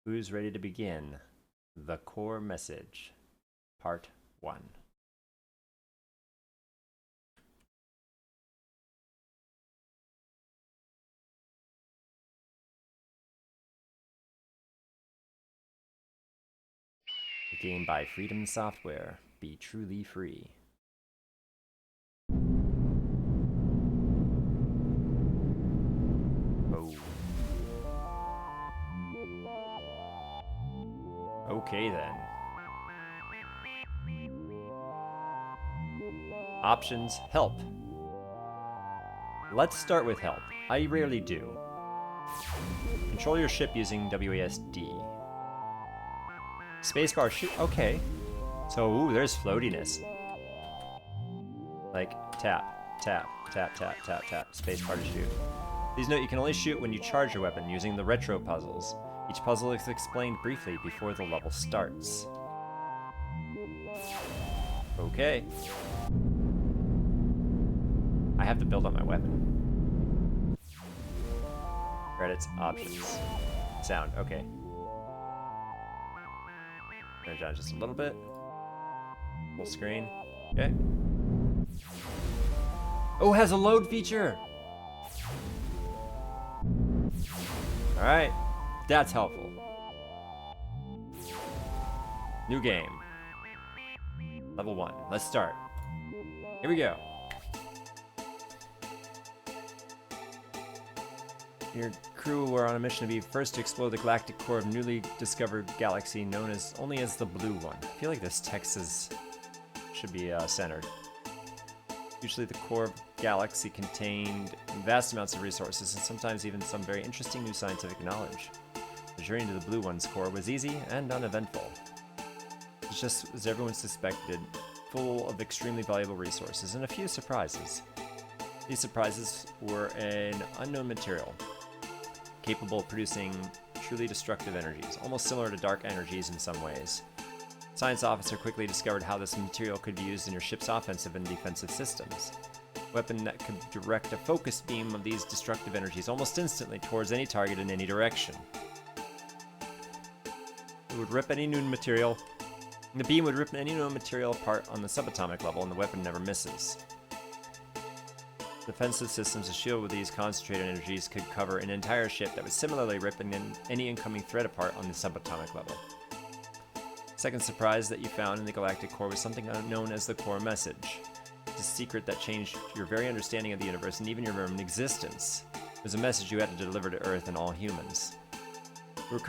Who's ready to begin? The Core Message, Part 1. A game by Freedom Software. Be truly free. Oh. Okay then. Options, help. Let's start with help. I rarely do. Control your ship using WASD. Spacebar shoot. Okay. So, ooh, there's floatiness. Like, tap, tap, tap, tap, tap, tap. Spacebar to shoot. Please note you can only shoot when you charge your weapon using the retro puzzles. Each puzzle is explained briefly before the level starts. Okay. I have to build up my weapon. Credits, options. Sound, okay. Turn it down just a little bit. Full screen. Okay. Oh, it has a load feature! Alright. That's helpful. New game. Level 1. Let's start. Here we go. Your crew were on a mission to be first to explore the galactic core of a newly discovered galaxy known as only as the Blue One. I feel like this text should be centered. Usually the core of the galaxy contained vast amounts of resources and sometimes even some very interesting new scientific knowledge. The journey to the Blue One's core was easy and uneventful. It's just as everyone suspected, full of extremely valuable resources and a few surprises. These surprises were an unknown material, capable of producing truly destructive energies, almost similar to dark energies in some ways. Science officer quickly discovered how this material could be used in your ship's offensive and defensive systems. A weapon that could direct a focused beam of these destructive energies almost instantly towards any target in any direction. It would rip any known material, and the beam would rip any known material apart on the subatomic level, and the weapon never misses. Defensive systems, a shield with these concentrated energies, could cover an entire ship that would similarly rip any incoming threat apart on the subatomic level. Second surprise that you found in the galactic core was something known as the Core Message. It's a secret that changed your very understanding of the universe and even your own existence. It was a message you had to deliver to Earth and all humans. You were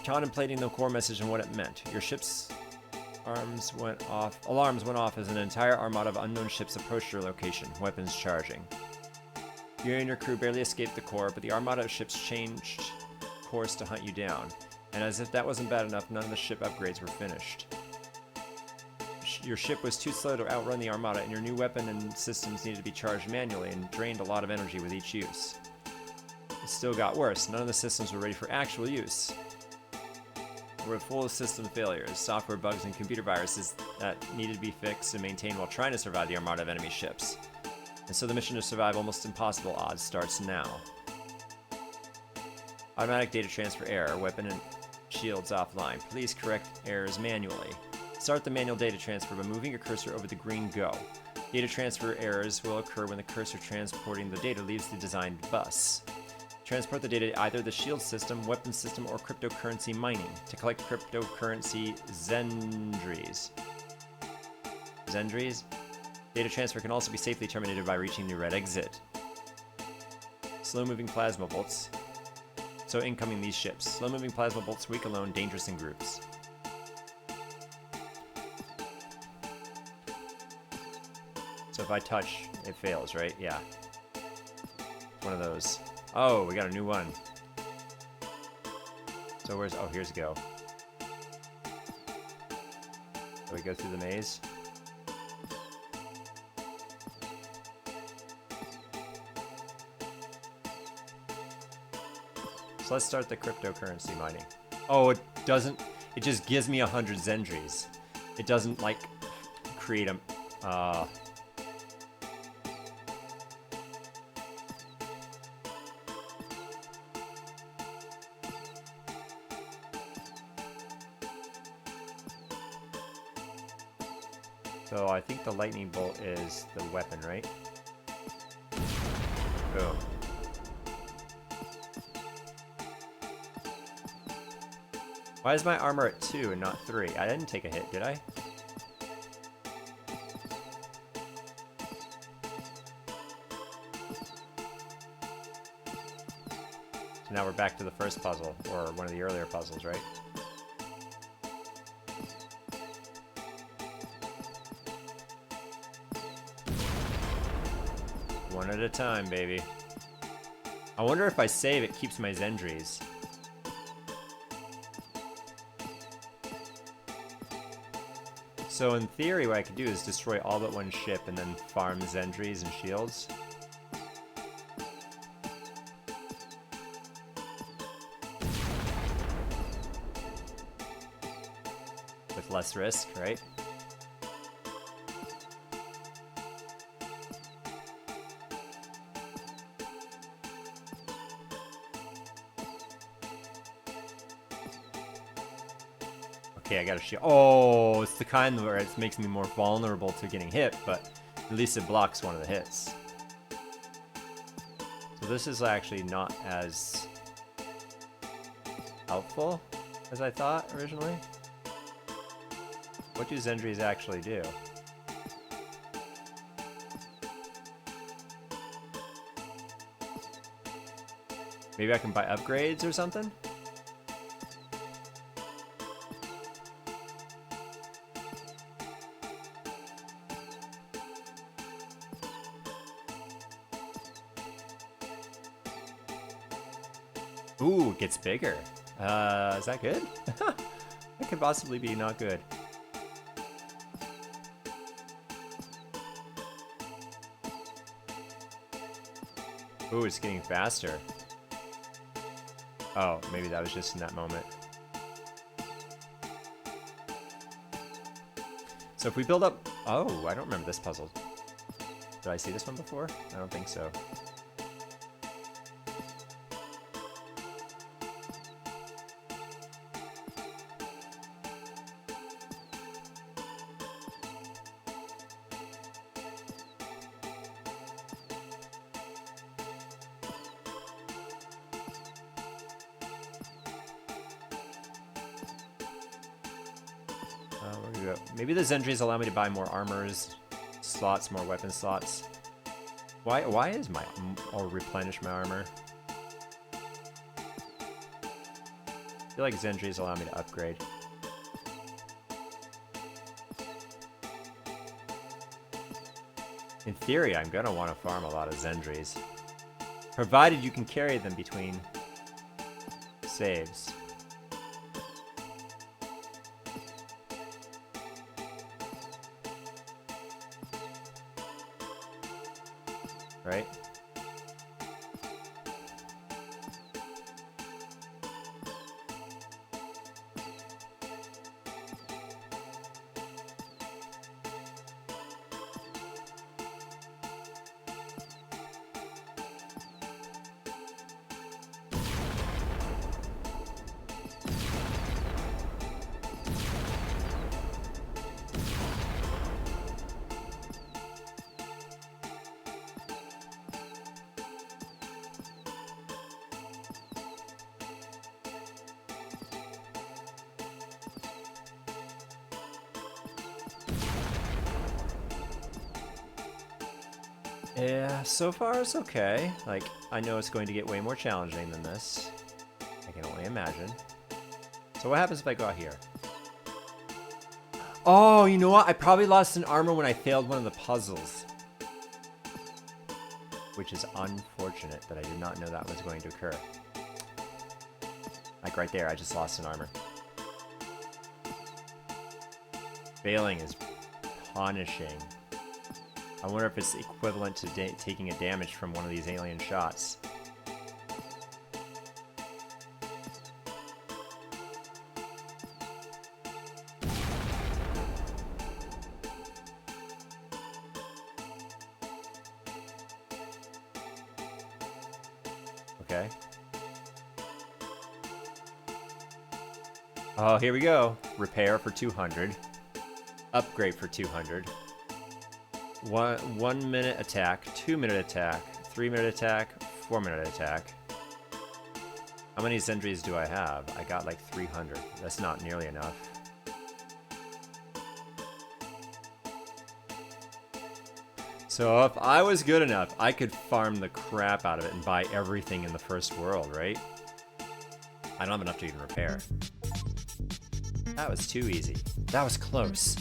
contemplating the Core Message and what it meant. Your ship's alarms went off as an entire armada of unknown ships approached your location, weapons charging. You and your crew barely escaped the core, but the armada of ships changed course to hunt you down. And as if that wasn't bad enough, none of the ship upgrades were finished. Your ship was too slow to outrun the armada, and your new weapon and systems needed to be charged manually and drained a lot of energy with each use. It still got worse. None of the systems were ready for actual use. Were full of system failures, software bugs, and computer viruses that needed to be fixed and maintained while trying to survive the armada of enemy ships. And so the mission to survive almost impossible odds starts now. Automatic data transfer error, weapon and shields offline. Please correct errors manually. Start the manual data transfer by moving your cursor over the green Go. Data transfer errors will occur when the cursor transporting the data leaves the designed bus. Transport the data to either the shield system, weapon system, or cryptocurrency mining to collect cryptocurrency Zendries. Zendries? Data transfer can also be safely terminated by reaching the red exit. Slow-moving plasma bolts. So incoming these ships. Slow-moving plasma bolts, weak alone, dangerous in groups. So if I touch, it fails, right? Yeah. One of those. Oh, we got a new one. So here's Go. So we go through the maze. So let's start the cryptocurrency mining. Oh, it doesn't, it just gives me 100 Zendries. It doesn't like create a, So I think the lightning bolt is the weapon, right? Boom. Why is my armor at 2 and not 3? I didn't take a hit, did I? So now we're back to the first puzzle, or one of the earlier puzzles, right? One at a time, baby. I wonder if I save, it keeps my Zendries. So in theory, what I could do is destroy all but one ship and then farm Zendries and shields. With less risk, right? Okay, I got a shield. Oh, it's the kind where it makes me more vulnerable to getting hit, but at least it blocks one of the hits. So this is actually not as helpful as I thought originally. What do Zendries actually do? Maybe I can buy upgrades or something? Ooh, it gets bigger. Is that good? That could possibly be not good. Ooh, it's getting faster. Oh, maybe that was just in that moment. So if we build up... Oh, I don't remember this puzzle. Did I see this one before? I don't think so. Where do we go? Maybe the Zendries allow me to buy more armors slots, more weapon slots. Why is my... or replenish my armor? I feel like Zendries allow me to upgrade. In theory, I'm gonna want to farm a lot of Zendries. Provided you can carry them between saves. Right? Yeah, so far it's okay. Like, I know it's going to get way more challenging than this. I can only imagine. So what happens if I go out here? Oh, you know what? I probably lost an armor when I failed one of the puzzles. Which is unfortunate that I did not know that was going to occur. Like right there, I just lost an armor. Failing is punishing. I wonder if it's equivalent to taking a damage from one of these alien shots. Okay. Oh, here we go. Repair for 200. upgrade for 200. 1 minute attack, 2 minute attack, 3 minute attack, 4 minute attack. How many Zendries do I have? I got like 300. That's not nearly enough. So if I was good enough, I could farm the crap out of it and buy everything in the first world, right? I don't have enough to even repair. That was too easy. That was close.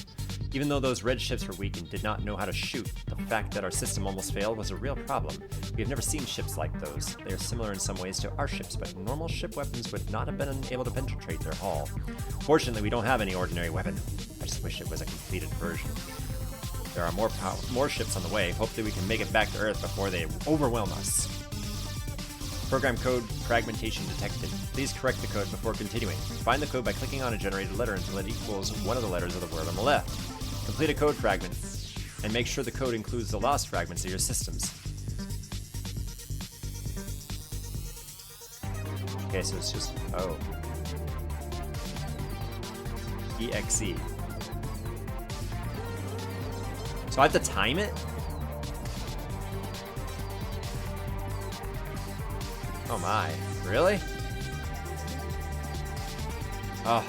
Even though those red ships were weak and did not know how to shoot, the fact that our system almost failed was a real problem. We have never seen ships like those. They are similar in some ways to our ships, but normal ship weapons would not have been able to penetrate their hull. Fortunately, we don't have any ordinary weapon. I just wish it was a completed version. There are more ships on the way. Hopefully we can make it back to Earth before they overwhelm us. Program code fragmentation detected. Please correct the code before continuing. Find the code by clicking on a generated letter until it equals one of the letters of the word on the left. Complete a code fragment, and make sure the code includes the lost fragments of your systems. Okay, so it's just, oh. EXE. So I have to time it? Oh my, really? Oh.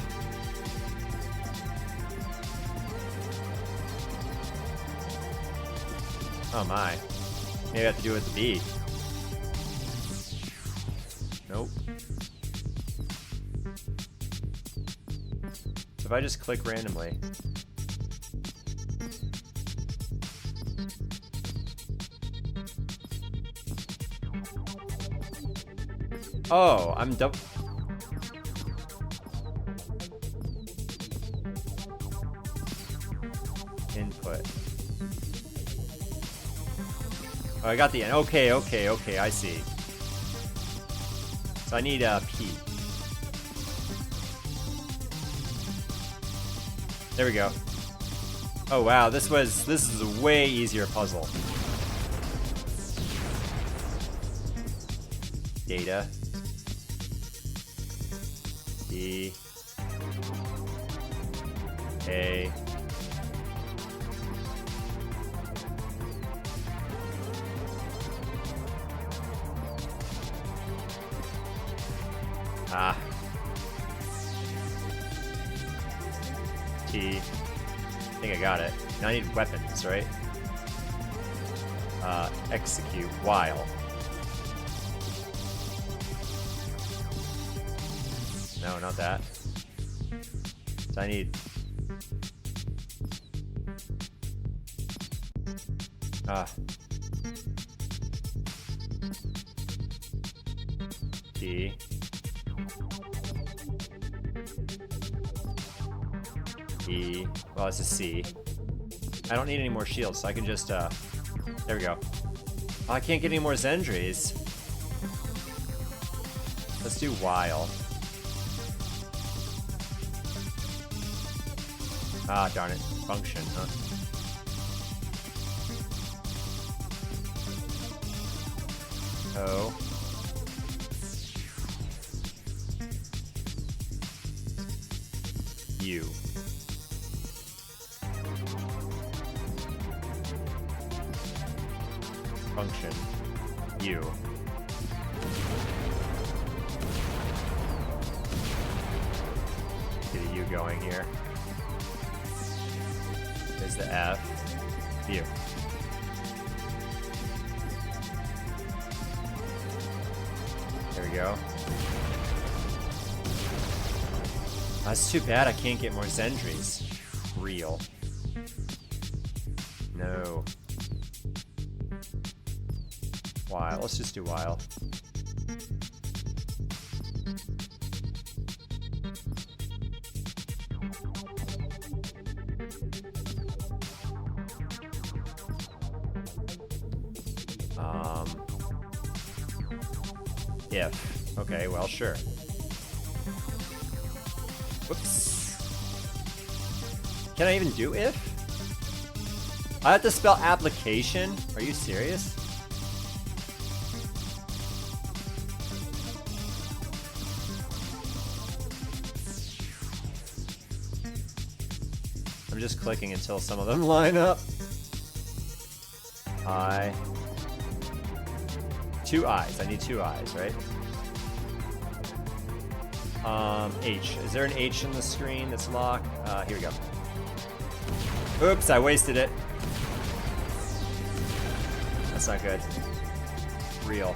Oh my. Maybe I have to do it with the B. Nope. So if I just click randomly. Oh, I'm double. Input. Oh, I got the end. Okay, I see. So I need P. There we go. Oh wow, this is a way easier puzzle. Data. D. A. Ah. T. I think I got it. Now I need weapons, right? Execute while. No, not that. So I need... T. E. Well, it's a C. I don't need any more shields, so I can just, there we go. Oh, I can't get any more Zendries. Let's do while. Ah, darn it. Function, huh? O. U. Function. U. Get a U going here. There's the F. U. There we go. That's too bad I can't get more Zendries. Real. No. While. Let's just do while. If. Okay, well, sure. Whoops. Can I even do if? I have to spell application? Are you serious? I'm just clicking until some of them line up. I. 2 eyes. I need 2 eyes, right? H. Is there an H in the screen that's locked? Here we go. Oops, I wasted it. That's not good. Real.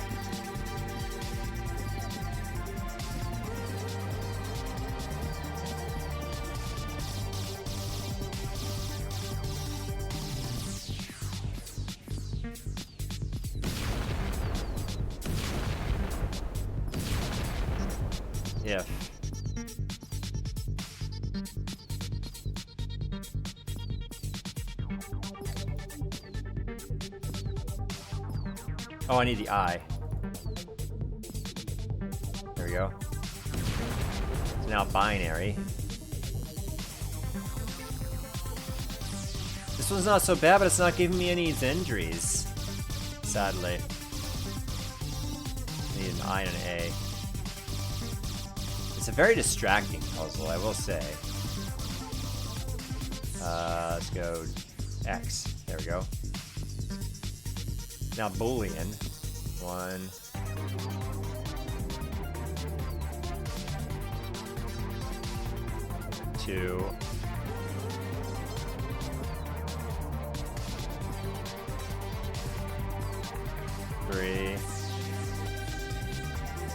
If. Oh, I need the I. There we go. So now binary. This one's not so bad, but it's not giving me any injuries. Sadly. I need an I and an A. It's a very distracting puzzle, I will say. Let's go X. There we go. Now Boolean. 1. 2. 3.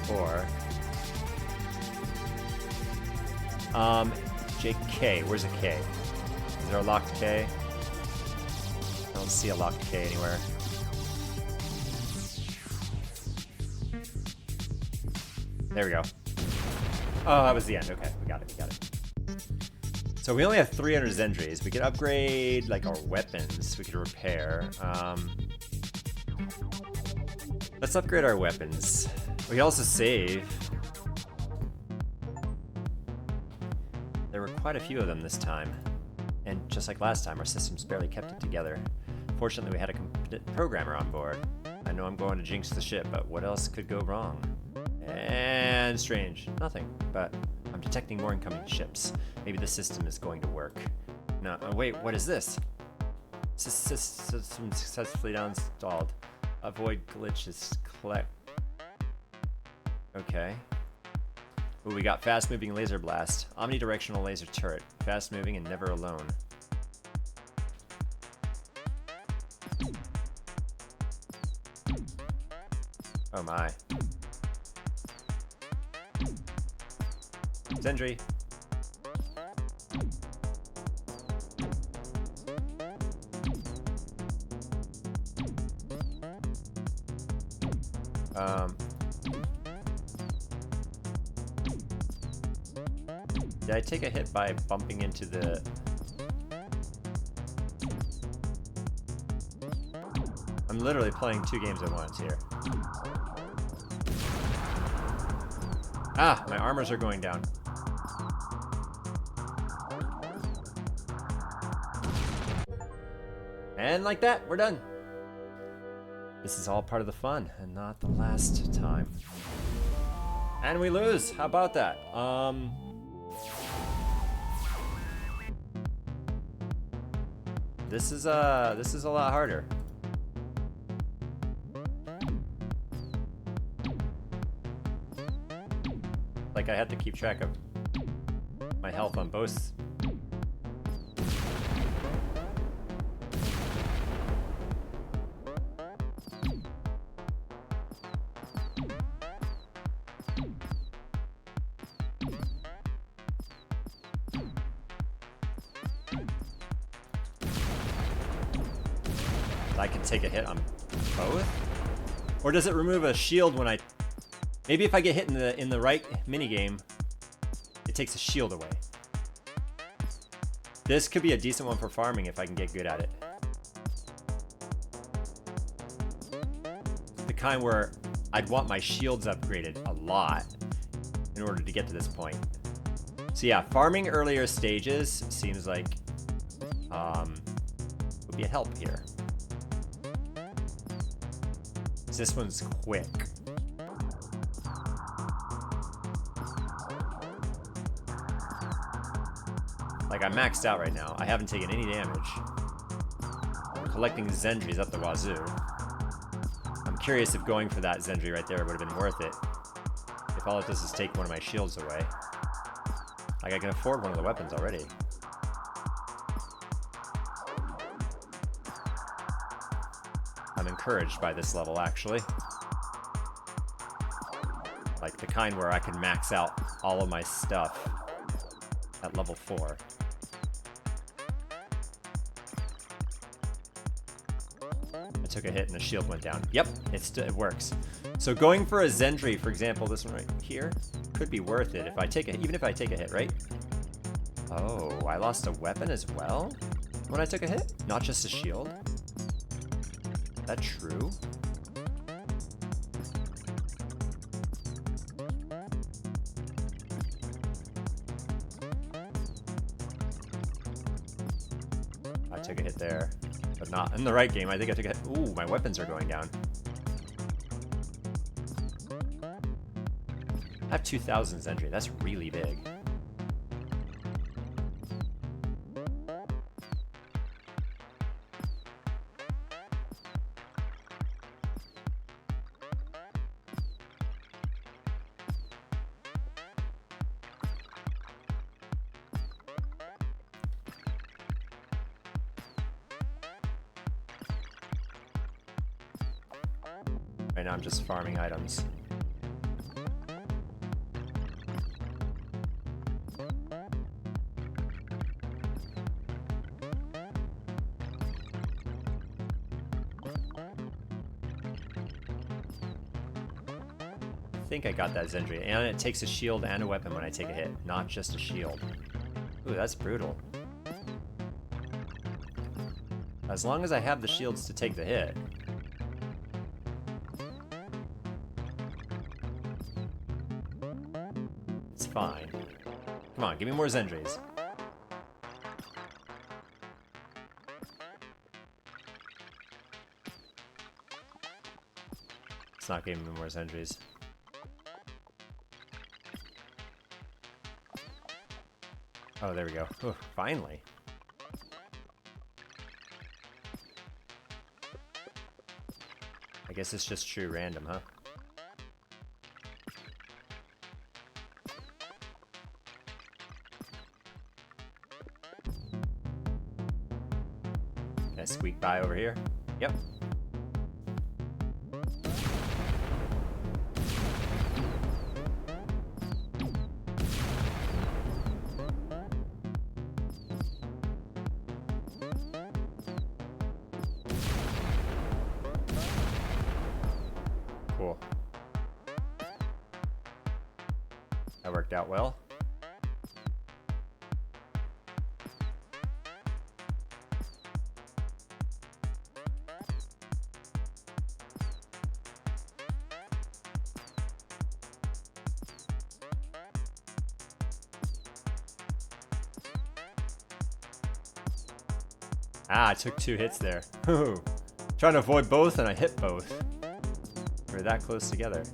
4. JK. Where's a K? Is there a locked K? I don't see a locked K anywhere. There we go. Oh, that was the end. Okay, we got it. So we only have 300 Zendries. We could upgrade like our weapons. We could repair. Let's upgrade our weapons. We can also save. There were quite a few of them this time. And just like last time, our systems barely kept it together. Fortunately, we had a competent programmer on board. I know I'm going to jinx the ship, but what else could go wrong? And strange. Nothing. But I'm detecting more incoming ships. Maybe the system is going to work. No, wait, what is this? System successfully installed. Avoid glitches. Collect. Okay. Ooh, we got fast-moving laser blast. Omnidirectional laser turret. Fast-moving and never alone. Oh my. Zendry. Did I take a hit by bumping into the... I'm literally playing 2 games at once here. Ah, my armors are going down. And like that, we're done. This is all part of the fun, and not the last time. And we lose. How about that? This is a lot harder. Like I have to keep track of my health on both. I can take a hit on both? Or does it remove a shield when I... Maybe if I get hit in the right minigame, it takes a shield away. This could be a decent one for farming if I can get good at it. The kind where I'd want my shields upgraded a lot in order to get to this point. So yeah, farming earlier stages seems like would be a help here. This one's quick. Like, I'm maxed out right now. I haven't taken any damage. I'm collecting Zendries up the wazoo. I'm curious if going for that Zendry right there would have been worth it. If all it does is take one of my shields away. Like, I can afford one of the weapons already. I'm encouraged by this level, actually. Like, the kind where I can max out all of my stuff at level 4. I took a hit and the shield went down. Yep, it works. So going for a Zendry, for example, this one right here, could be worth it if I take even if I take a hit, right? Oh, I lost a weapon as well when I took a hit? Not just a shield? Is that true? I took a hit there, but not in the right game. I think I took a hit. Ooh, my weapons are going down. I have 2,000 Zendry. That's really big. Right now I'm just farming items. I think I got that Zendry, and it takes a shield and a weapon when I take a hit, not just a shield. Ooh, that's brutal. As long as I have the shields to take the hit. It's fine. Come on, give me more Zendries. It's not giving me more Zendries. Oh, there we go. Ooh, finally. I guess it's just true random, huh? Can I squeak by over here? Yep. Cool. That worked out well. Ah, I took 2 hits there. Trying to avoid both and I hit both. We're that close together.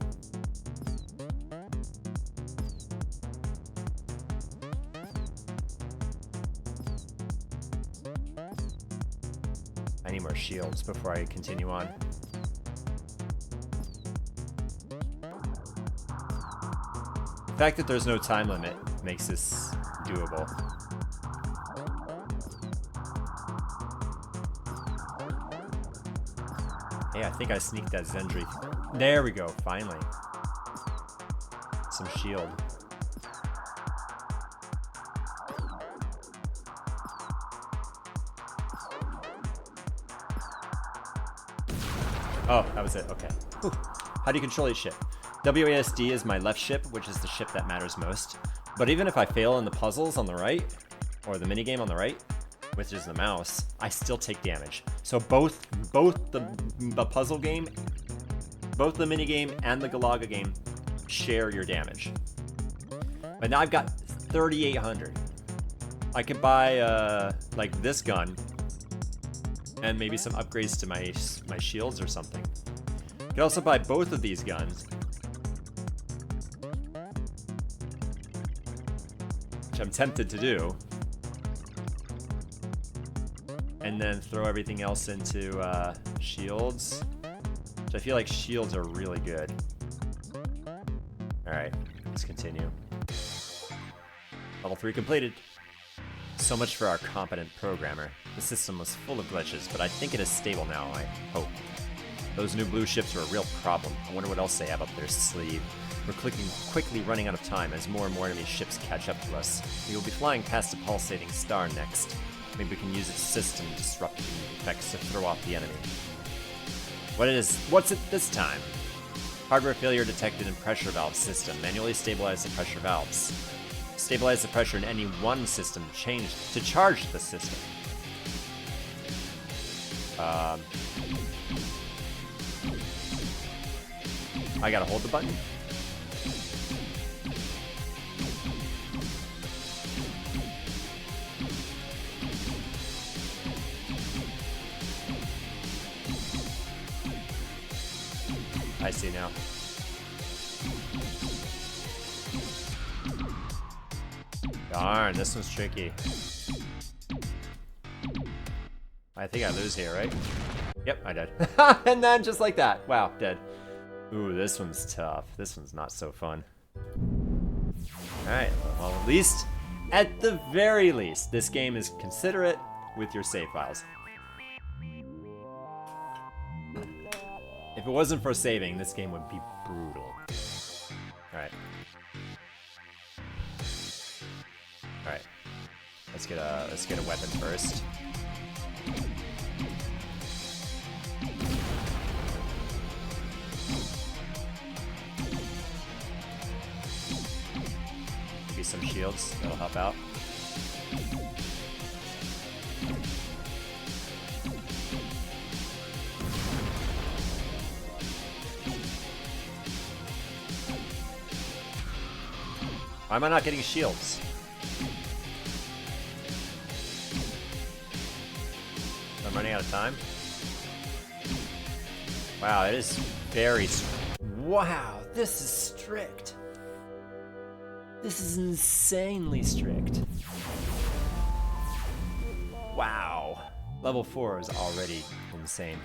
I need more shields before I continue on. The fact that there's no time limit makes this doable. Hey, I think I sneaked that Zendry. There we go, finally. Some shield. Oh, that was it, okay. Whew. How do you control each ship? WASD is my left ship, which is the ship that matters most. But even if I fail in the puzzles on the right, or the minigame on the right, which is the mouse, I still take damage. So both the puzzle game, both the minigame and the Galaga game share your damage. But now I've got 3,800. I could buy like this gun and maybe some upgrades to my shields or something. I could also buy both of these guns, which I'm tempted to do. and then throw everything else into shields. So I feel like shields are really good. Alright, let's continue. Level 3 completed. So much for our competent programmer. The system was full of glitches, but I think it is stable now, I hope. Those new blue ships are a real problem. I wonder what else they have up their sleeve. We're quickly running out of time as more and more enemy ships catch up to us. We will be flying past a pulsating star next. Maybe we can use its system disrupting effects to throw off the enemy. What's it this time? Hardware failure detected in pressure valve system. Manually stabilize the pressure valves. Stabilize the pressure in any one system to charge the system. I gotta hold the button? I see now. Darn, this one's tricky. I think I lose here, right? Yep, I did. And then just like that. Wow, dead. Ooh, this one's tough. This one's not so fun. Alright, well at the very least, this game is considerate with your save files. If it wasn't for saving, this game would be brutal. Alright. Alright. Let's get a weapon first. Maybe some shields, that'll help out. Why am I not getting shields? I'm running out of time. Wow, it is very wow, this is strict. This is insanely strict. Wow. Level 4 is already insane.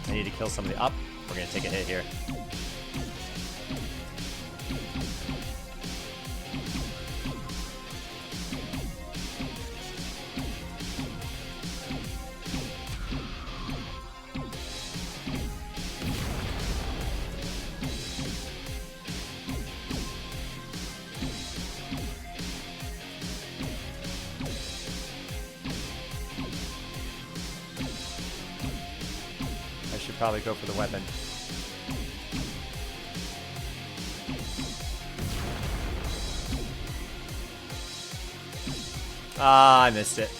I need to kill somebody up. We're gonna take a hit here. Probably go for the weapon. Ah, I missed it.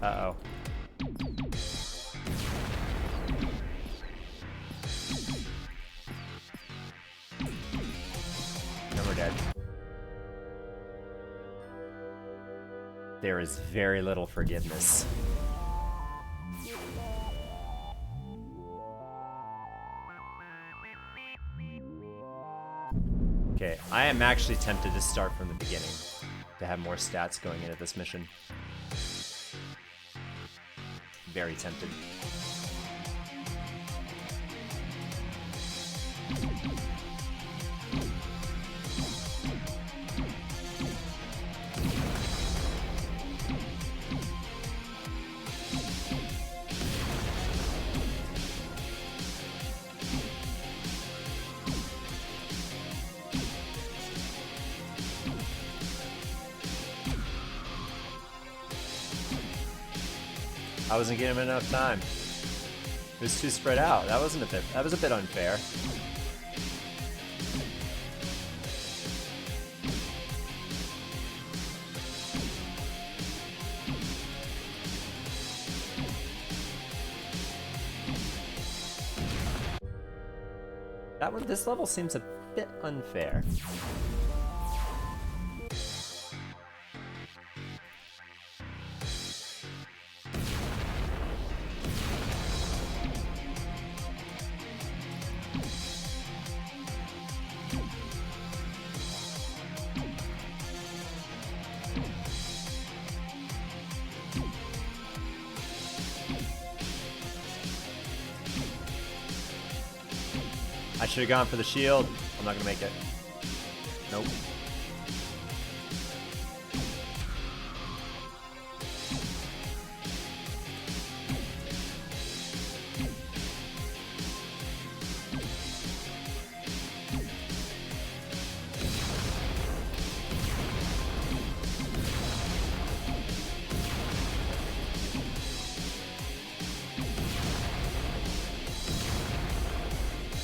Uh-oh. And we're dead. There is very little forgiveness. Okay, I am actually tempted to start from the beginning to have more stats going into this mission. Very tempted. I wasn't giving him enough time. It was too spread out. That was a bit unfair. This level seems a bit unfair. I should have gone for the shield. I'm not gonna make it. Nope.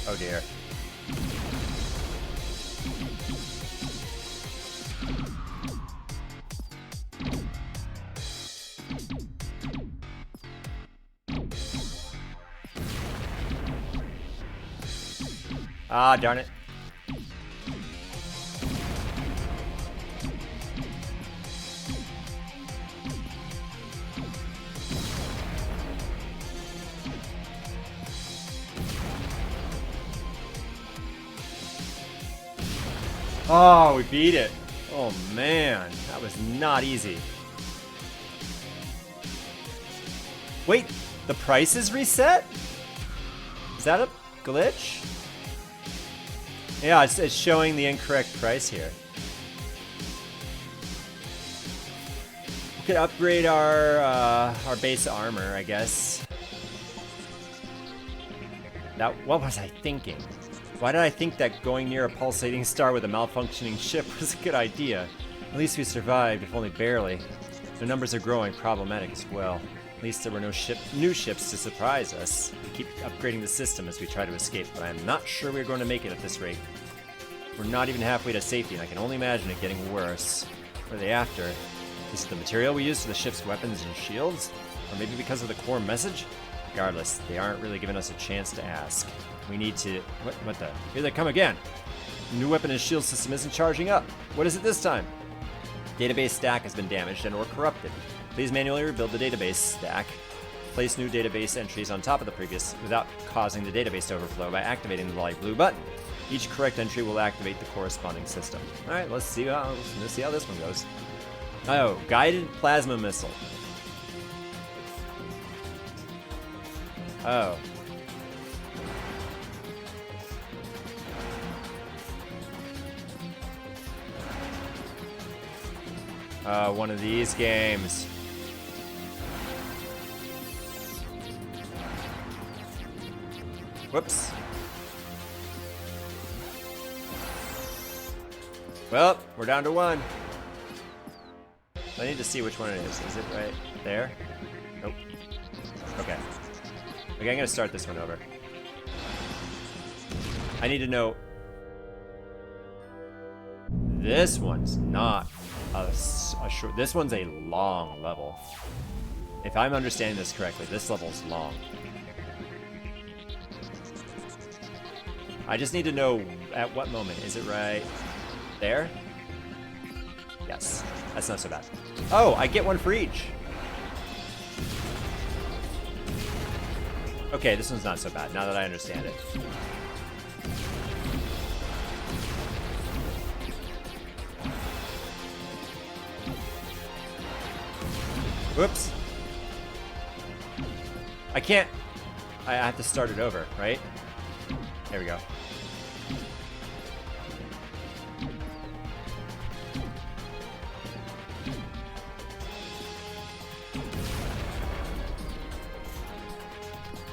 Oh dear. Ah, darn it. Oh, we beat it. Oh man, that was not easy. Wait, the price is reset? Is that a glitch? Yeah, it's showing the incorrect price here. We could upgrade our base armor, I guess. Now, what was I thinking? Why did I think that going near a pulsating star with a malfunctioning ship was a good idea? At least we survived, if only barely. The numbers are growing, problematic as well. At least there were no new ships to surprise us. We keep upgrading the system as we try to escape, but I am not sure we're going to make it at this rate. We're not even halfway to safety, and I can only imagine it getting worse. What are they after? Is it the material we use for the ship's weapons and shields? Or maybe because of the core message? Regardless, they aren't really giving us a chance to ask. We need to... What the... Here they come again! The new weapon and shield system isn't charging up. What is it this time? Database stack has been damaged and or corrupted. Please manually rebuild the database stack. Place new database entries on top of the previous without causing the database to overflow by activating the light blue button. Each correct entry will activate the corresponding system. Alright, let's see how this one goes. Oh, guided plasma missile. Oh. One of these games. Whoops. Well, we're down to one. I need to see which one it is. Is it right there? Nope. Okay. Okay, I'm gonna start this one over. I need to know... This one's not a short... This one's a long level. If I'm understanding this correctly, this level's long. I just need to know at what moment. Is it right there? Yes. That's not so bad. Oh, I get one for each. Okay, this one's not so bad, now that I understand it. Whoops. I can't... I have to start it over, right? There we go.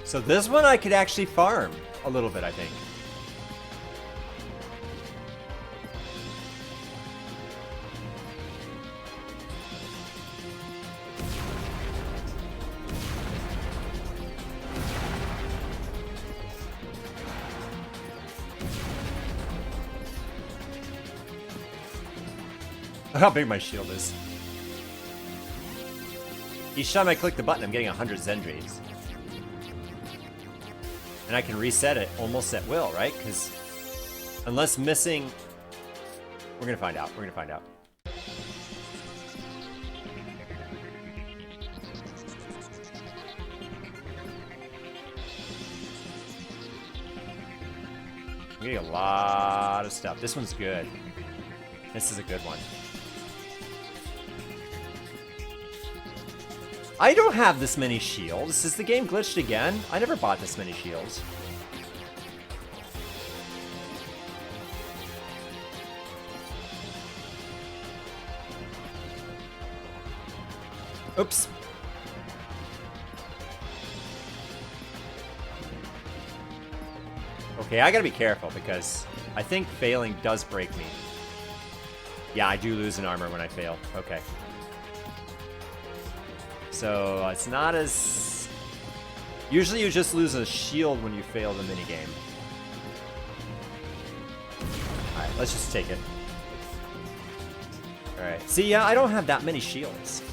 So this one I could actually farm a little bit, I think. Look how big my shield is. Each time I click the button, I'm getting 100 Zendries. And I can reset it almost at will, right? Because unless missing... We're going to find out. We're going to find out. I'm getting a lot of stuff. This one's good. This is a good one. I don't have this many shields. Is the game glitched again? I never bought this many shields. Oops. Okay, I gotta be careful because I think failing does break me. Yeah, I do lose an armor when I fail. Okay. So it's not as... Usually you just lose a shield when you fail the minigame. Alright, let's just take it. Alright. See, yeah, I don't have that many shields.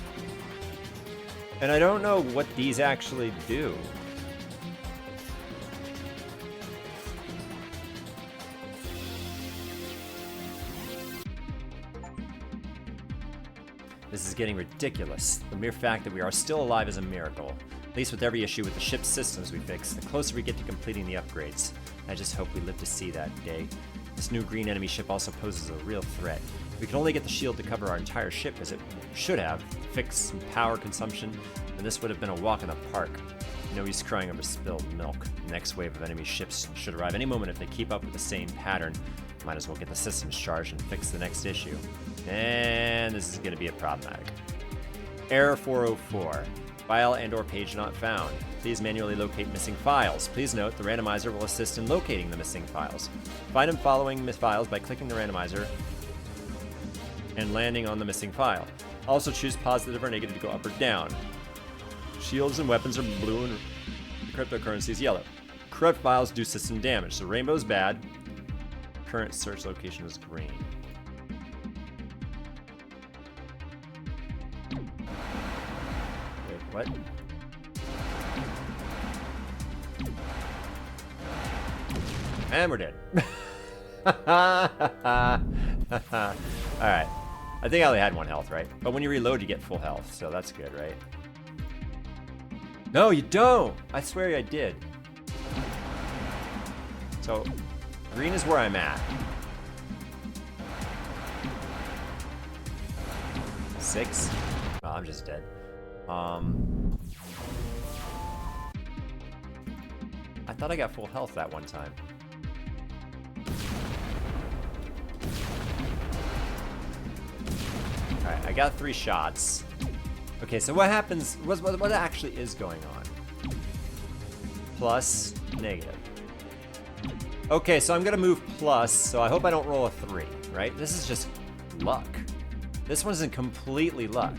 And I don't know what these actually do. This is getting ridiculous. The mere fact that we are still alive is a miracle. At least with every issue with the ship's systems we fix, the closer we get to completing the upgrades. I just hope we live to see that day. This new green enemy ship also poses a real threat. If we could only get the shield to cover our entire ship as it should have, fix some power consumption, then this would have been a walk in the park. No use crying over spilled milk. The next wave of enemy ships should arrive any moment if they keep up with the same pattern. Might as well get the systems charged and fix the next issue. And this is going to be a problematic. Error 404. File and/or page not found. Please manually locate missing files. Please note the randomizer will assist in locating the missing files. Find and following files by clicking the randomizer and landing on the missing file. Also choose positive or negative to go up or down. Shields and weapons are blue and cryptocurrency is yellow. Corrupt files do system damage, so rainbow's bad. Current search location is green. Wait, what? And we're dead. Alright. I think I only had 1 health, right? But when you reload, you get full health, so that's good, right? No, you don't! I swear I did. So, green is where I'm at. 6? Oh, I'm just dead. I thought I got full health that one time. Alright, I got 3 shots. Okay, so what happens, what actually is going on? Plus, negative. Okay, so I'm gonna move plus, so I hope I don't roll a 3, right? This is just luck. This one isn't completely luck.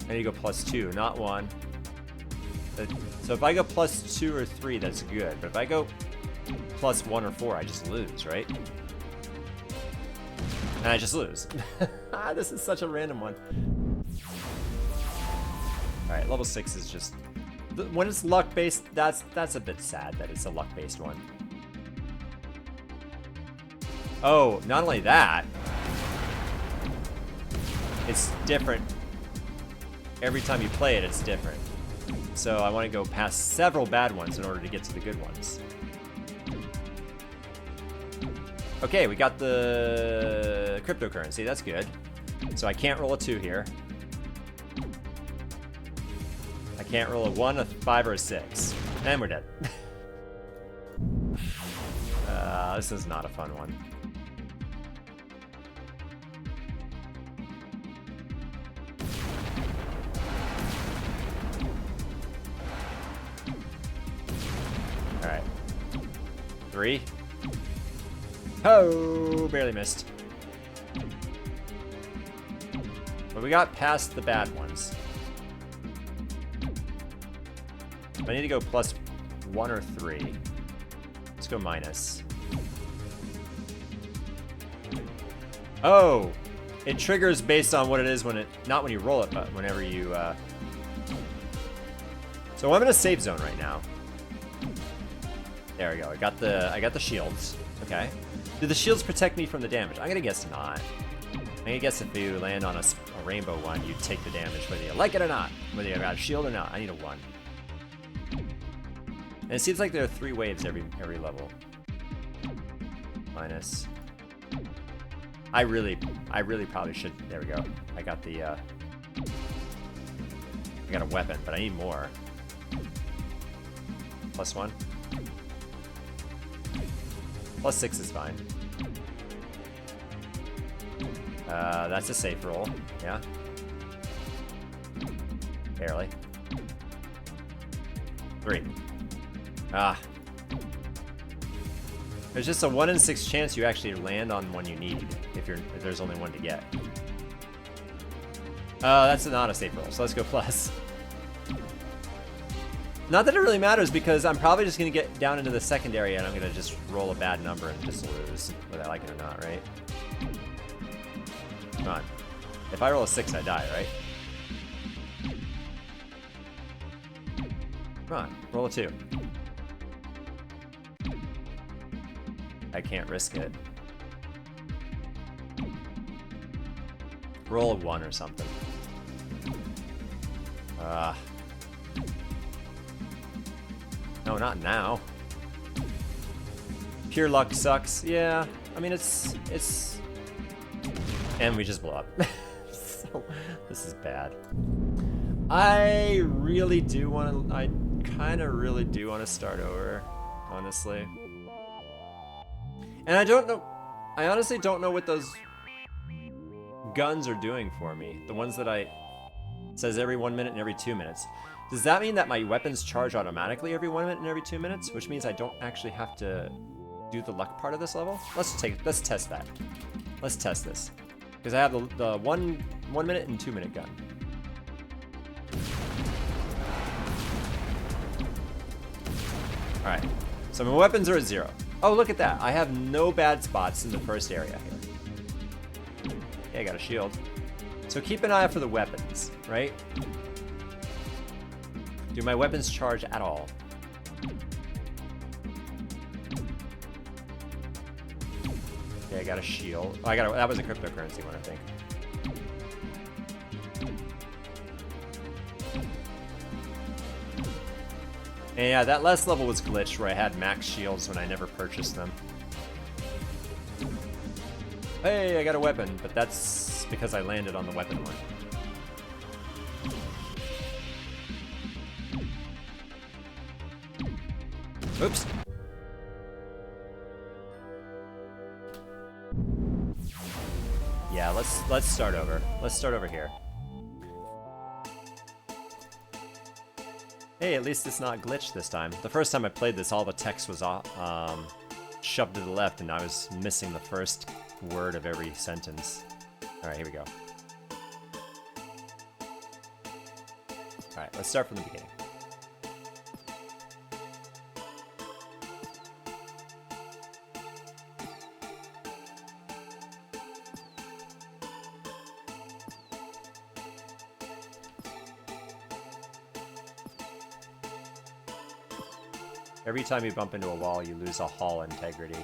I need to go plus 2, not 1. So if I go plus 2 or 3, that's good. But if I go plus 1 or 4, I just lose, right? And I just lose. This is such a random one. Alright, level 6 is just... When it's luck-based, that's a bit sad that it's a luck-based one. Oh, not only that, it's different. Every time you play it, it's different. So I want to go past several bad ones in order to get to the good ones. Okay, we got the cryptocurrency. That's good. So I can't roll a 2 here. I can't roll a 1, a 5, or a 6. And we're dead. This is not a fun one. Alright. 3. Oh, barely missed. But we got past the bad ones. I need to go plus 1 or 3. Let's go minus. Oh! It triggers based on what it is when it... Not when you roll it, but whenever you... So I'm in a safe zone right now. There we go. I got the shields. Okay. Do the shields protect me from the damage? I'm gonna guess not. I'm gonna guess if you land on a rainbow one, you take the damage whether you like it or not. Whether you got a shield or not. I need a 1. And it seems like there are 3 waves every level. Minus. I really probably should. There we go. I got the. I got a weapon, but I need more. Plus 1. Plus 6 is fine. That's a safe roll. Yeah. Barely. 3. Ah. There's just a 1 in 6 chance you actually land on one you need if there's only one to get. That's not a safe roll, so let's go plus. Not that it really matters, because I'm probably just going to get down into the second area and I'm going to just roll a bad number and just lose, whether I like it or not, right? Come on. If I roll a 6, I die, right? Come on, roll a 2. I can't risk it. Roll a 1 or something. No, not now. Pure luck sucks. Yeah, I mean, it's... And we just blow up. So, this is bad. I really do want to... I kind of really do want to start over, honestly. And I don't know... I honestly don't know what those guns are doing for me. The ones that it says every 1 minute and every 2 minutes. Does that mean that my weapons charge automatically every 1 minute and every 2 minutes? Which means I don't actually have to do the luck part of this level? Let's test that. Let's test this. Because I have the 1 minute and 2 minute gun. Alright. So my weapons are at 0. Oh, look at that. I have no bad spots in the first area here. Yeah, I got a shield. So keep an eye out for the weapons, right? Do my weapons charge at all? Okay, I got a shield. Oh, that was a cryptocurrency one, I think. And yeah, that last level was glitched where I had max shields when I never purchased them. Hey, I got a weapon, but that's because I landed on the weapon one. Oops. Yeah, let's start over. Let's start over here. Hey, at least it's not glitched this time. The first time I played this, all the text was shoved to the left, and I was missing the first word of every sentence. All right, here we go. All right, let's start from the beginning. Every time you bump into a wall, you lose a hull integrity.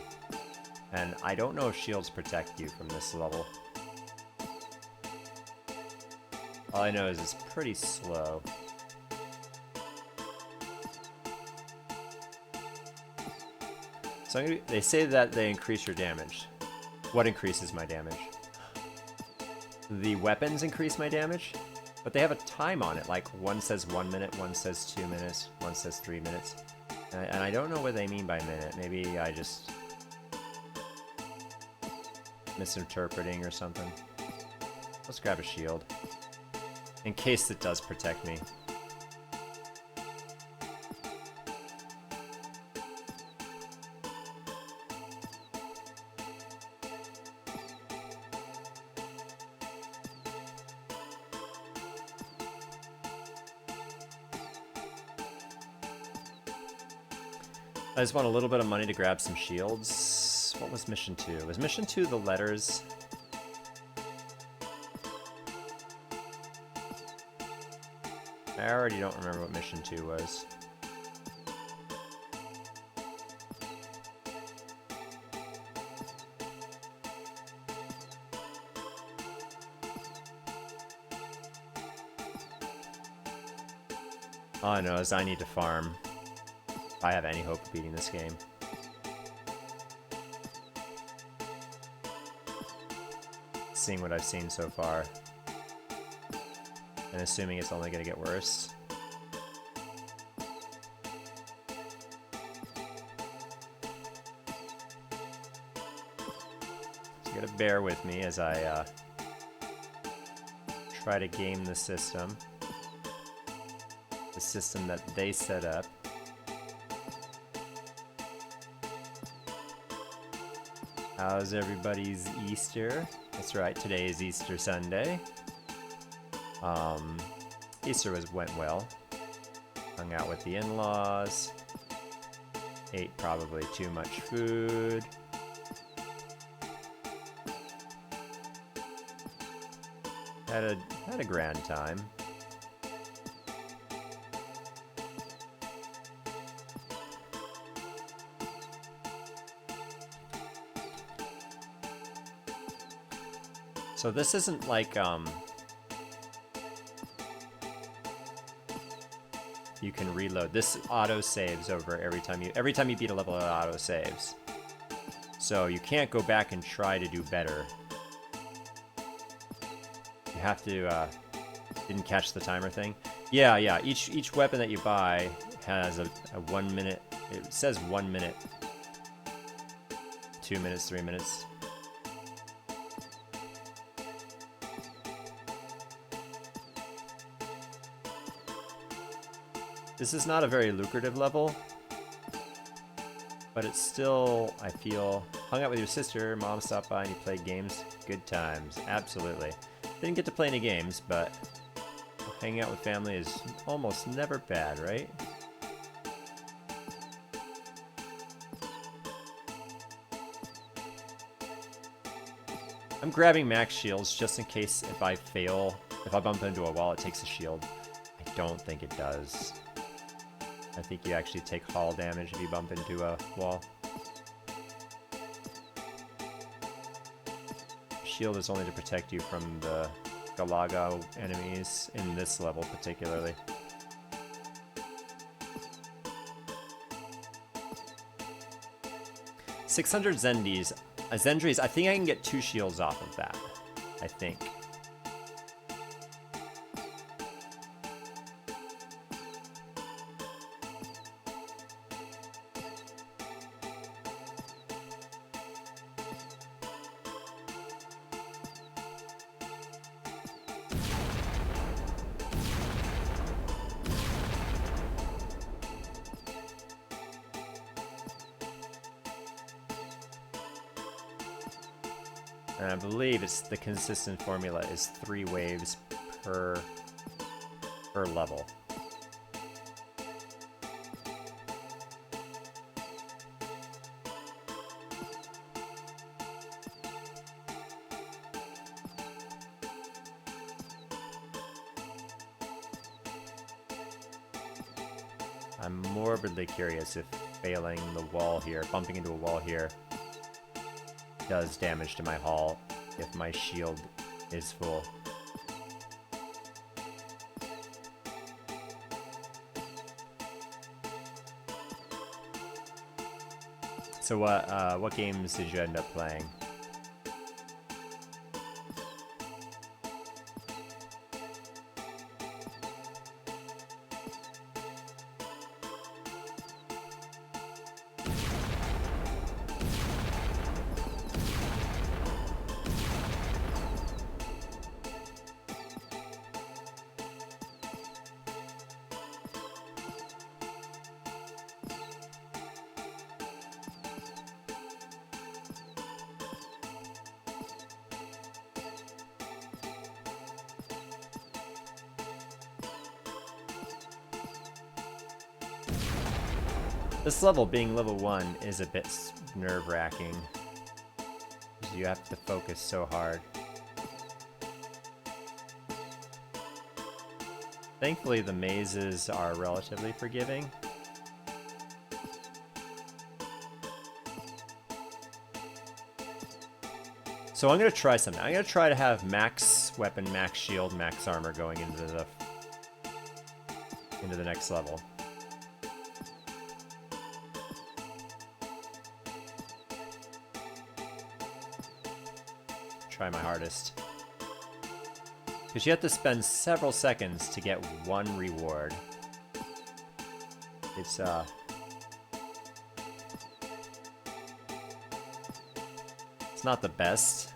And I don't know if shields protect you from this level. All I know is it's pretty slow. So they say that they increase your damage. What increases my damage? The weapons increase my damage, but they have a time on it. Like one says 1 minute, one says 2 minutes, one says 3 minutes. And I don't know what they mean by minute. Maybe I just misinterpreting or something. Let's grab a shield in case it does protect me. I just want a little bit of money to grab some shields. What was mission 2? Was mission 2 the letters? I already don't remember what mission 2 was. All I know is I need to farm. If I have any hope of beating this game. Seeing what I've seen so far. And assuming it's only going to get worse. So you gotta bear with me as I try to game the system. the system that they set up. How's everybody's Easter? That's right, today is Easter Sunday. Easter went well. Hung out with the in-laws. Ate probably too much food. Had a grand time. So this isn't like you can reload. This auto saves over every time you beat a level, it auto saves. So you can't go back and try to do better. You have to didn't catch the timer thing. Yeah. Each weapon that you buy has a 1 minute. It says 1 minute, 2 minutes, 3 minutes. This is not a very lucrative level, but it's still, I feel, hung out with your sister, mom stopped by and you played games. Good times, absolutely. Didn't get to play any games, but hanging out with family is almost never bad, right? I'm grabbing max shields just in case if I fail, if I bump into a wall, it takes a shield. I don't think it does. I think you actually take hull damage if you bump into a wall. Shield is only to protect you from the Galaga enemies in this level particularly. $600 Zendries, I think I can get 2 shields off of that. I think. And I believe it's the consistent formula is 3 waves per level. I'm morbidly curious if failing the wall here, bumping into a wall here, does damage to my hull if my shield is full. So what games did you end up playing? This level, being level 1, is a bit nerve-wracking. You have to focus so hard. Thankfully, the mazes are relatively forgiving. So I'm going to try something. I'm going to try to have max weapon, max shield, max armor going into the next level. Try my hardest. Because you have to spend several seconds to get one reward. It's not the best.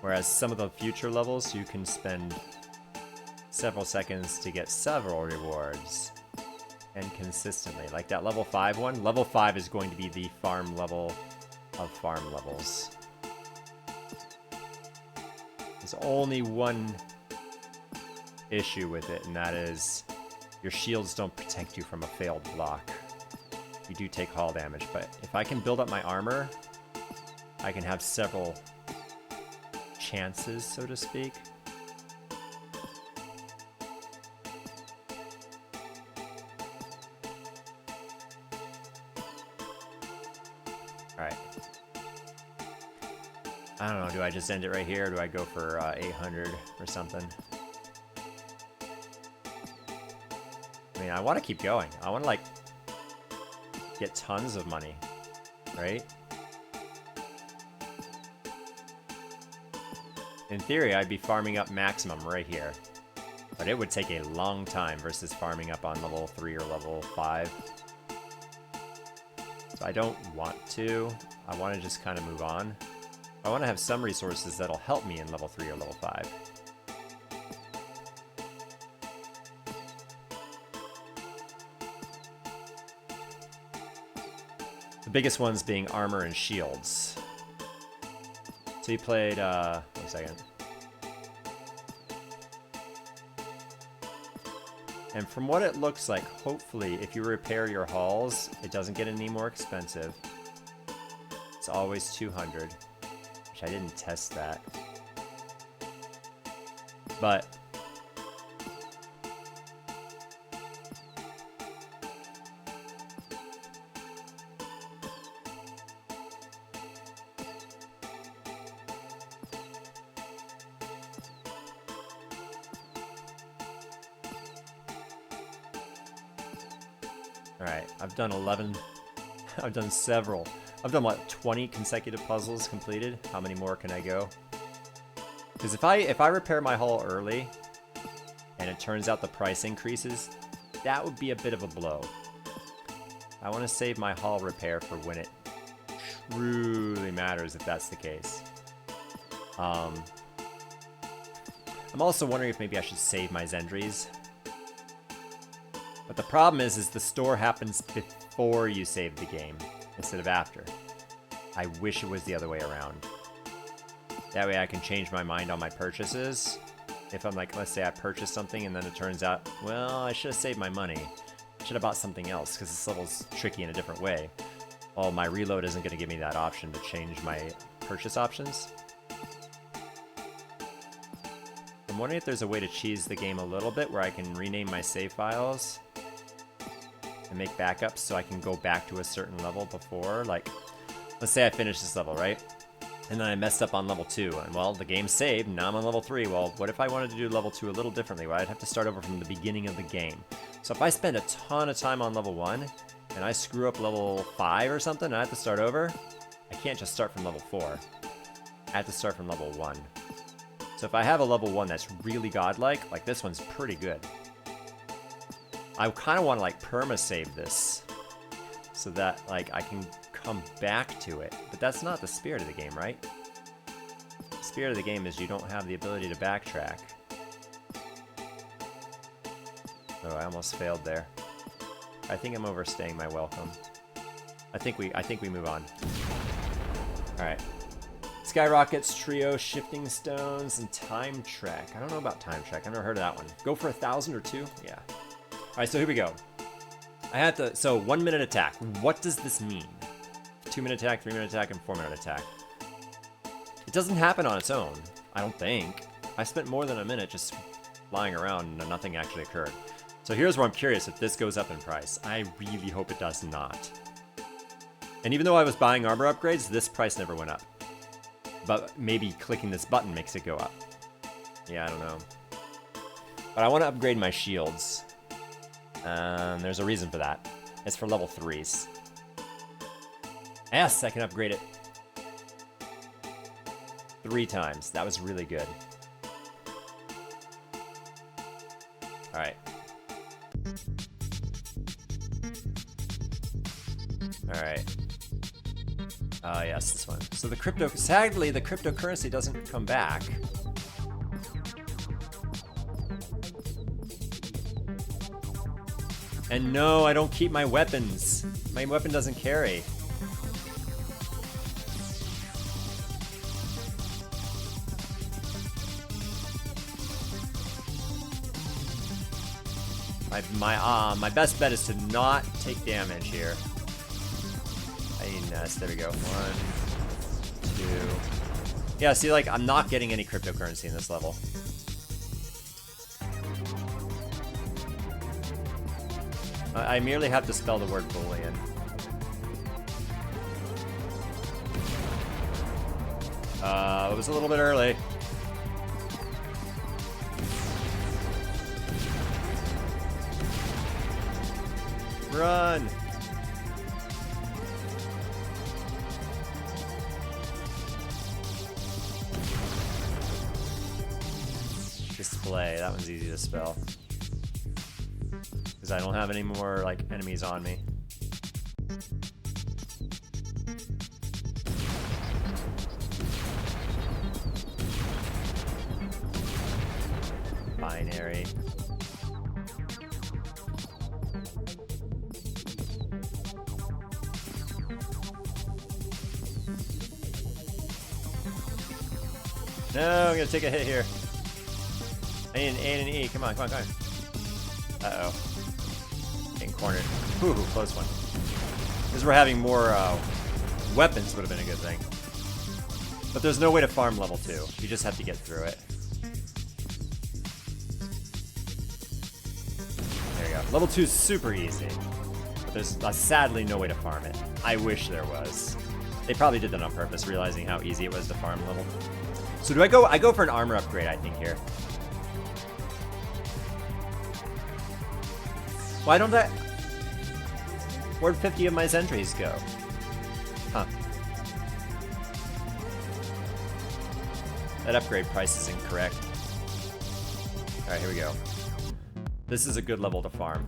Whereas some of the future levels you can spend several seconds to get several rewards. And consistently. Like that level 5 one. Level 5 is going to be the farm level of farm levels. There's only one issue with it, and that is your shields don't protect you from a failed block. You do take hull damage, but if I can build up my armor, I can have several chances, so to speak. Alright. I don't know, do I just end it right here, or do I go for 800 or something? I mean, I want to keep going. I want to, like, get tons of money, right? In theory, I'd be farming up maximum right here. But it would take a long time versus farming up on level 3 or level 5. So I don't want to. I want to just kind of move on. I want to have some resources that'll help me in level 3 or level 5. The biggest ones being armor and shields. So you played, 1 second. And from what it looks like, hopefully, if you repair your hulls, it doesn't get any more expensive. It's always 200, which I didn't test that. But alright, I've done 11. I've done several. I've done, what, 20 consecutive puzzles completed? How many more can I go? Because if I repair my hull early, and it turns out the price increases, that would be a bit of a blow. I want to save my hull repair for when it truly matters, if that's the case. I'm also wondering if maybe I should save my Zendries. But the problem is the store happens before you save the game, instead of after. I wish it was the other way around. That way I can change my mind on my purchases. If I'm like, let's say I purchased something and then it turns out, well, I should have saved my money. I should have bought something else because this level's tricky in a different way. Well, my reload isn't going to give me that option to change my purchase options. I'm wondering if there's a way to cheese the game a little bit where I can rename my save files and make backups so I can go back to a certain level before. Like, let's say I finish this level, right? And then I messed up on level 2, and well, the game's saved, now I'm on level 3. Well, what if I wanted to do level 2 a little differently? Well, I'd have to start over from the beginning of the game. So if I spend a ton of time on level 1, and I screw up level 5 or something, and I have to start over, I can't just start from level 4. I have to start from level 1. So if I have a level 1 that's really godlike, like this one's pretty good. I kind of want to like perma-save this, so that like I can come back to it. But that's not the spirit of the game, right? The spirit of the game is you don't have the ability to backtrack. Oh, I almost failed there. I think I'm overstaying my welcome. I think we move on. Alright. Skyrockets, Trio, Shifting Stones, and Time Track. I don't know about Time Track. I've never heard of that one. Go for 1,000 or 2? Yeah. Alright, so here we go. I had to, so 1 minute attack. What does this mean? 2 minute attack, 3 minute attack, and 4 minute attack. It doesn't happen on its own, I don't think. I spent more than a minute just flying around and nothing actually occurred. So here's where I'm curious if this goes up in price. I really hope it does not. And even though I was buying armor upgrades, this price never went up. But maybe clicking this button makes it go up. Yeah, I don't know. But I want to upgrade my shields. There's a reason for that. It's for level 3s. Yes, I can upgrade it 3 times. That was really good. Alright. Alright. Yes, this one. So the crypto, sadly, the cryptocurrency doesn't come back. And no, I don't keep my weapons. My weapon doesn't carry. My best bet is to not take damage here. I need nest. There we go. 1, 2. Yeah, see, like, I'm not getting any cryptocurrency in this level. I merely have to spell the word Boolean. It was a little bit early. Run! Display, that one's easy to spell. Because I don't have any more, like, enemies on me. Binary. No, I'm gonna take a hit here. I need an A and an E. Come on, come on, come on. Uh-oh. Getting cornered. Ooh, close one. Because we're having more weapons would have been a good thing. But there's no way to farm level 2. You just have to get through it. There you go. Level 2 is super easy. But there's sadly no way to farm it. I wish there was. They probably did that on purpose, realizing how easy it was to farm level. So do I go? I go for an armor upgrade, I think, here. Why don't I... Where'd 50 of my Zendries go? Huh. That upgrade price is incorrect. Alright, here we go. This is a good level to farm.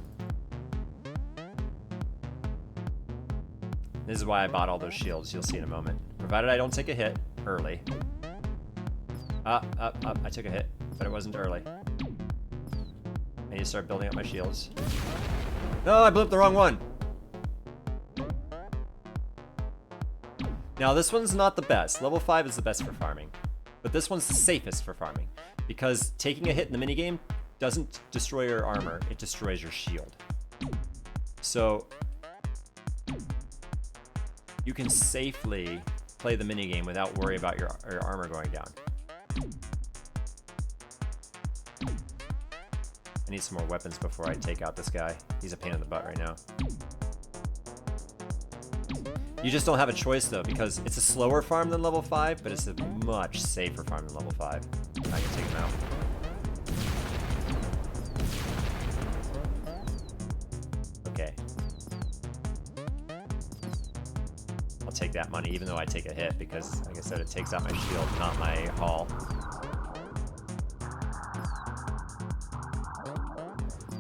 This is why I bought all those shields, you'll see in a moment. Provided I don't take a hit early. I took a hit, but it wasn't early. I need to start building up my shields. No, I blew up the wrong one! Now, this one's not the best. Level 5 is the best for farming. But this one's the safest for farming. Because taking a hit in the minigame doesn't destroy your armor, it destroys your shield. So, you can safely play the minigame without worry about your armor going down. I need some more weapons before I take out this guy. He's a pain in the butt right now. You just don't have a choice though, because it's a slower farm than level 5, but it's a much safer farm than level 5. I can take him out. Okay. I'll take that money, even though I take a hit, because, like I said, it takes out my shield, not my haul.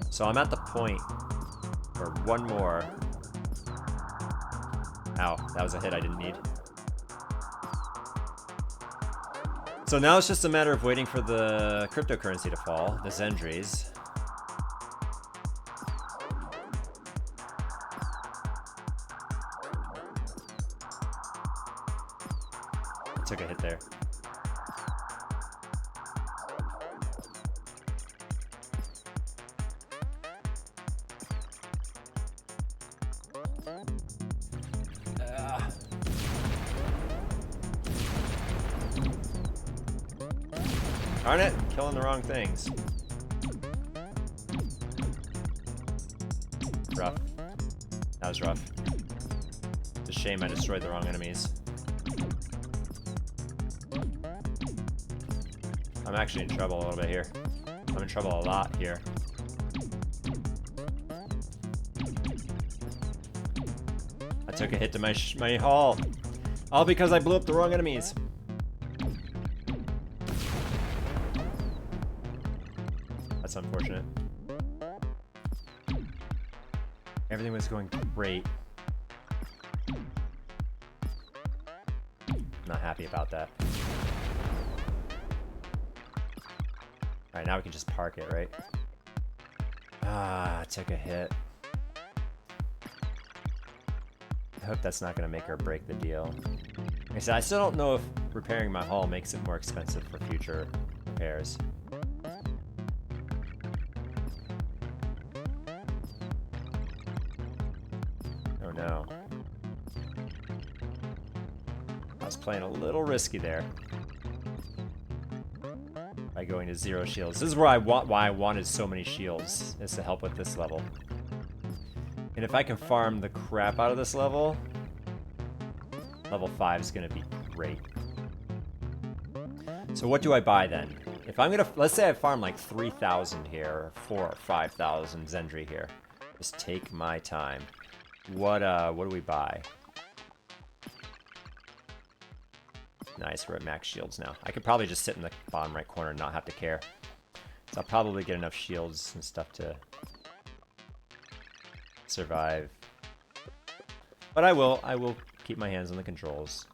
So I'm at the point for one more. Ow, that was a hit I didn't need. So now it's just a matter of waiting for the cryptocurrency to fall, the Zendries. I took a hit there. Darn it, killing the wrong things. Rough. That was rough. It's a shame I destroyed the wrong enemies. I'm actually in trouble a little bit here. I'm in trouble a lot here. I took a hit to my haul. All because I blew up the wrong enemies. That's unfortunate. Everything was going great. Not happy about that. Alright, now we can just park it, right? Ah, I took a hit. hope that's not going to make or break the deal. Like I said, I still don't know if repairing my hull makes it more expensive for future repairs. Oh no. I was playing a little risky there by going to 0 shields. This is why I wanted so many shields, is to help with this level. And if I can farm the crap out of this level, level 5 is going to be great. So what do I buy then? If I'm going to, let's say I farm like 3,000 here, or 4,000 or 5,000 Zendri here. Just take my time. What do we buy? Nice, we're at max shields now. I could probably just sit in the bottom right corner and not have to care. So I'll probably get enough shields and stuff to survive. But I will keep my hands on the controls.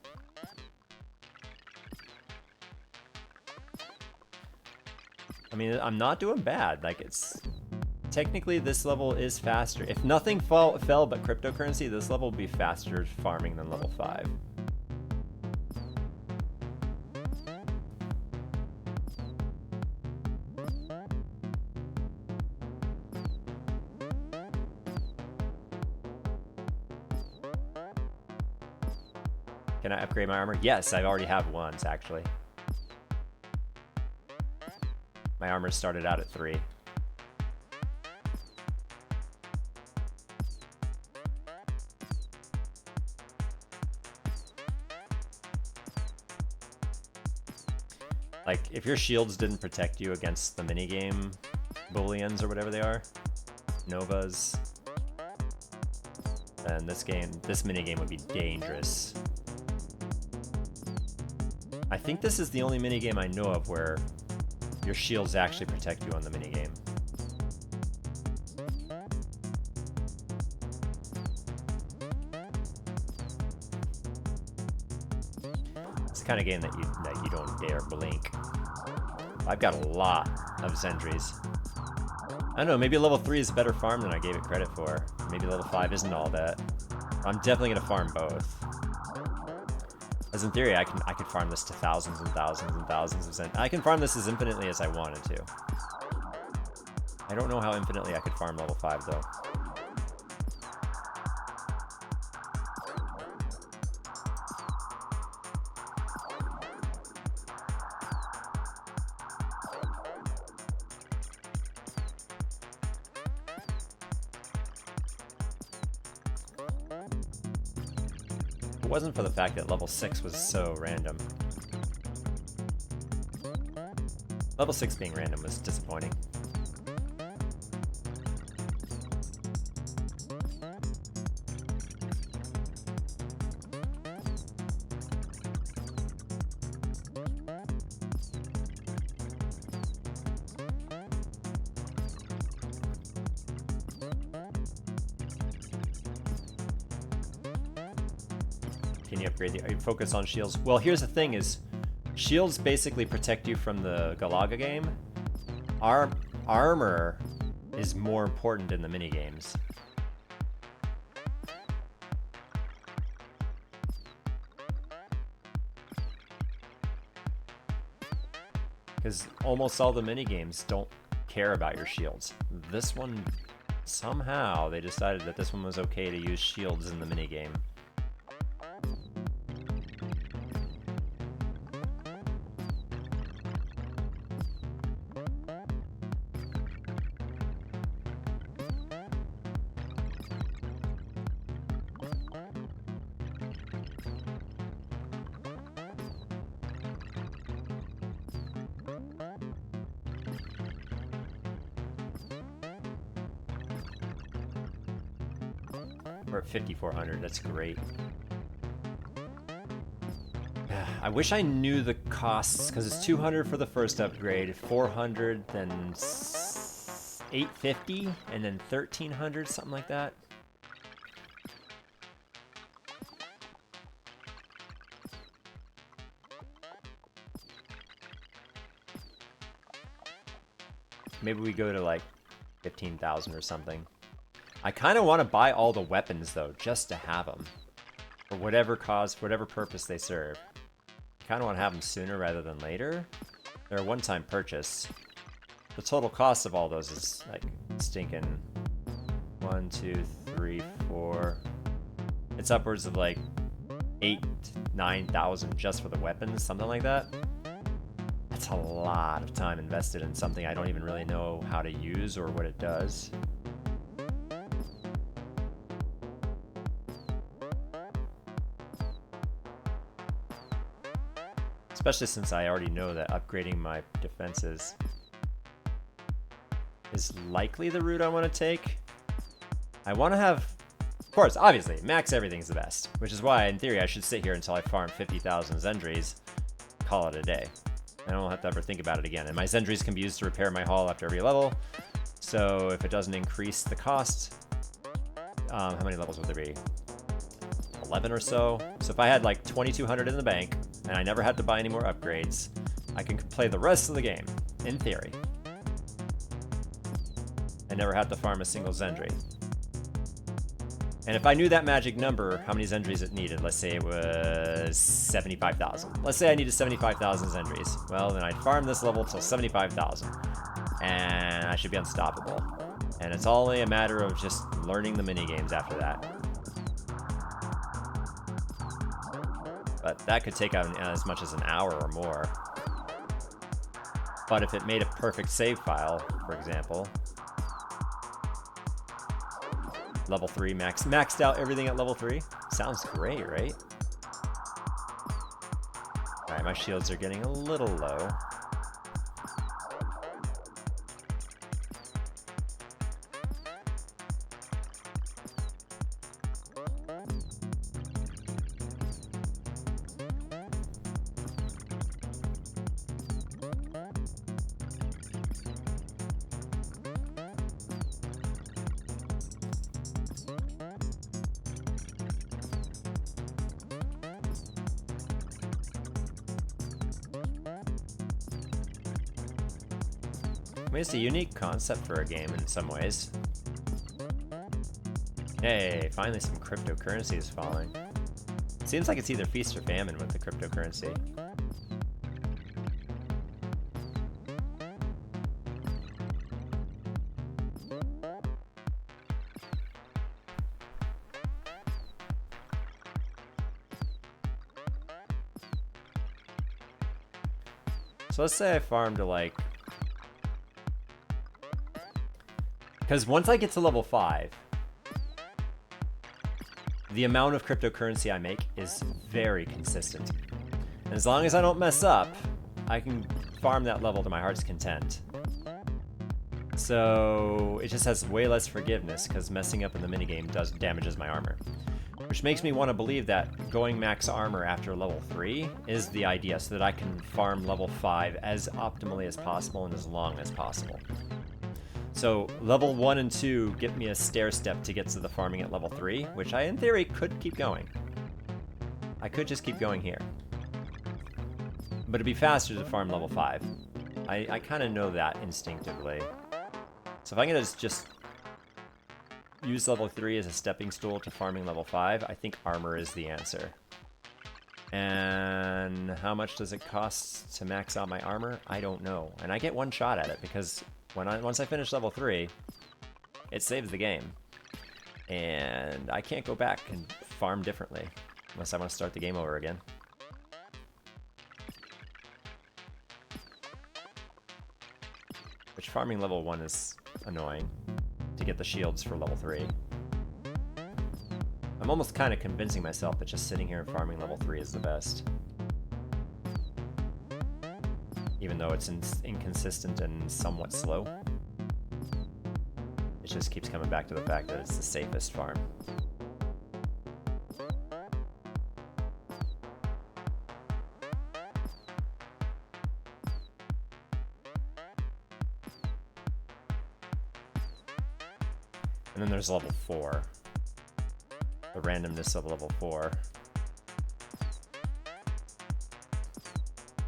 I mean, I'm not doing bad. Like, it's... Technically, this level is faster. If nothing fell but cryptocurrency, this level will be faster farming than level 5. Can I upgrade my armor? Yes, I already have once, actually. My armor started out at 3. Like, if your shields didn't protect you against the minigame Booleans or whatever they are, Novas, then this minigame would be dangerous. I think this is the only minigame I know of where your shields actually protect you on the minigame. It's the kind of game that you don't dare blink. I've got a lot of Zendries. I don't know, maybe level 3 is a better farm than I gave it credit for. Maybe level 5 isn't all that. I'm definitely gonna farm both. As in theory, I could farm this to thousands and thousands and thousands of Zend. I can farm this as infinitely as I wanted to. I don't know how infinitely I could farm level 5 though. It wasn't for the fact that level 6 was so random. Level 6 being random was disappointing. Can you upgrade the focus on shields? Well, here's the thing is, shields basically protect you from the Galaga game. Armor is more important in the minigames. Because almost all the minigames don't care about your shields. This one, somehow, they decided that this one was okay to use shields in the minigame. We're at 5,400, that's great. I wish I knew the costs, because it's 200 for the first upgrade, 400, then 850, and then 1,300, something like that. Maybe we go to like 15,000 or something. I kind of want to buy all the weapons though, just to have them. for whatever cause, for whatever purpose they serve. Kind of want to have them sooner rather than later. They're a one-time purchase. The total cost of all those is like stinking 1, 2, 3, 4. It's upwards of like 8,000-9,000 just for the weapons, something like that. That's a lot of time invested in something I don't even really know how to use or what it does. Especially since I already know that upgrading my defenses is likely the route I want to take. I want to have, of course, obviously, max everything's the best, which is why, in theory, I should sit here until I farm 50,000 Zendries, call it a day. I don't have to ever think about it again. And my Zendries can be used to repair my haul after every level, so if it doesn't increase the cost, how many levels would there be? 11 or so. So if I had like 2,200 in the bank, and I never had to buy any more upgrades, I can play the rest of the game, in theory. I never had to farm a single Zendry. And if I knew that magic number, how many Zendries it needed, let's say it was 75,000. Let's say I needed 75,000 Zendries. Well, then I'd farm this level till 75,000. And I should be unstoppable. And it's only a matter of just learning the minigames after that. But that could take out as much as an hour or more. But if it made a perfect save file, for example, level 3 maxed out everything at level 3. Sounds great, right? Alright, my shields are getting a little low. I mean, it's a unique concept for a game in some ways. Hey, finally some cryptocurrency is falling. Seems like it's either feast or famine with the cryptocurrency. So let's say I farm to like... Because once I get to level 5, the amount of cryptocurrency I make is very consistent. And as long as I don't mess up, I can farm that level to my heart's content. So it just has way less forgiveness because messing up in the minigame damages my armor. Which makes me want to believe that going max armor after level 3 is the idea so that I can farm level 5 as optimally as possible and as long as possible. So level 1 and 2 get me a stair step to get to the farming at level 3, which I in theory could keep going. I could just keep going here. But it'd be faster to farm level 5. I kind of know that instinctively. So if I'm going to just use level 3 as a stepping stool to farming level 5, I think armor is the answer. And how much does it cost to max out my armor? I don't know. And I get one shot at it because once I finish level 3, it saves the game. And I can't go back and farm differently unless I want to start the game over again. Which farming level 1 is annoying to get the shields for level 3. I'm almost kind of convincing myself that just sitting here and farming level 3 is the best. Even though it's inconsistent and somewhat slow. It just keeps coming back to the fact that it's the safest farm. And then there's level 4. The randomness of level 4.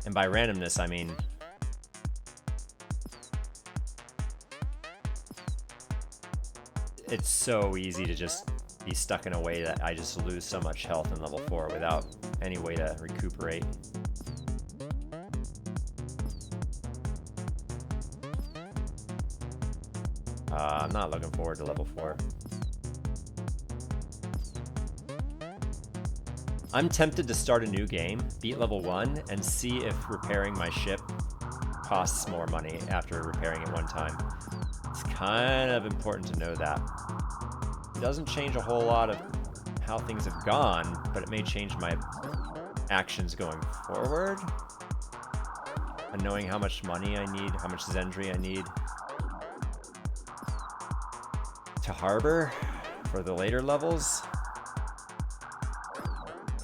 And by randomness, I mean it's so easy to just be stuck in a way that I just lose so much health in level 4 without any way to recuperate. I'm not looking forward to level 4. I'm tempted to start a new game, beat level 1, and see if repairing my ship costs more money after repairing it one time. It's kind of important to know that. It doesn't change a whole lot of how things have gone, but it may change my actions going forward. And knowing how much money I need, how much Zendry I need to harbor for the later levels.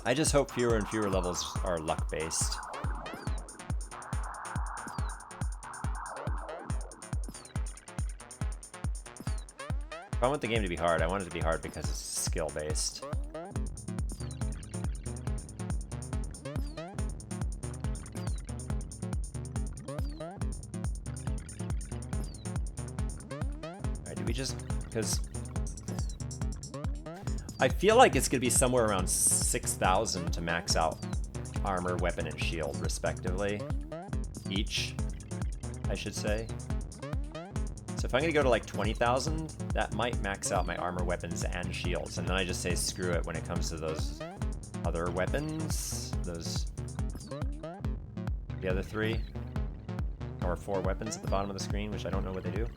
I just hope fewer and fewer levels are luck-based. If I want the game to be hard, I want it to be hard because it's skill-based. Alright, do we just... because... I feel like it's going to be somewhere around 6,000 to max out armor, weapon, and shield, respectively. Each, I should say. So if I'm going to go to like 20,000, that might max out my armor, weapons, and shields. And then I just say screw it when it comes to those other weapons. The other 3. Or 4 weapons at the bottom of the screen, which I don't know what they do.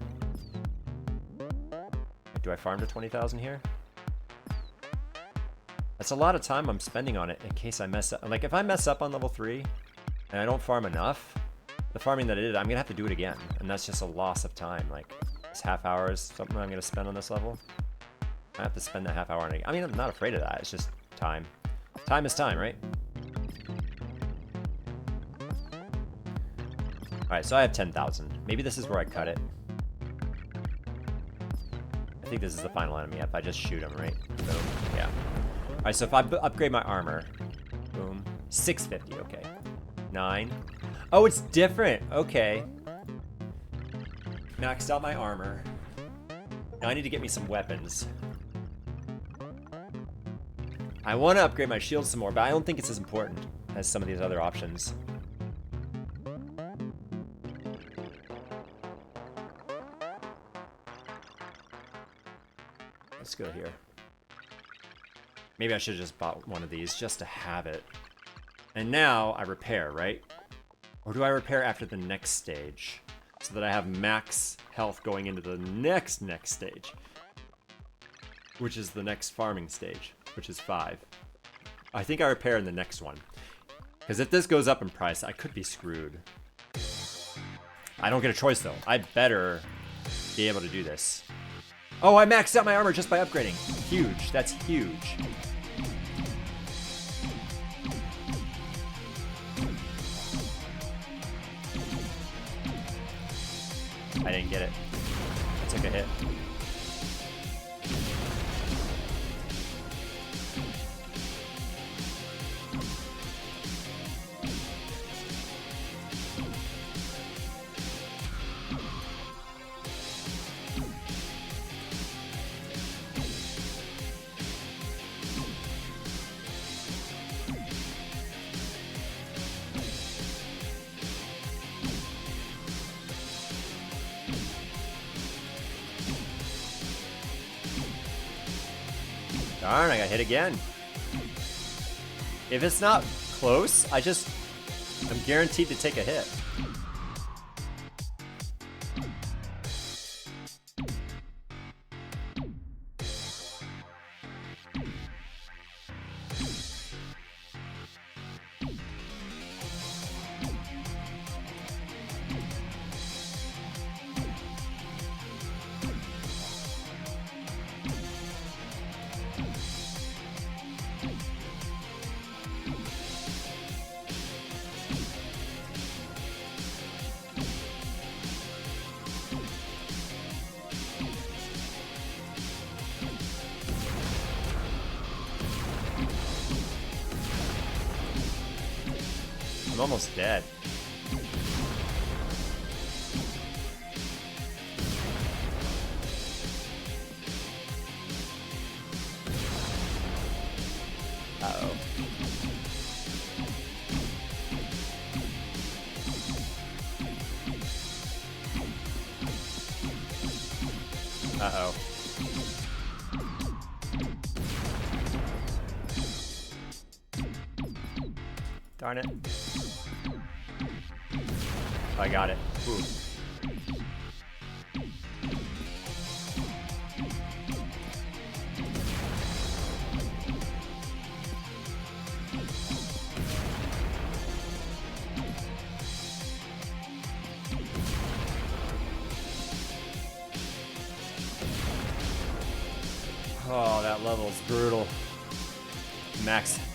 Do I farm to 20,000 here? That's a lot of time I'm spending on it in case I mess up. Like, if I mess up on level 3 and I don't farm enough, the farming that I did, I'm gonna have to do it again. And that's just a loss of time. Like, this half hour is something I'm gonna spend on this level. I have to spend that half hour on it. I mean, I'm not afraid of that. It's just time. Time is time, right? Alright, so I have 10,000. Maybe this is where I cut it. I think this is the final enemy if I just shoot him, right? Boom. Yeah. Alright, so if I upgrade my armor, boom, 650, okay. 9. Oh, it's different, okay. Maxed out my armor. Now I need to get me some weapons. I want to upgrade my shield some more, but I don't think it's as important as some of these other options. Let's go here. Maybe I should have just bought one of these just to have it. And now I repair, right? Or do I repair after the next stage? So that I have max health going into the next stage. Which is the next farming stage, which is 5. I think I repair in the next one. Because if this goes up in price, I could be screwed. I don't get a choice though. I better be able to do this. Oh, I maxed out my armor just by upgrading. Huge. That's huge. I didn't get it. I took a hit. Darn, I got hit again. If it's not close, I'm guaranteed to take a hit. I'm almost dead. Uh-oh. Darn it. Oh, I got it. Ooh. Oh, that level's brutal.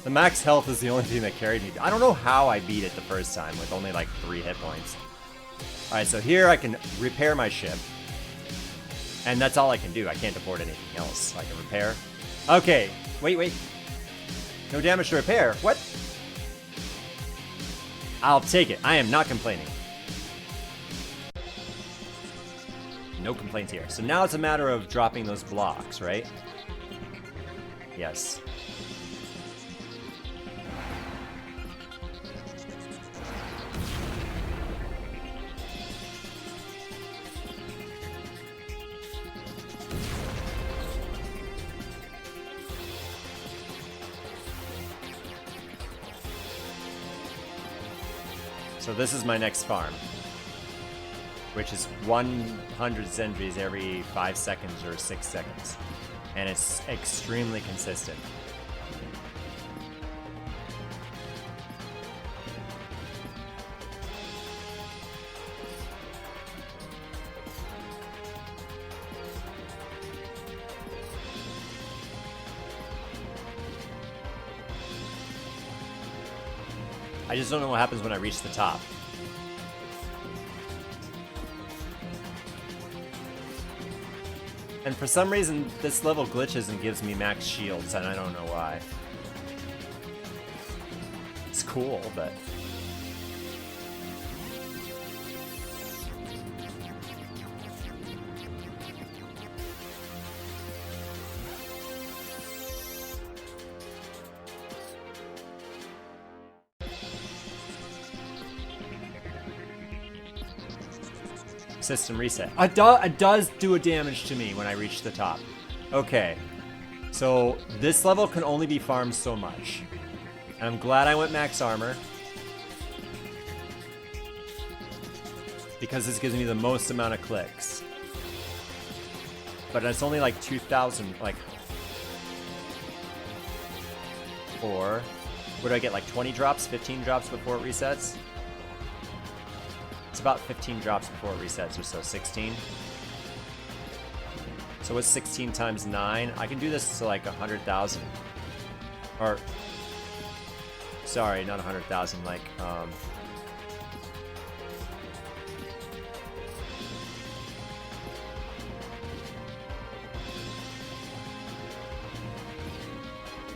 The max health is the only thing that carried me. I don't know how I beat it the first time with only like 3 hit points. Alright, so here I can repair my ship. And that's all I can do. I can't afford anything else. I can repair. Okay, wait. No damage to repair. What? I'll take it. I am not complaining. No complaints here. So now it's a matter of dropping those blocks, right? Yes. So this is my next farm, which is 100 Zendries every 5 seconds or 6 seconds. And it's extremely consistent. I just don't know what happens when I reach the top. And for some reason, this level glitches and gives me max shields, and I don't know why. It's cool, but... System reset. It does do a damage to me when I reach the top. Okay. So this level can only be farmed so much. And I'm glad I went max armor. Because this gives me the most amount of clicks. But it's only like 2,000, like... Or... What do I get, like 20 drops, 15 drops before it resets? It's about 15 drops before it resets, or so, 16. So what's 16 times 9? I can do this to like 100,000. Or, sorry, not 100,000, like,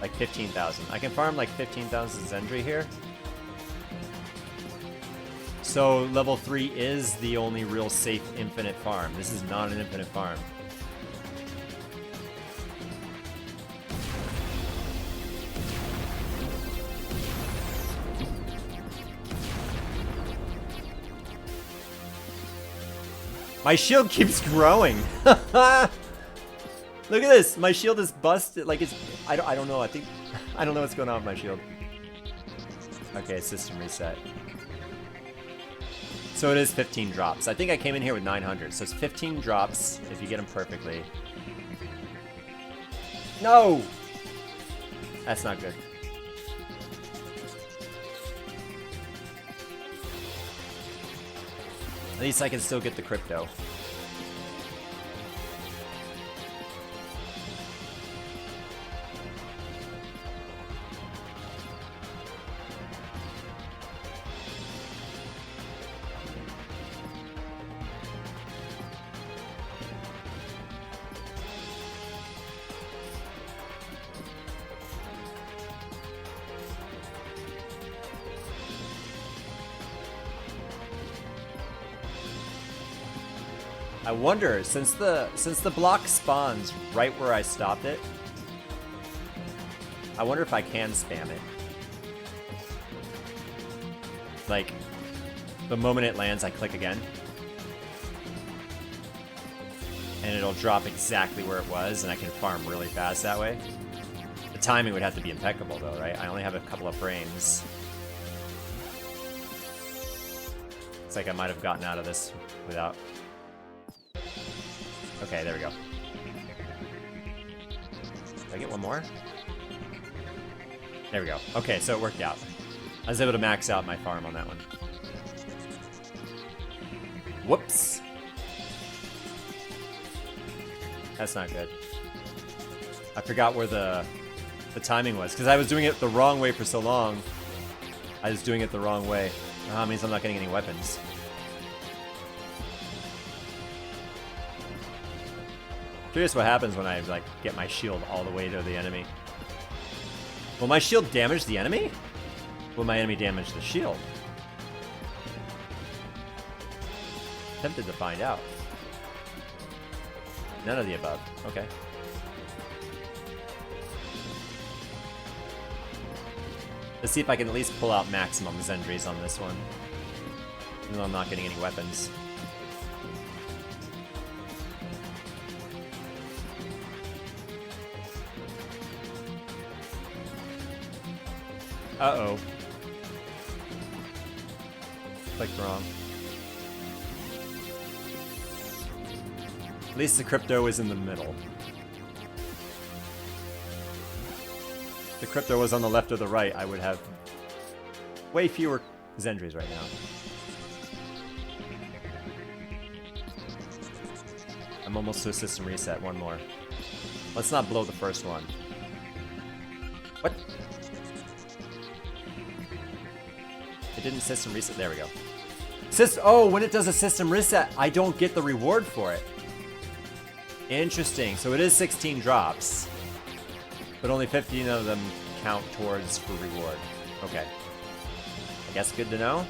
like 15,000. I can farm like 15,000 Zendry here. So level 3 is the only real safe infinite farm. This is not an infinite farm. My shield keeps growing. Look at this. My shield is busted. Like it's. I don't know. I don't know what's going on with my shield. Okay, system reset. So it is 15 drops. I think I came in here with 900. So it's 15 drops if you get them perfectly. No! That's not good. At least I can still get the crypto. I wonder, since the block spawns right where I stopped it, I wonder if I can spam it. Like, the moment it lands, I click again. And it'll drop exactly where it was, and I can farm really fast that way. The timing would have to be impeccable, though, right? I only have a couple of frames. It's like I might have gotten out of this without... Okay, there we go. Did I get one more? There we go. Okay, so it worked out. I was able to max out my farm on that one. Whoops. That's not good. I forgot where the timing was, because I was doing it the wrong way for so long. I was doing it the wrong way. That means I'm not getting any weapons. Curious what happens when I like get my shield all the way to the enemy. Will my shield damage the enemy? Will my enemy damage the shield? Tempted to find out. None of the above. Okay. Let's see if I can at least pull out maximum Zendries on this one. Even though I'm not getting any weapons. Uh-oh. Clicked wrong. At least the crypto is in the middle. If the crypto was on the left or the right, I would have way fewer Zendries right now. I'm almost to a system reset. One more. Let's not blow the first one. What? It didn't system reset. There we go. Oh, when it does a system reset, I don't get the reward for it. Interesting. So it is 16 drops, but only 15 of them count towards for reward. Okay. I guess good to know.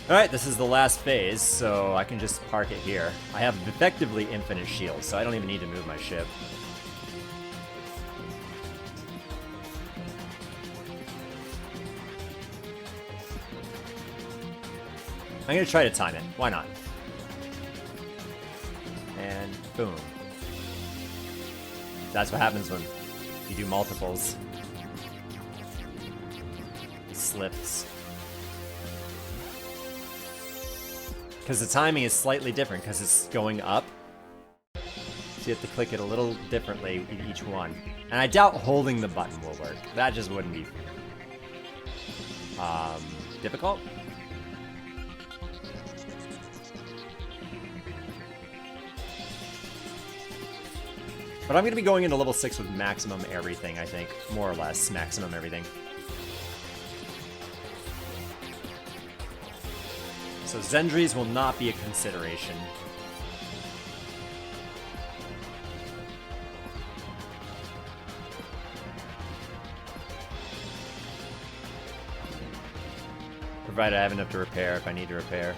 Alright, this is the last phase, so I can just park it here. I have effectively infinite shields, so I don't even need to move my ship. I'm gonna try to time it. Why not? And boom. That's what happens when you do multiples. It slips. Because the timing is slightly different, because it's going up. So you have to click it a little differently in each one. And I doubt holding the button will work. That just wouldn't be difficult. But I'm going to be going into level 6 with maximum everything, I think. More or less, maximum everything. So Zendries will not be a consideration. Provided I have enough to repair if I need to repair.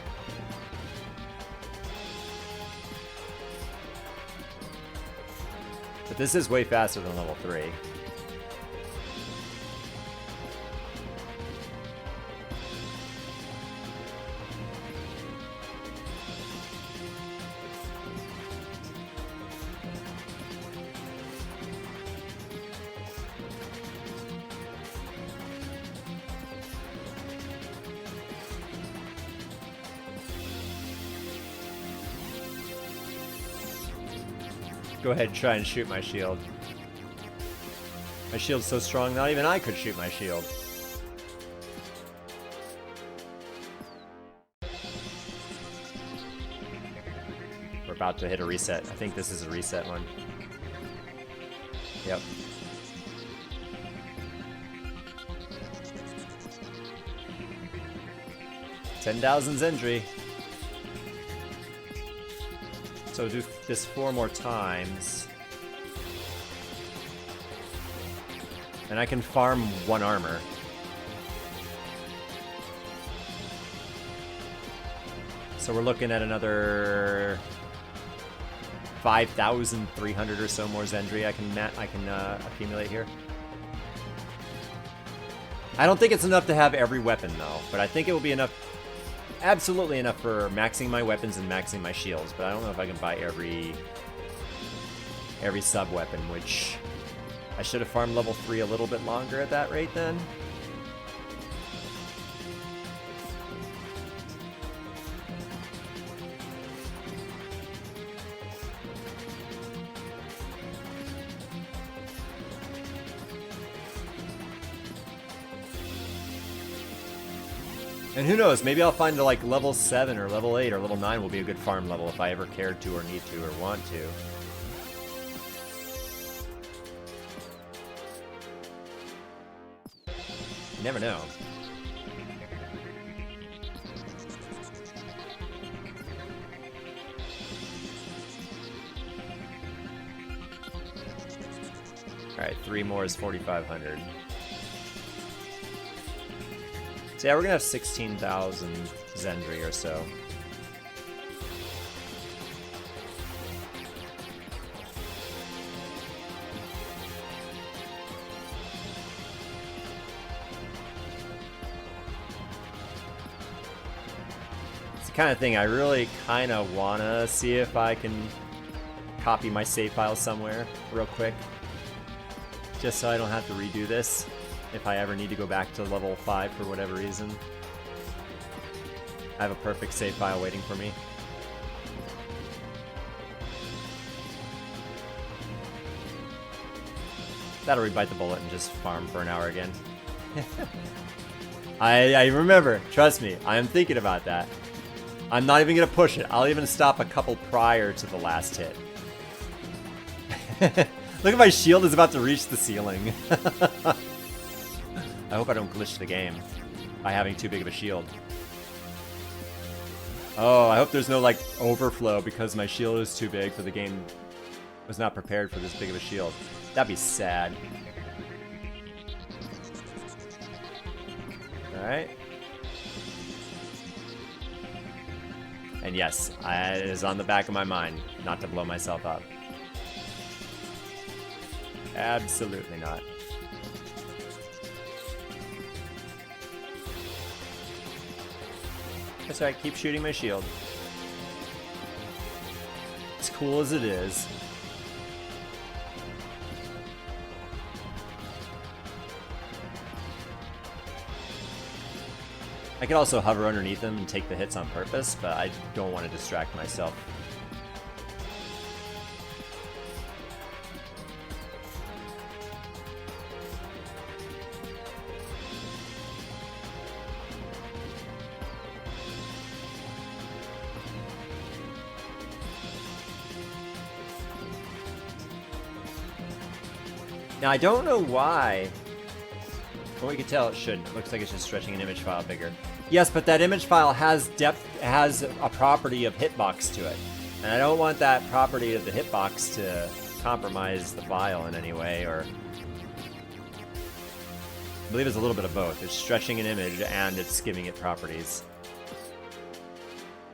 But this is way faster than level 3. Go ahead and try and shoot my shield. My shield's so strong, not even I could shoot my shield. We're about to hit a reset. I think this is a reset one. Yep. $10,000 Zendry. So do this 4 more times. And I can farm 1 armor. So we're looking at another 5,300 or so more Zendri I can accumulate here. I don't think it's enough to have every weapon though, but I think it will be enough, absolutely enough for maxing my weapons and maxing my shields, but I don't know if I can buy every sub-weapon, which I should have farmed level 3 a little bit longer at that rate then. And who knows, maybe I'll find like level 7 or level 8 or level 9 will be a good farm level if I ever cared to or need to or want to. You never know. Alright, 3 more is 4,500. So yeah, we're gonna have 16,000 Zendri or so. It's the kind of thing I really kind of wanna see if I can copy my save file somewhere real quick, just so I don't have to redo this if I ever need to go back to level 5 for whatever reason. I have a perfect save file waiting for me. That'll rebite the bullet and just farm for an hour again. I remember, trust me, I am thinking about that. I'm not even gonna push it. I'll even stop a couple prior to the last hit. Look at my shield is about to reach the ceiling. I hope I don't glitch the game by having too big of a shield. Oh, I hope there's no like overflow because my shield is too big for the game. Was not prepared for this big of a shield. That'd be sad. Alright. And yes, it is on the back of my mind not to blow myself up. Absolutely not. That's right, keep shooting my shield. As cool as it is. I could also hover underneath them and take the hits on purpose, but I don't want to distract myself. Now, I don't know why. Well, we can tell it shouldn't. It looks like it's just stretching an image file bigger. Yes, but that image file has depth, has a property of hitbox to it. And I don't want that property of the hitbox to compromise the file in any way, or... I believe it's a little bit of both. It's stretching an image and it's giving it properties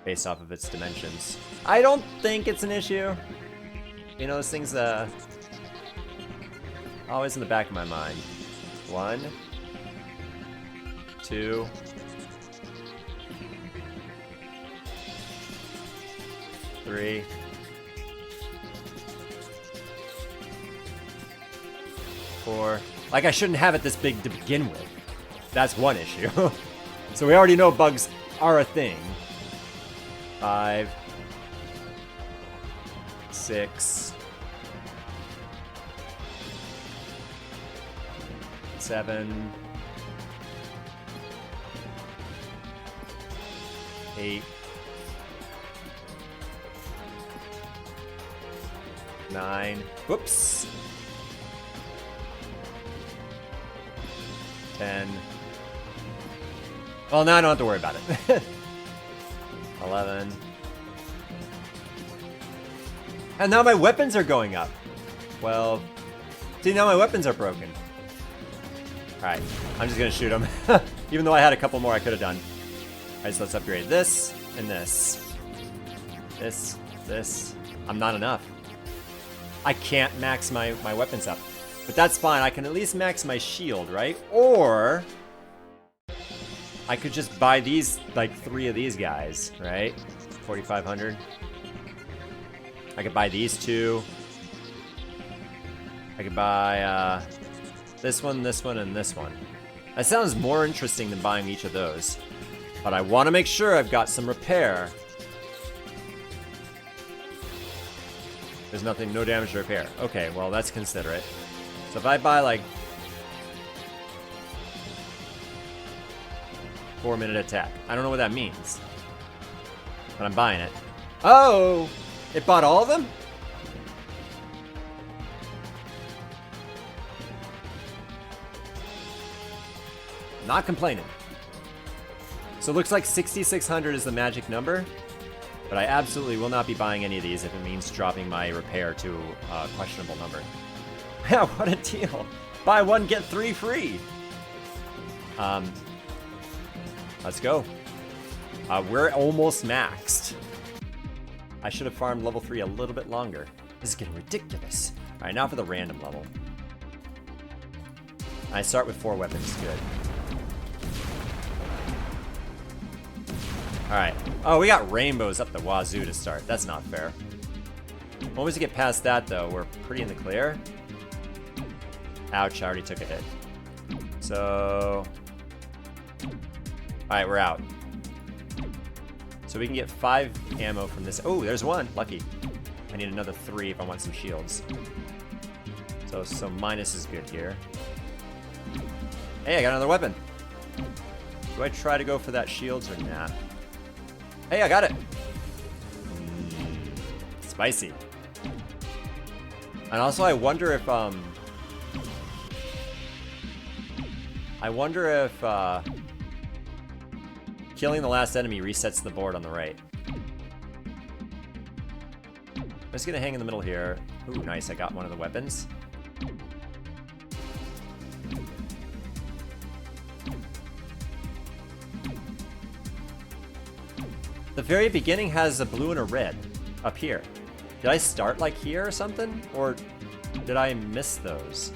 based off of its dimensions. I don't think it's an issue. You know, those things, always in the back of my mind. 1, 2, 3, 4. Like, I shouldn't have it this big to begin with. That's one issue. So we already know bugs are a thing. 5, 6, 7, 8, 9. Whoops. 10. Well, now I don't have to worry about it. 11. And now my weapons are going up. 12. See, now my weapons are broken. Alright, I'm just gonna shoot him. Even though I had a couple more I could have done. Alright, so let's upgrade this and this. This. I'm not enough. I can't max my weapons up. But that's fine, I can at least max my shield, right? Or I could just buy these, like 3 of these guys, right? 4,500. I could buy these 2. I could buy this one, and this one. That sounds more interesting than buying each of those. But I want to make sure I've got some repair. There's nothing, no damage to repair. Okay, well, that's considerate. So if I buy, like, 4-minute attack. I don't know what that means. But I'm buying it. Oh! It bought all of them? Not complaining. So it looks like 6,600 is the magic number. But I absolutely will not be buying any of these if it means dropping my repair to a questionable number. Yeah, what a deal. Buy 1, get 3 free. Let's go. We're almost maxed. I should have farmed level 3 a little bit longer. This is getting ridiculous. All right, now for the random level. I start with 4 weapons, good. All right. Oh, we got rainbows up the wazoo to start. That's not fair. Once we get past that, though, we're pretty in the clear. Ouch, I already took a hit. So... Alright, we're out. So we can get 5 ammo from this. Oh, there's 1. Lucky. I need another 3 if I want some shields. So minus is good here. Hey, I got another weapon. Do I try to go for that shields or not? Hey, I got it. Spicy. And also, I wonder if killing the last enemy resets the board on the right. I'm just gonna hang in the middle here. Ooh, nice, I got one of the weapons. The very beginning has a blue and a red up here. Did I start like here or something? Or did I miss those?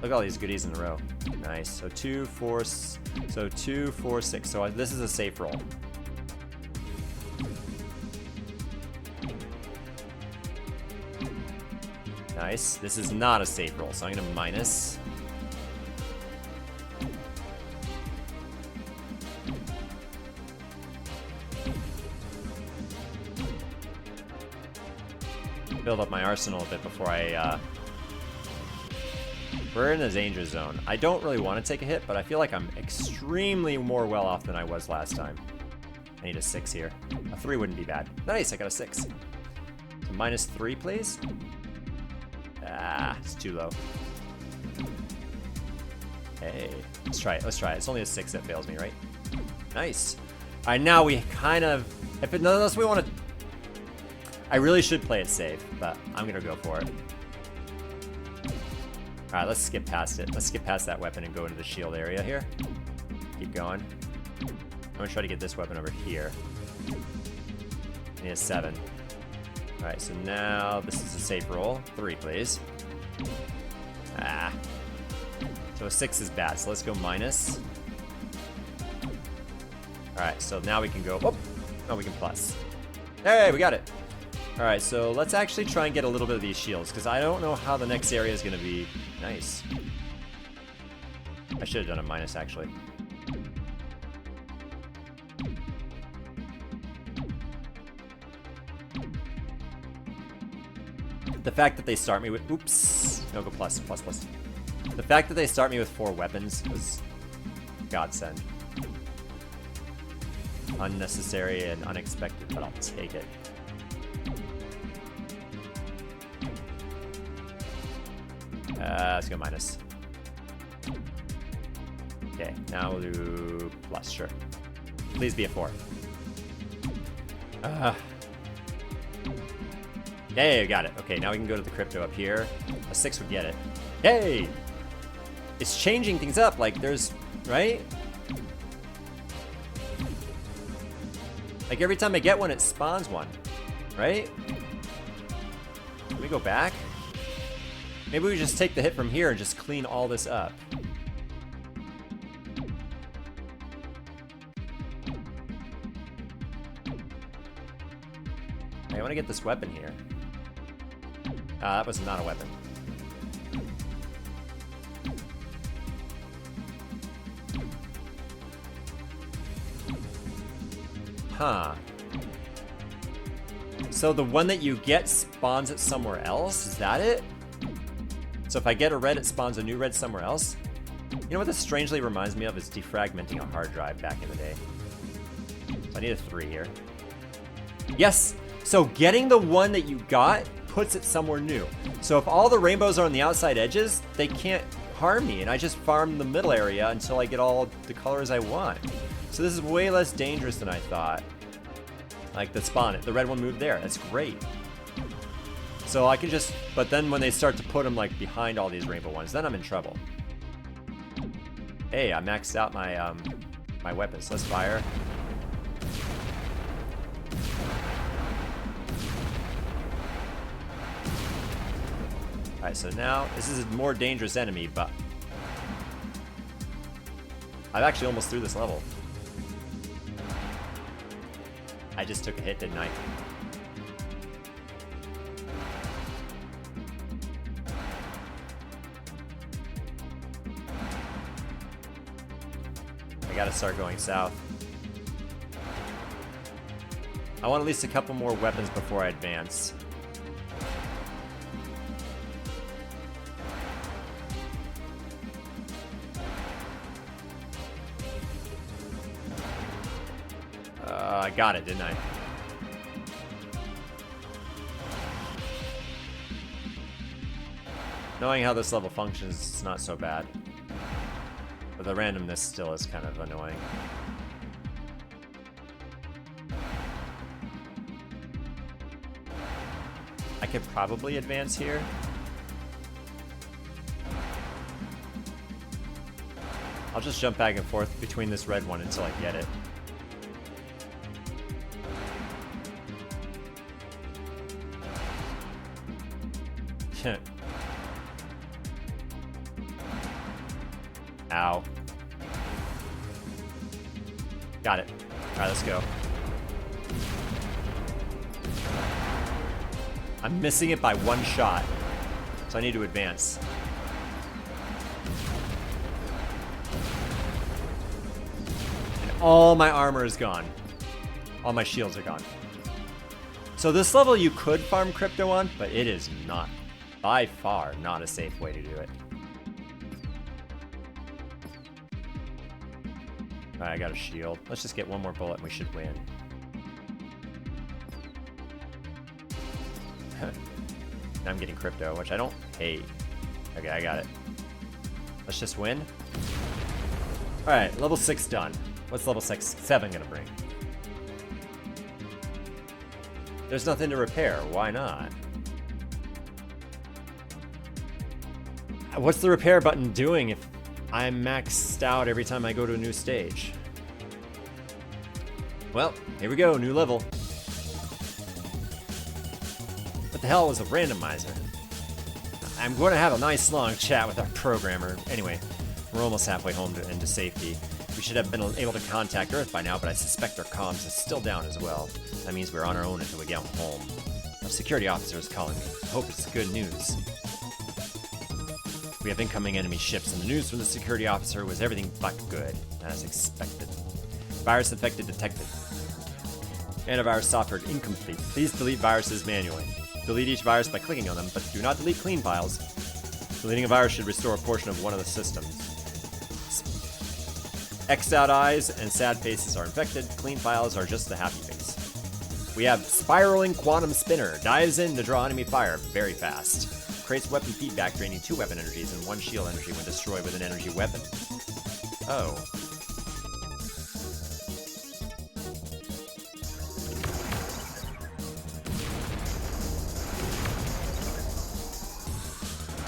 Look at all these goodies in a row. Nice. So 2, 4, so 2, 4, 6. So this is a safe roll. Nice. This is not a safe roll, so I'm gonna minus. Build up my arsenal a bit before I we're in a danger zone. I don't really want to take a hit, but I feel like I'm extremely more well off than I was last time. I need a 6 here. A 3 wouldn't be bad. Nice, I got a 6. So minus 3, please. Ah, it's too low. Hey, let's try it. Let's try it. It's only a 6 that fails me, right? Nice. All right, now we kind of, if it, unless we want to, I really should play it safe, but I'm gonna go for it. All right, let's skip past it. Let's skip past that weapon and go into the shield area here. Keep going. I'm gonna try to get this weapon over here. I need a 7. All right, so now this is a safe roll. 3, please. Ah. So a 6 is bad, so let's go minus. All right, so now we can go, oh, no, we can plus. Hey, we got it. All right, so let's actually try and get a little bit of these shields, because I don't know how the next area is going to be. Nice. I should have done a minus, actually. The fact that they start me with... Oops. No, go plus, plus, plus. The fact that they start me with 4 weapons was godsend. Unnecessary and unexpected, but I'll take it. Let's go minus. Okay, now we'll do plus, sure. Please be a 4. Hey, got it. Okay, now we can go to the crypto up here. A 6 would get it. Hey! it's changing things up. Like there's, right? Like every time I get one, it spawns one, right? Can we go back? Maybe we just take the hit from here and just clean all this up. I want to get this weapon here. That was not a weapon. Huh. So the one that you get spawns it somewhere else? Is that it? So if I get a red, it spawns a new red somewhere else? You know what this strangely reminds me of is defragmenting a hard drive back in the day. So I need a 3 here. Yes! So getting the one that you got puts it somewhere new. So if all the rainbows are on the outside edges, they can't harm me, and I just farm the middle area until I get all the colors I want. So this is way less dangerous than I thought. Like the spawn, the red one moved there. That's great. So I can just, but then when they start to put them like behind all these rainbow ones, then I'm in trouble. Hey, I maxed out my my weapons. Let's fire. Alright, so now this is a more dangerous enemy, but I've actually almost through this level. I just took a hit, didn't I? I gotta start going south. I want at least a couple more weapons before I advance. I got it, didn't I? Knowing how this level functions, it's not so bad. But the randomness still is kind of annoying. I could probably advance here. I'll just jump back and forth between this red one until I get it. Ow. Got it. Alright, let's go. I'm missing it by 1 shot, so I need to advance. And all my armor is gone. All my shields are gone. So this level you could farm crypto on, but it is not, by far, not a safe way to do it. Alright, I got a shield. Let's just get one more bullet and we should win. Now I'm getting crypto, which I don't hate. Okay, I got it. Let's just win. Alright, level 6 done. What's level 7 gonna bring? There's nothing to repair. Why not? What's the repair button doing if I'm maxed out every time I go to a new stage? Well, here we go, new level. What the hell was a randomizer? I'm going to have a nice long chat with our programmer. Anyway, we're almost halfway home into safety. We should have been able to contact Earth by now, but I suspect our comms is still down as well. That means we're on our own until we get home. Our security officer is calling me. I hope it's good news. We have incoming enemy ships, and the news from the security officer was everything but good, as expected. Virus infected detected. Antivirus software incomplete. Please delete viruses manually. Delete each virus by clicking on them, but do not delete clean files. Deleting a virus should restore a portion of one of the systems. X'd out eyes and sad faces are infected. Clean files are just the happy face. We have Spiraling Quantum Spinner. Dives in to draw enemy fire very fast. Creates weapon feedback, draining 2 weapon energies and 1 shield energy when destroyed with an energy weapon. Oh.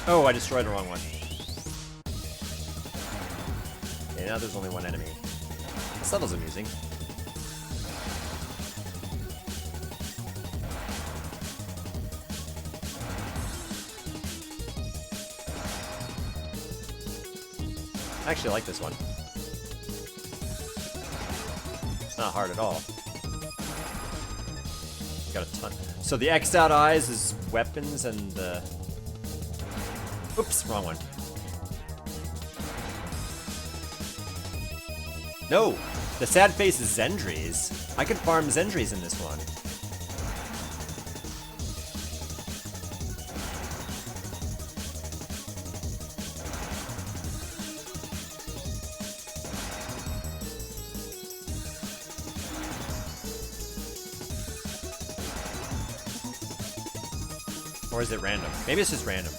Oh, I destroyed the wrong one. now there's only one enemy. This level's amusing. I actually like this one. It's not hard at all. Got a ton. So the X'd out eyes is weapons and the... Oops, wrong one. No! The sad face is Zendries. I could farm Zendries in this one. Or is it random? Maybe it's just random.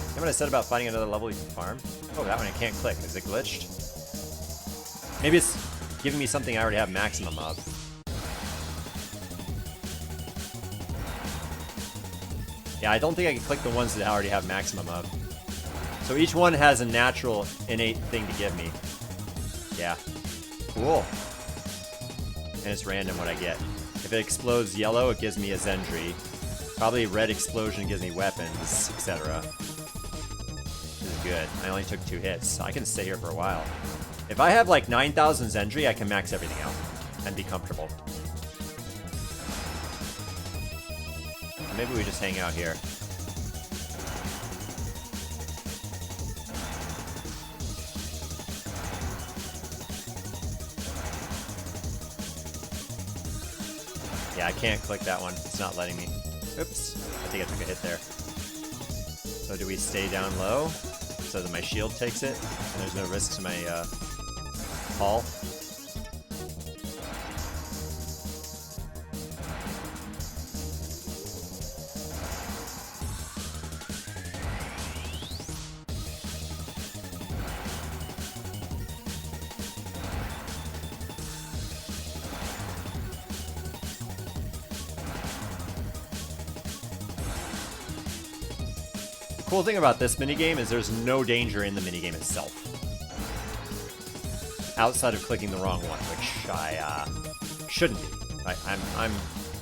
Remember what I said about finding another level you can farm? Oh, that one I can't click. Is it glitched? Maybe it's giving me something I already have maximum of. Yeah, I don't think I can click the ones that I already have maximum of. So each one has a natural, innate thing to give me. Yeah. Cool. And it's random what I get. If it explodes yellow, it gives me a Zendry. Probably red explosion gives me weapons, etc. This is good. I only took 2 hits, so I can stay here for a while. If I have like 9,000 Zendry, I can max everything out and be comfortable. Maybe we just hang out here. Yeah, I can't click that one. It's not letting me. Oops. I think I took a hit there. So do we stay down low so that my shield takes it and there's no risk to my haul? The cool thing about this minigame is there's no danger in the minigame itself. Outside of clicking the wrong one, which I shouldn't be. I'm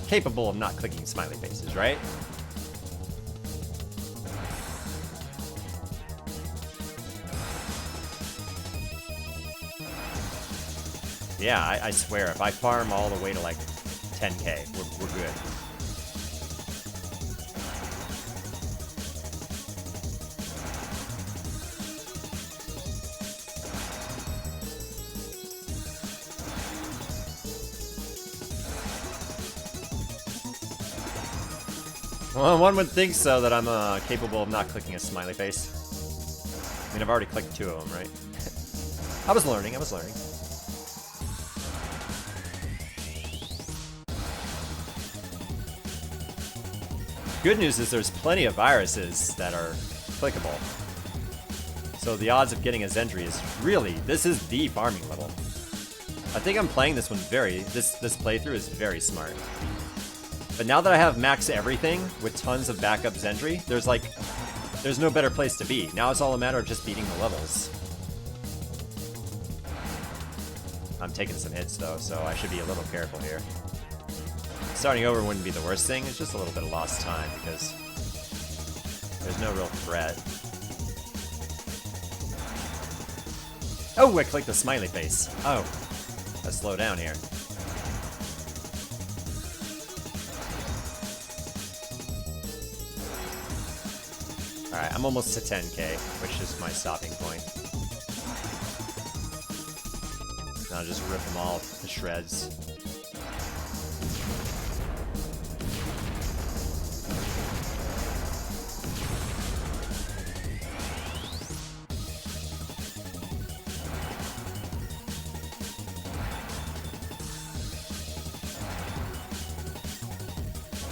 capable of not clicking smiley faces, right? Yeah, I swear, if I farm all the way to like 10k, we're good. Well, one would think so, that I'm capable of not clicking a smiley face. I mean, I've already clicked 2 of them, right? I was learning. Good news is there's plenty of viruses that are clickable. So the odds of getting a Zendry is really, this is the farming level. I think I'm playing this one this playthrough is very smart. But now that I have max everything with tons of backup Zendry, there's no better place to be. Now it's all a matter of just beating the levels. I'm taking some hits though, so I should be a little careful here. Starting over wouldn't be the worst thing, it's just a little bit of lost time because there's no real threat. Oh, I clicked the smiley face. Oh, let's slow down here. Alright, I'm almost to 10k, which is my stopping point. Now I'll just rip them all to shreds.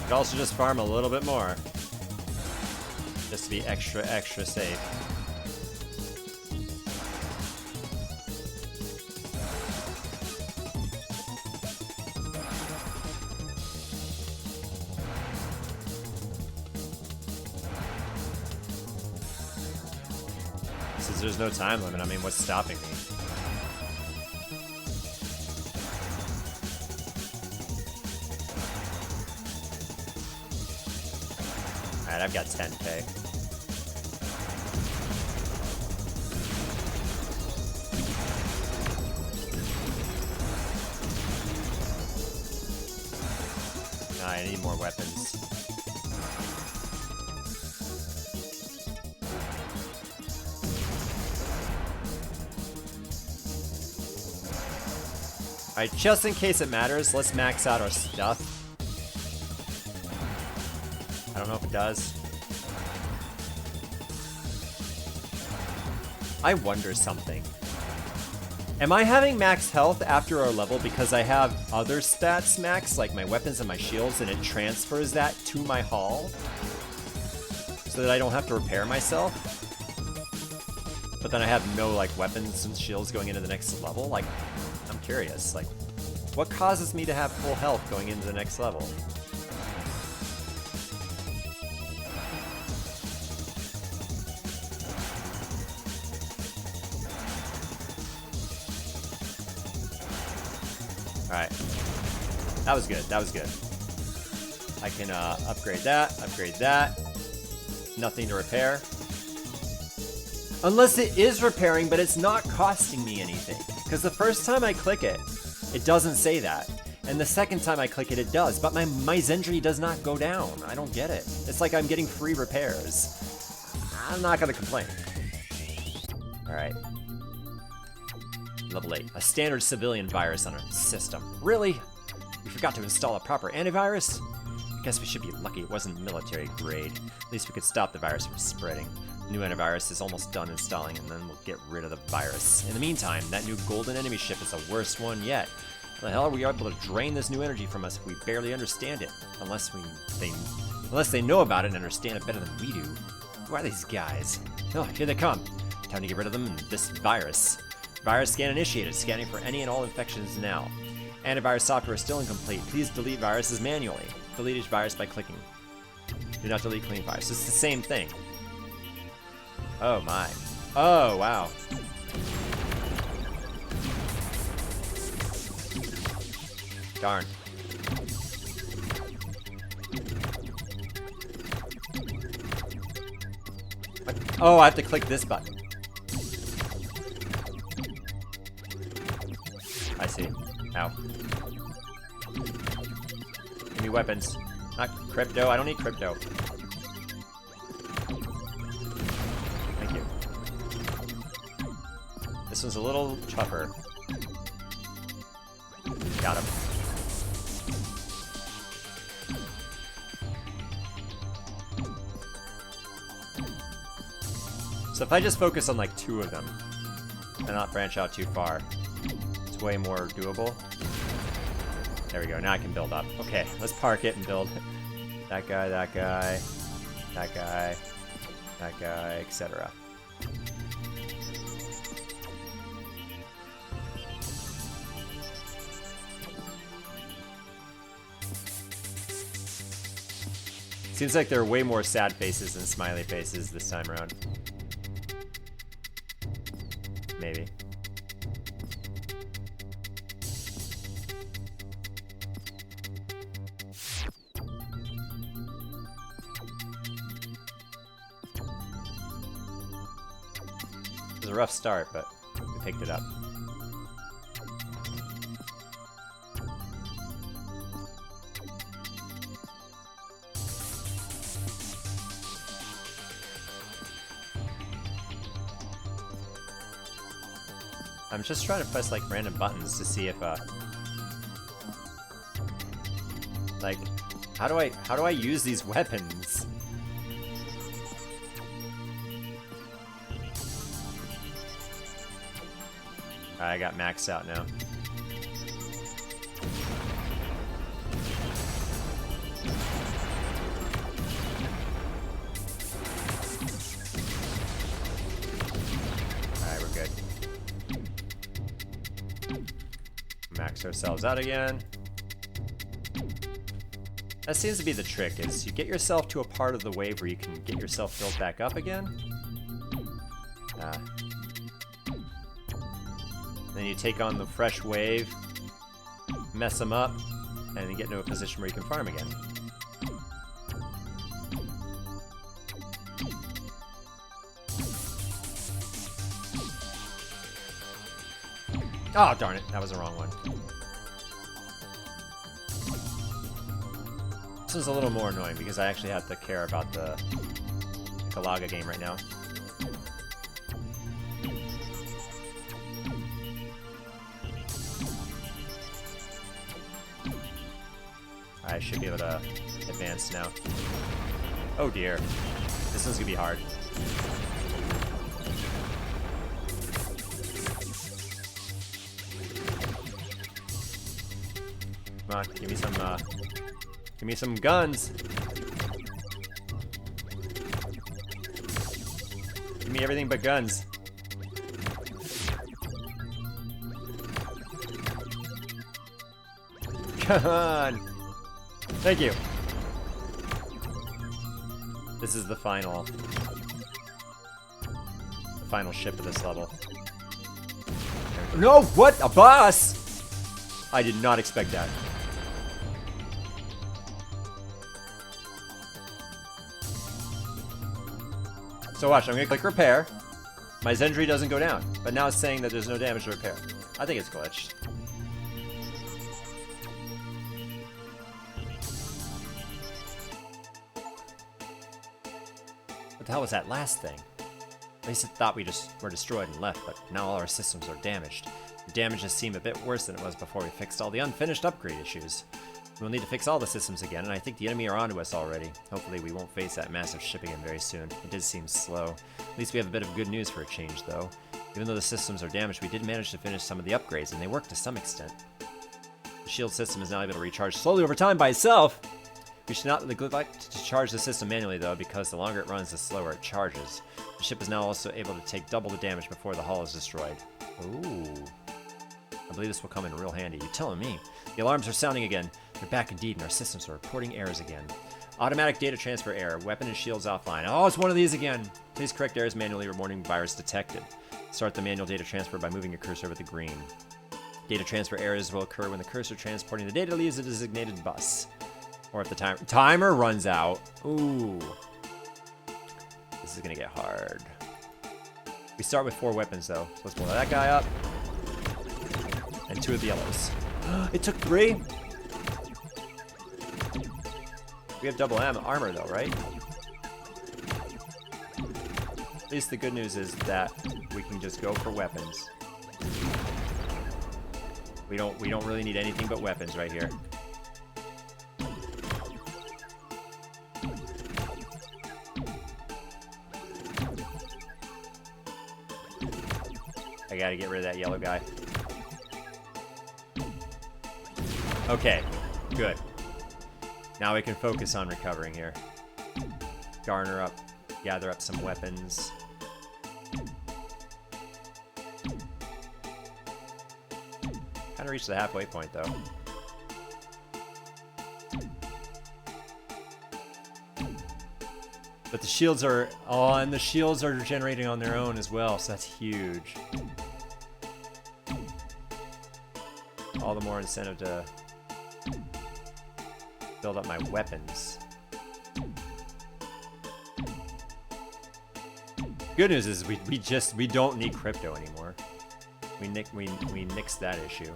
Could also just farm a little bit more. Just to be extra safe. Since there's no time limit, I mean, what's stopping me? Alright, I've got 10k. I need more weapons. Alright, just in case it matters, let's max out our stuff. I don't know if it does. I wonder something. Am I having max health after our level because I have other stats max, like my weapons and my shields, and it transfers that to my haul? So that I don't have to repair myself? But then I have no, like, weapons and shields going into the next level? Like, I'm curious, like, what causes me to have full health going into the next level? Alright. That was good, that was good. I can upgrade that. Nothing to repair. Unless it is repairing, but it's not costing me anything. Because the first time I click it, it doesn't say that. And the second time I click it, it does. But my Zendry does not go down. I don't get it. It's like I'm getting free repairs. I'm not going to complain. Alright. Level 8. A standard civilian virus on our system. Really? We forgot to install a proper antivirus? I guess we should be lucky it wasn't military grade. At least we could stop the virus from spreading. The new antivirus is almost done installing, and then we'll get rid of the virus. In the meantime, that new golden enemy ship is the worst one yet. How the hell are we able to drain this new energy from us if we barely understand it? Unless they know about it and understand it better than we do. Who are these guys? Oh, here they come. Time to get rid of them and this virus. Virus scan initiated. Scanning for any and all infections now. Antivirus software is still incomplete. Please delete viruses manually. Delete each virus by clicking. Do not delete clean virus. It's the same thing. Oh my. Oh, wow. Darn. What? Oh, I have to click this button. I see. Ow. Give me weapons. Not crypto. I don't need crypto. Thank you. This one's a little tougher. Got him. So if I just focus on like 2 of them and not branch out too far, it's way more doable. There we go, now I can build up. Okay, let's park it and build that guy, that guy, that guy, that guy, etc. Seems like there are way more sad faces than smiley faces this time around. Maybe. It was a rough start, but we picked it up. I'm just trying to press like random buttons to see if like how do I use these weapons? I got maxed out now. Alright, we're good. Max ourselves out again. That seems to be the trick, is you get yourself to a part of the wave where you can get yourself built back up again. Then you take on the fresh wave, mess them up, and you get into a position where you can farm again. Oh, darn it. That was the wrong one. This is a little more annoying because I actually have to care about the Galaga game right now. I should be able to advance now. Oh dear. This one's gonna be hard. Come on, give me some guns. Give me everything but guns. Come on. Thank you. This is the final ship of this level. No, what? A boss? I did not expect that. So watch, I'm gonna click repair. My Zendry doesn't go down, but now it's saying that there's no damage to repair. I think it's glitched. What the hell was that last thing? At least it thought we just were destroyed and left, but now all our systems are damaged. The damages seem a bit worse than it was before we fixed all the unfinished upgrade issues. We'll need to fix all the systems again, and I think the enemy are onto us already. Hopefully we won't face that massive ship again very soon. It did seem slow. At least we have a bit of good news for a change, though. Even though the systems are damaged, we did manage to finish some of the upgrades, and they work to some extent. The shield system is now able to recharge slowly over time by itself. We should not neglect to charge the system manually, though, because the longer it runs, the slower it charges. The ship is now also able to take double the damage before the hull is destroyed. Ooh. I believe this will come in real handy. You're telling me. The alarms are sounding again. They're back indeed, and our systems are reporting errors again. Automatic data transfer error. Weapon and shields offline. Oh, it's one of these again. Please correct errors manually. Reporting virus detected. Start the manual data transfer by moving your cursor over the green. Data transfer errors will occur when the cursor transporting the data leaves a designated bus. Or if the timer runs out. Ooh. This is gonna get hard. We start with 4 weapons, though. So let's blow that guy up. And 2 of the yellows. It took 3? We have double armor, though, right? At least the good news is that we can just go for weapons. We don't really need anything but weapons right here. I gotta get rid of that yellow guy. Okay, good. Now we can focus on recovering here. Gather up some weapons. Kind of reached the halfway point, though. But the shields are on. The shields are regenerating on their own as well, so that's huge. All the more incentive to build up my weapons. Good news is we don't need crypto anymore. We nixed that issue.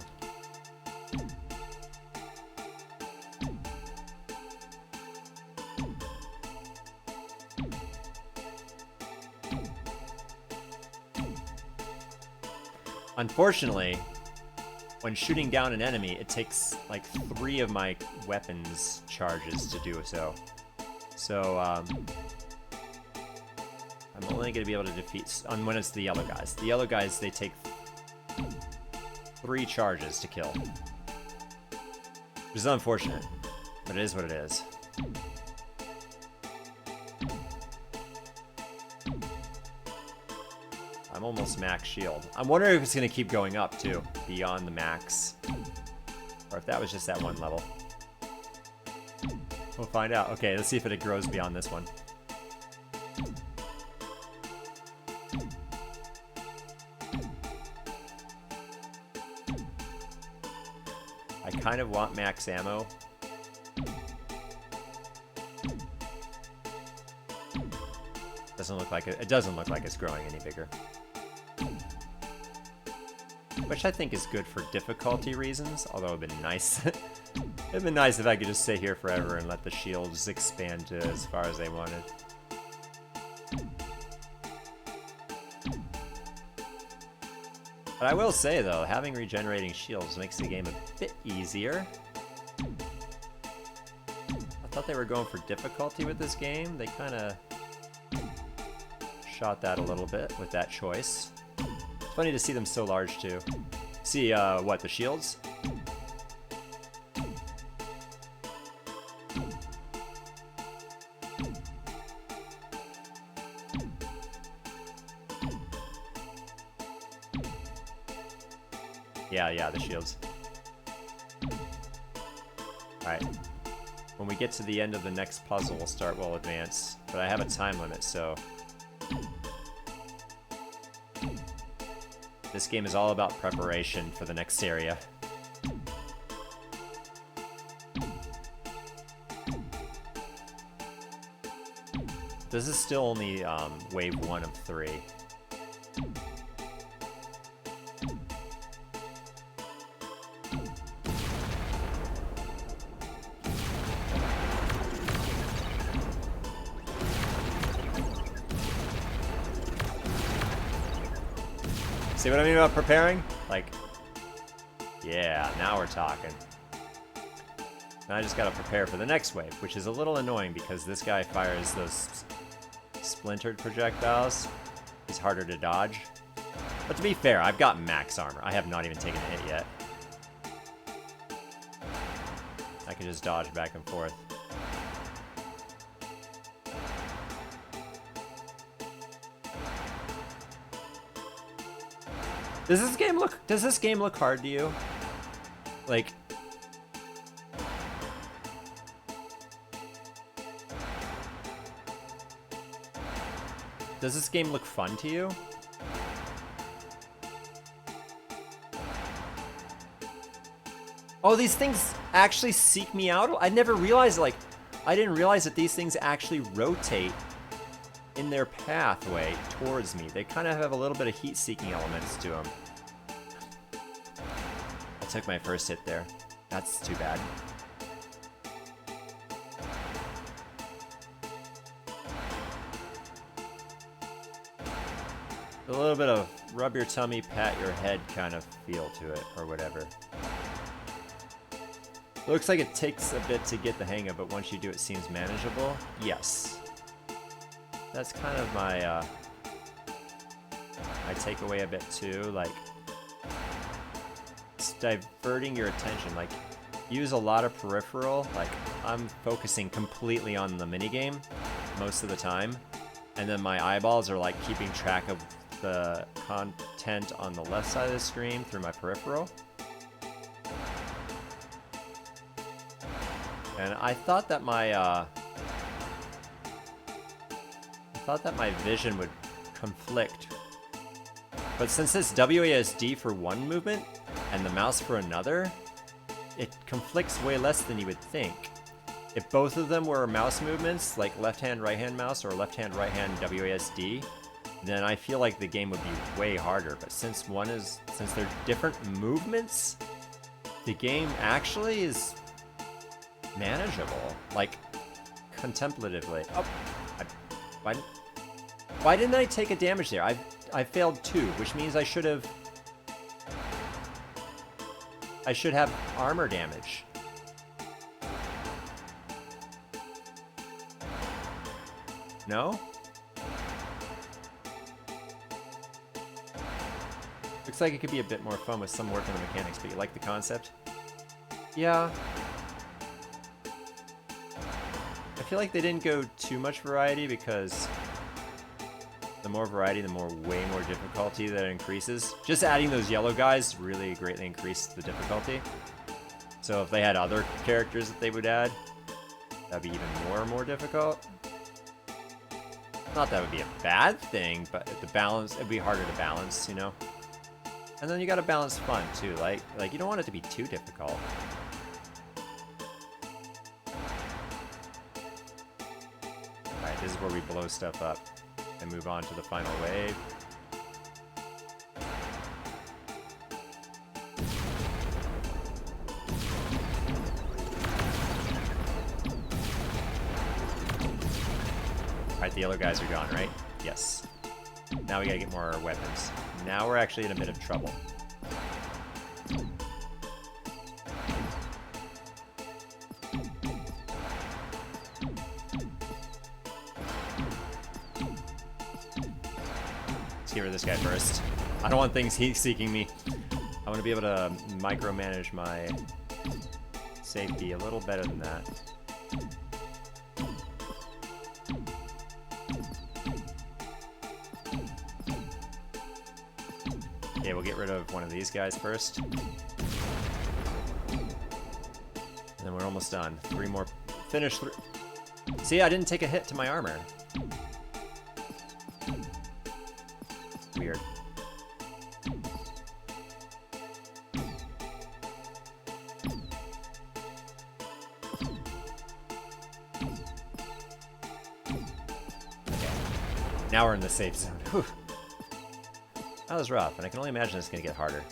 Unfortunately, when shooting down an enemy, it takes like 3 of my weapons charges to do so. So, I'm only going to be able to defeat when it's the yellow guys. The yellow guys, they take 3 charges to kill. Which is unfortunate, but it is what it is. I'm almost max shield. I'm wondering if it's going to keep going up, too, beyond the max. Or if that was just that one level. We'll find out. Okay, let's see if it grows beyond this one. kind of want max ammo. Doesn't look like it doesn't look like it's growing any bigger. Which I think is good for difficulty reasons, although it'd been nice. It'd been nice if I could just stay here forever and let the shields expand to as far as they wanted. But I will say though, having regenerating shields makes the game a bit easier. I thought they were going for difficulty with this game. They kind of shot that a little bit with that choice. It's funny to see them so large too. See, what, the shields? Yeah, the shields. Alright. When we get to the end of the next puzzle, we'll advance. But I have a time limit, so... This game is all about preparation for the next area. This is still only wave 1 of 3. See what I mean about preparing? Like, yeah, now we're talking. Now I just gotta prepare for the next wave, which is a little annoying because this guy fires those splintered projectiles. He's harder to dodge. But to be fair, I've got max armor. I have not even taken a hit yet. I can just dodge back and forth. Does this game look hard to you? Like, does this game look fun to you? Oh, these things actually seek me out? I never realized, like, I didn't realize that these things actually rotate in their pathway towards me. They kind of have a little bit of heat-seeking elements to them. I took my first hit there. That's too bad. A little bit of rub your tummy, pat your head kind of feel to it, or whatever. Looks like it takes a bit to get the hang of, but once you do, it seems manageable. Yes. That's kind of my takeaway a bit too. Like, it's diverting your attention. Like, use a lot of peripheral. Like, I'm focusing completely on the minigame most of the time, and then my eyeballs are like keeping track of the content on the left side of the screen through my peripheral. And I thought that my vision would conflict. But since it's WASD for one movement and the mouse for another, it conflicts way less than you would think. If both of them were mouse movements, like left hand, right hand mouse, or left hand, right hand WASD, then I feel like the game would be way harder. But since they're different movements, the game actually is manageable, like contemplatively. Oh, why didn't I take a damage there? I failed 2, which means I should have armor damage. No? Looks like it could be a bit more fun with some work on the mechanics, but you like the concept? Yeah. I feel like they didn't go too much variety because the more variety, the way more difficulty that it increases. Just adding those yellow guys really greatly increased the difficulty. So if they had other characters that they would add, that'd be even more difficult. Not that would be a bad thing, but it'd be harder to balance, you know? And then you gotta balance fun too, like you don't want it to be too difficult. before we blow stuff up and move on to the final wave. Alright, the yellow guys are gone, right? Yes. Now we gotta get more weapons. Now we're actually in a bit of trouble. Let's get rid of this guy first. I don't want things heat-seeking me. I want to be able to micromanage my safety a little better than that. Okay, we'll get rid of one of these guys first. And then we're almost done. 3 more. Finish 3. See, I didn't take a hit to my armor. Weird. Okay. Now we're in the safe zone. Whew. That was rough, and I can only imagine it's going to get harder.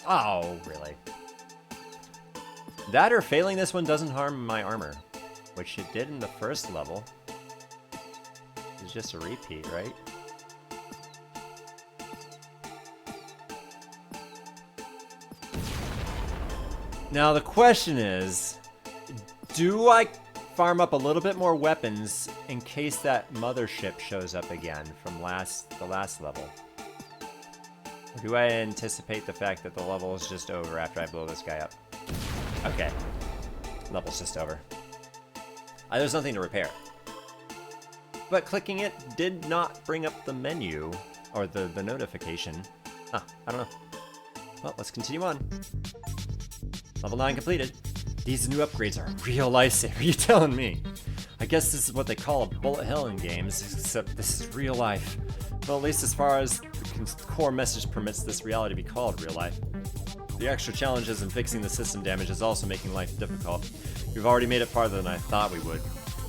Oh, really? That or failing this one doesn't harm my armor, which it did in the first level. It's just a repeat, right? Now the question is, do I farm up a little bit more weapons in case that mothership shows up again from the last level? Or do I anticipate the fact that the level is just over after I blow this guy up? Okay. Level's just over. There's nothing to repair. But clicking it did not bring up the menu, or the notification. Huh, I don't know. Well, let's continue on. Level 9 completed. These new upgrades are a real lifesaver, you telling me? I guess this is what they call a bullet hell in games, except this is real life. Well, at least as far as the core message permits this reality to be called real life. The extra challenges in fixing the system damage is also making life difficult. We've already made it farther than I thought we would.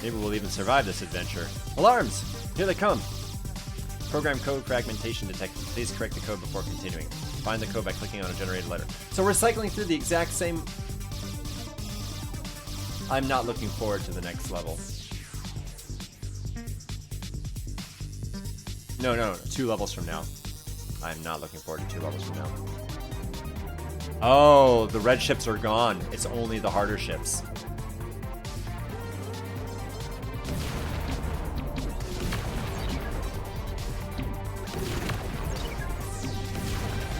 Maybe we'll even survive this adventure. Alarms! Here they come! Program code fragmentation detected. Please correct the code before continuing. Find the code by clicking on a generated letter. So we're cycling through the exact same... I'm not looking forward to the next level. No, 2 levels from now. I'm not looking forward to 2 levels from now. Oh, the red ships are gone. It's only the harder ships.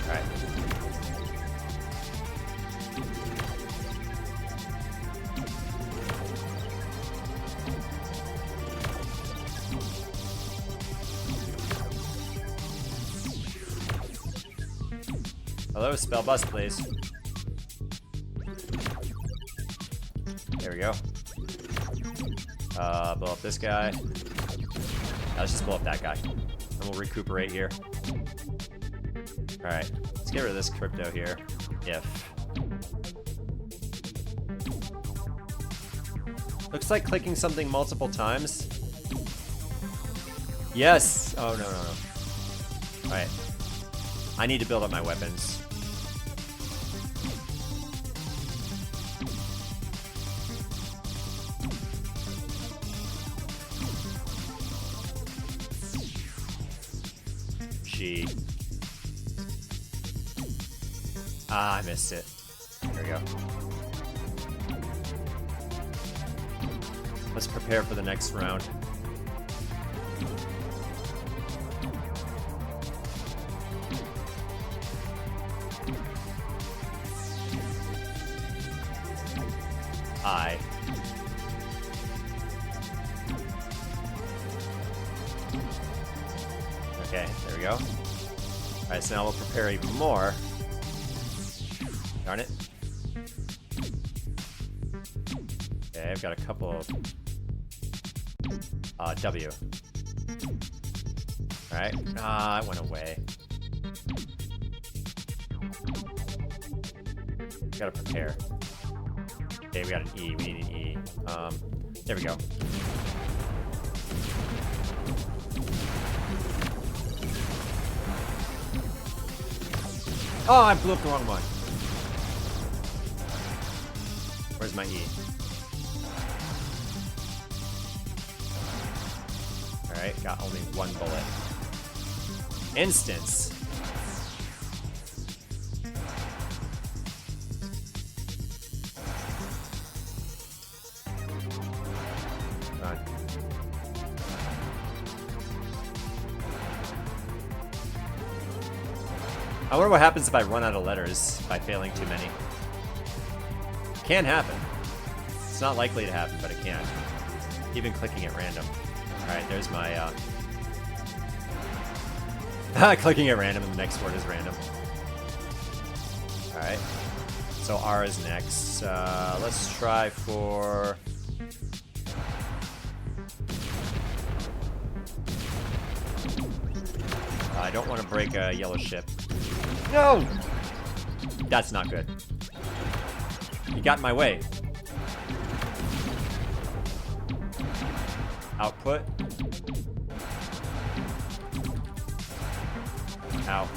Alright. Hello, spell bust, please. There we go. Blow up this guy. Let's just blow up that guy. And we'll recuperate here. Alright, let's get rid of this crypto here. If. Looks like clicking something multiple times. Yes! Oh, no. Alright. I need to build up my weapons. G. Ah, I missed it. There we go. Let's prepare for the next round. I. Okay, there we go. Alright, so now we'll prepare even more. Darn it. Okay, I've got a couple of... W. Alright. Ah, it went away. Gotta prepare. Okay, we got an E. We need an E. There we go. Oh, I blew up the wrong one. Where's my E? Alright, got only one bullet. Instance. Run. I wonder what happens if I run out of letters by failing too many. Can happen. It's not likely to happen, but it can. Even clicking at random. Alright, there's my, clicking at random and the next word is random. Alright. So R is next. Let's try for... I don't want to break a yellow ship. No! That's not good. You got in my way. Output. Ow.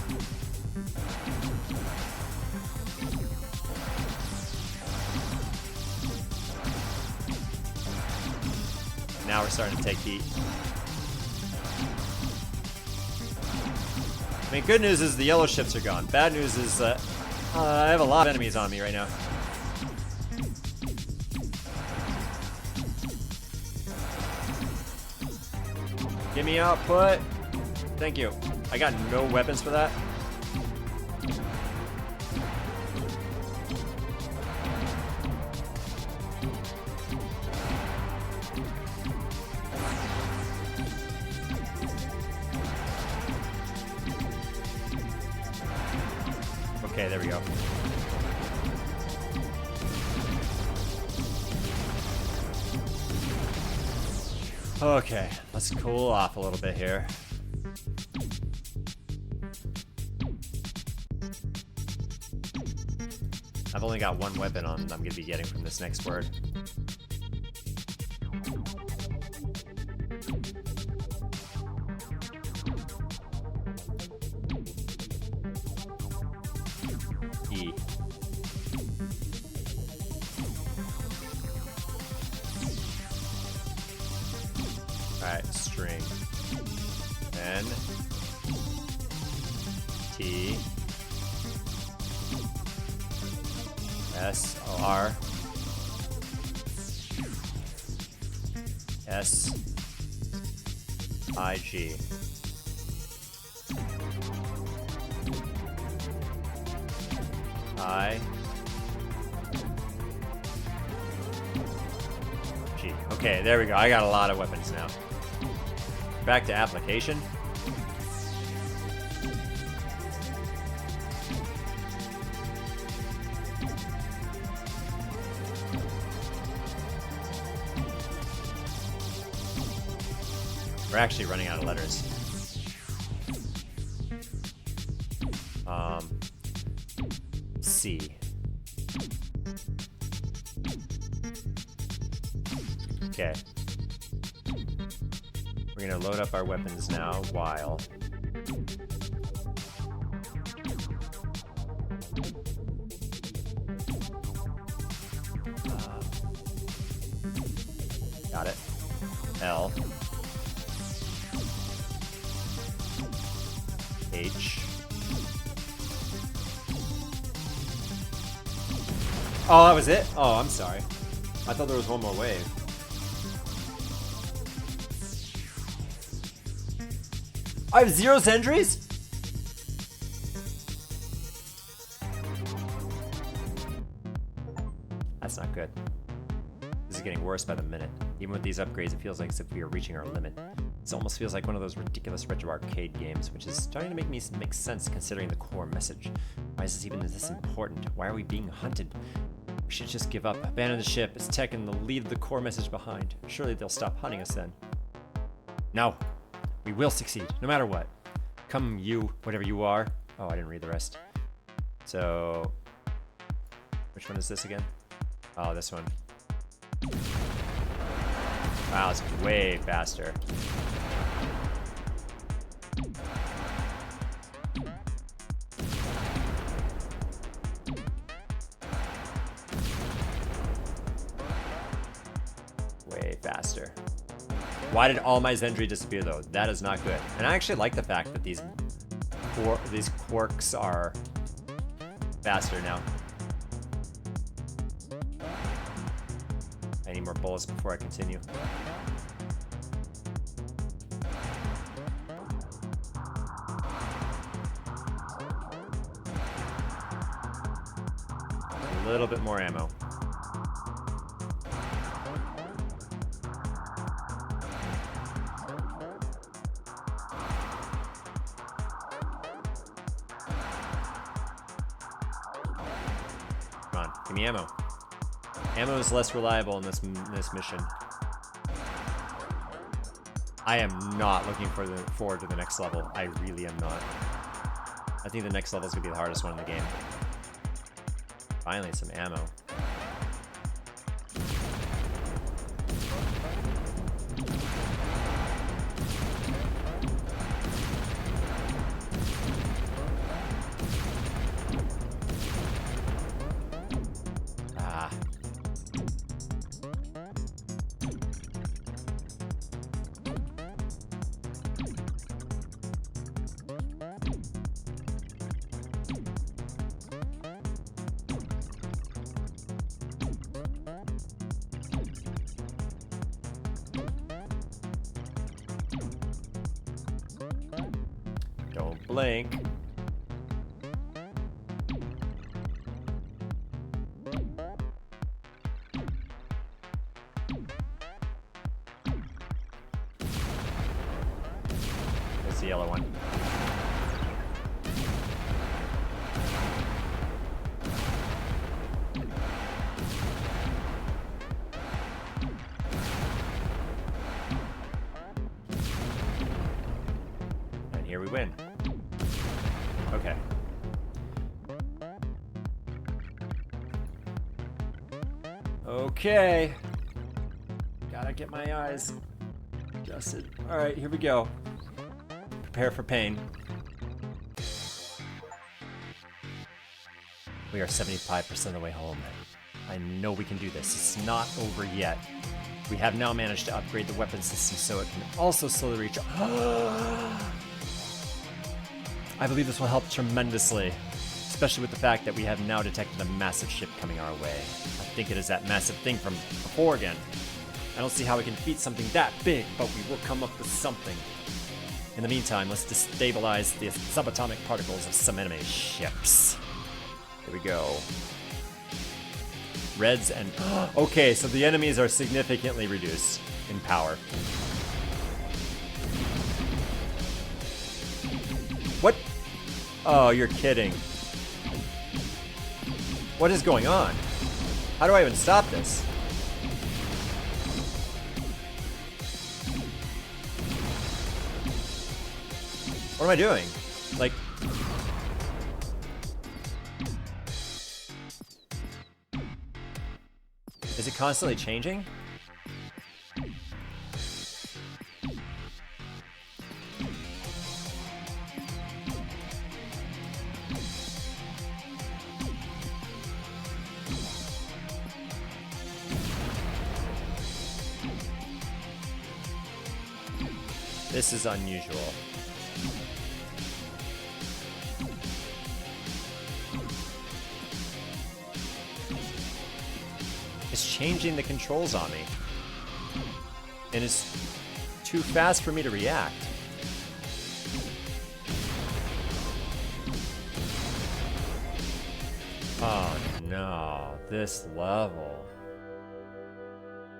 Now we're starting to take heat. I mean, good news is the yellow ships are gone. Bad news is I have a lot of enemies on me right now. Give me output. Thank you. I got no weapons for that. Okay, there we go. Okay, let's cool off a little bit here. I've only got one weapon on I'm gonna be getting from this next word. E. Alright, string. N. T. S. R. S. I. G. I. G. Okay, there we go. I got a lot of weapons now. Back to application. We're actually running out of letters. C. Okay. We're gonna load up our weapons now while got it. L. H. Oh, that was it? Oh, I'm sorry. I thought there was one more wave. I have 0 sentries? That's not good. This is getting worse by the minute. Even with these upgrades, it feels like as if we are reaching our limit. It almost feels like one of those ridiculous retro arcade games, which is starting to make me make sense considering the core message. Why is this even this important? Why are we being hunted? We should just give up, abandon the ship, it's tech, and leave the core message behind. Surely they'll stop hunting us then. No, we will succeed, no matter what. Come you, whatever you are. Oh, I didn't read the rest. So, Which one is this again? Oh, this one. Wow, it's way faster. Way faster. Why did all my Zendry disappear though? That is not good. And I actually like the fact that these quirks are faster now. I need more bullets before I continue. A little bit more ammo. Come on, give me ammo. Ammo is less reliable in this mission. I am not looking forward to the next level. I really am not. I think the next level is gonna be the hardest one in the game. Finally, some ammo. Don't blink. There's the yellow one. And here we win. Okay. Okay. Gotta get my eyes adjusted. Alright, here we go. Prepare for pain. We are 75% of the way home. I know we can do this. It's not over yet. We have now managed to upgrade the weapon system so it can also slowly reach. I believe this will help tremendously, especially with the fact that we have now detected a massive ship coming our way. I think it is that massive thing from before again. I don't see how we can defeat something that big, but we will come up with something. In the meantime, let's destabilize the subatomic particles of some enemy ships. Here we go. Reds and... Okay, so the enemies are significantly reduced in power. What? Oh, you're kidding. What is going on? How do I even stop this? What am I doing? Like... Is it constantly changing? This is unusual. It's changing the controls on me. And it's too fast for me to react. Oh no, this level.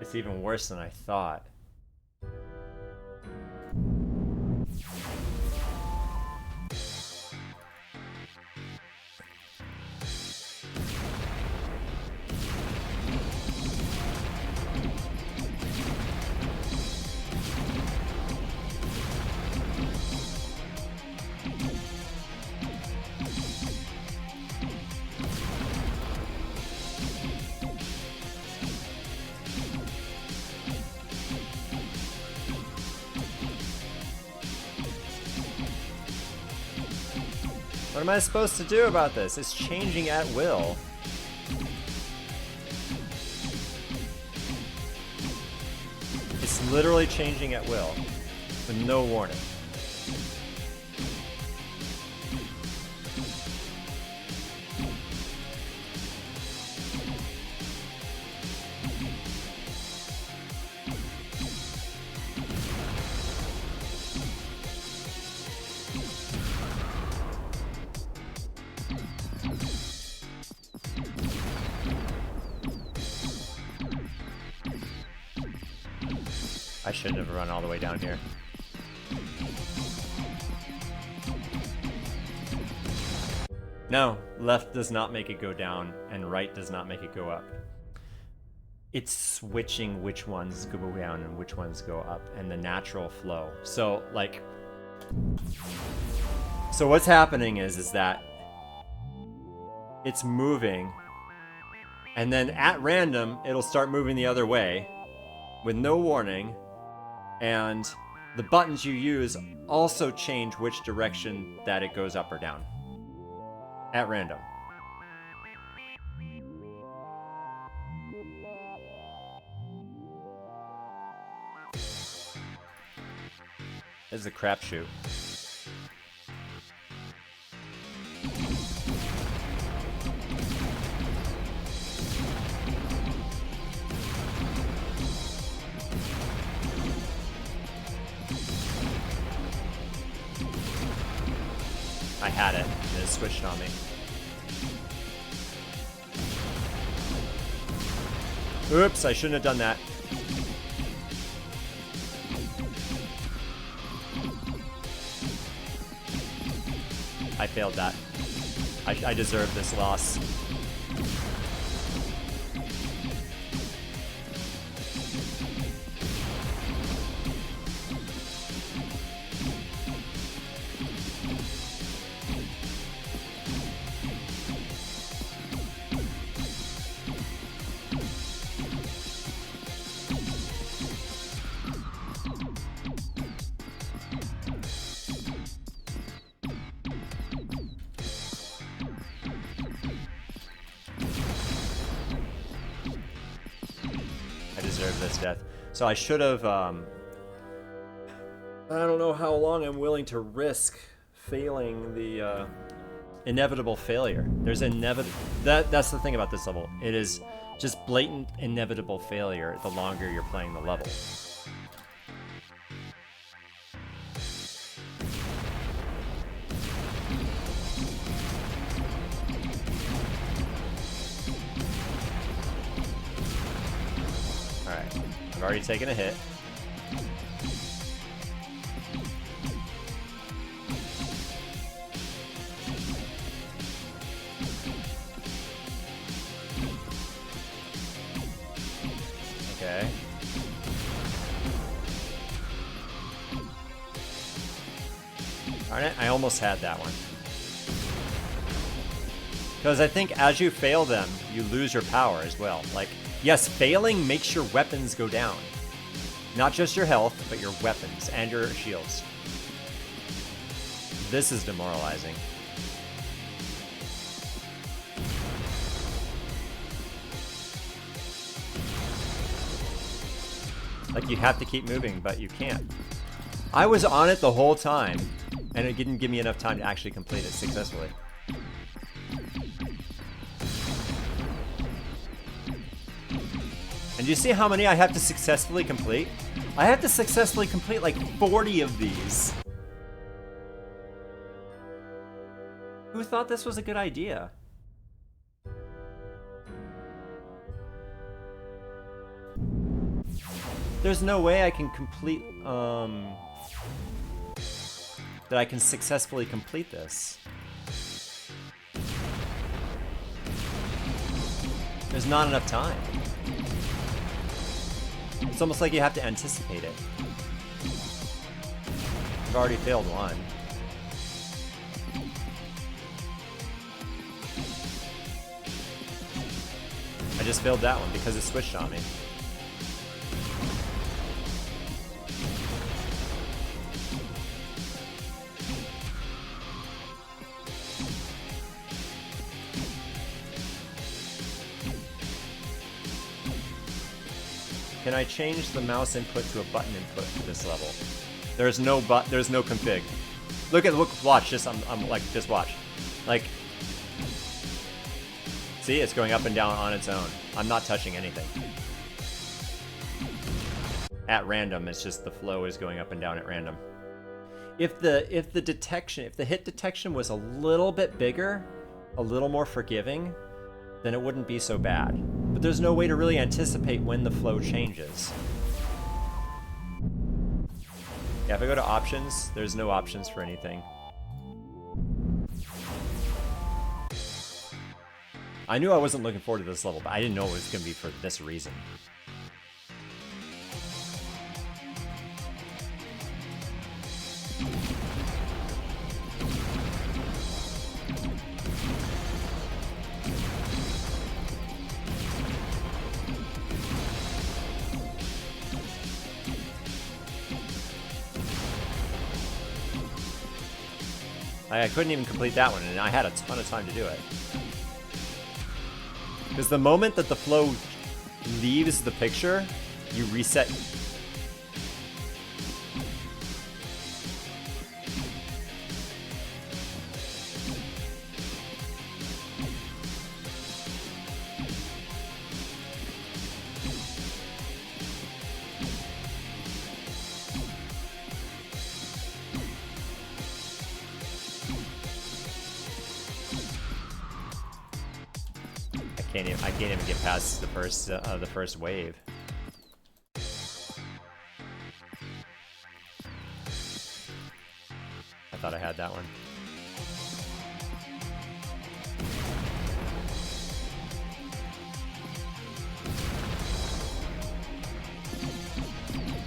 It's even worse than I thought. What am I supposed to do about this? It's changing at will. It's literally changing at will, with no warning. I shouldn't have run all the way down here. No, left does not make it go down, and right does not make it go up. It's switching which ones go down and which ones go up, and the natural flow. So, like... So what's happening is that it's moving, and then at random, it'll start moving the other way, with no warning, and the buttons you use also change which direction that it goes up or down. At random. This is a crapshoot. I had it, and it switched on me. Oops, I shouldn't have done that. I failed that. I deserve this loss. This death. So I should have, I don't know how long I'm willing to risk failing the, inevitable failure. There's that's the thing about this level. It is just blatant inevitable failure the longer you're playing the level. I've already taken a hit. Okay. Darn it, I almost had that one. Because I think as you fail them, you lose your power as well. Like, yes, failing makes your weapons go down. Not just your health, but your weapons and your shields. This is demoralizing. Like, you have to keep moving, but you can't. I was on it the whole time, and it didn't give me enough time to actually complete it successfully. And you see how many I have to successfully complete? I have to successfully complete like 40 of these. Who thought this was a good idea? There's no way I can complete, that I can successfully complete this. There's not enough time. It's almost like you have to anticipate it. I've already failed one. I just failed that one because it switched on me. Can I change the mouse input to a button input for this level? There's no config. Watch, just just watch. Like, see, it's going up and down on its own. I'm not touching anything. At random, it's just the flow is going up and down at random. If the hit detection was a little bit bigger, a little more forgiving, then it wouldn't be so bad. But there's no way to really anticipate when the flow changes. Yeah, if I go to options, there's no options for anything. I knew I wasn't looking forward to this level, but I didn't know it was going to be for this reason. I couldn't even complete that one, and I had a ton of time to do it. Because the moment that the flow leaves the picture, you reset. I can't even get past the first wave. I thought I had that one.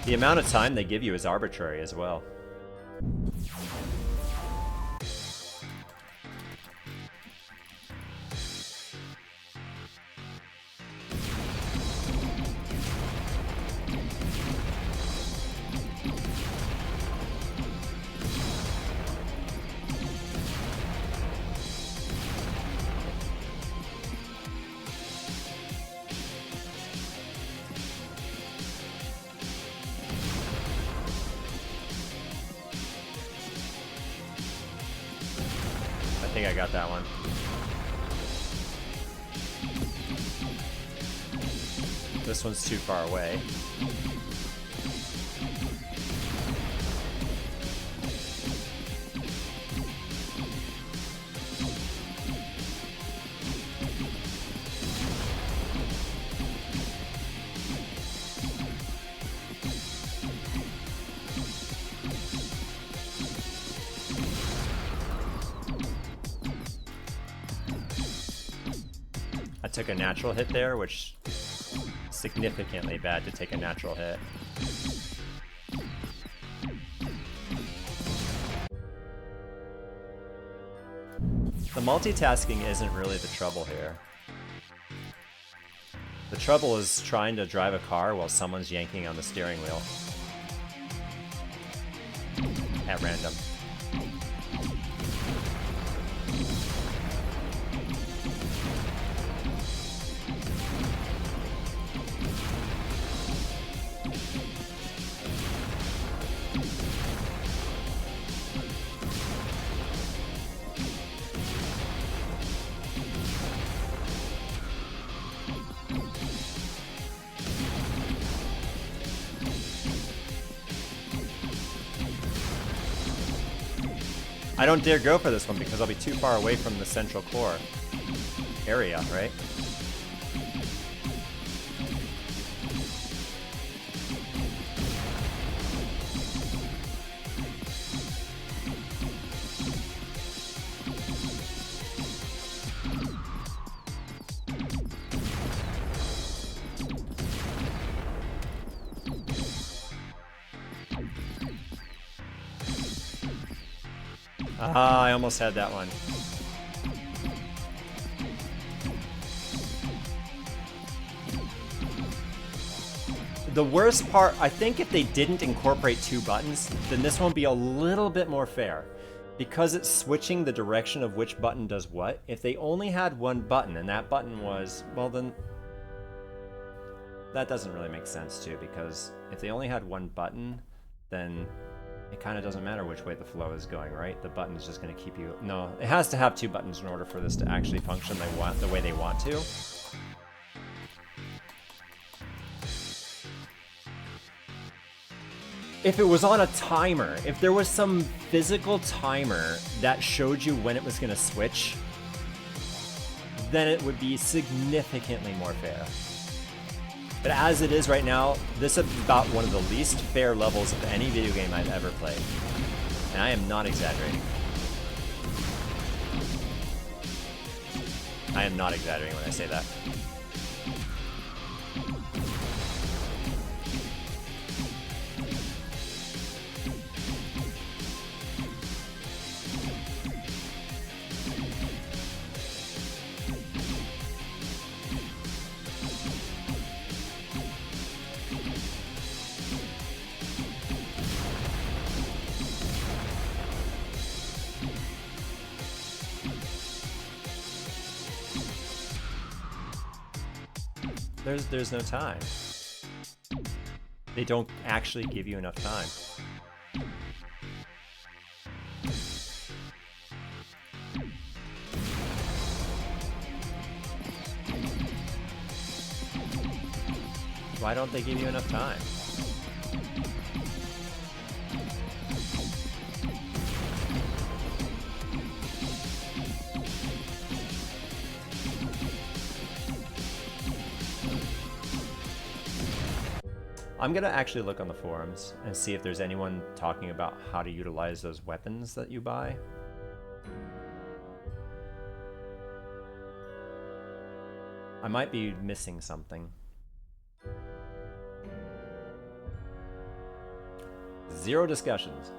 The amount of time they give you is arbitrary as well. I think I got that one. This one's too far away. I took a natural hit there, which is significantly bad to take a natural hit. The multitasking isn't really the trouble here. The trouble is trying to drive a car while someone's yanking on the steering wheel. At random. I don't dare go for this one because I'll be too far away from the central core area, right? Ah, I almost had that one. The worst part, I think if they didn't incorporate two buttons, then this one would be a little bit more fair. Because it's switching the direction of which button does what, if they only had one button and that button was, well then that doesn't really make sense too, because if they only had one button, then it kind of doesn't matter which way the flow is going, right? The button is just going to keep you... No, it has to have two buttons in order for this to actually function the way they want to. If it was on a timer, if there was some physical timer that showed you when it was going to switch, then it would be significantly more fair. But as it is right now, this is about one of the least fair levels of any video game I've ever played. And I am not exaggerating. I am not exaggerating when I say that. There's no time. They don't actually give you enough time. Why don't they give you enough time? I'm gonna actually look on the forums and see if there's anyone talking about how to utilize those weapons that you buy. I might be missing something. Zero discussions.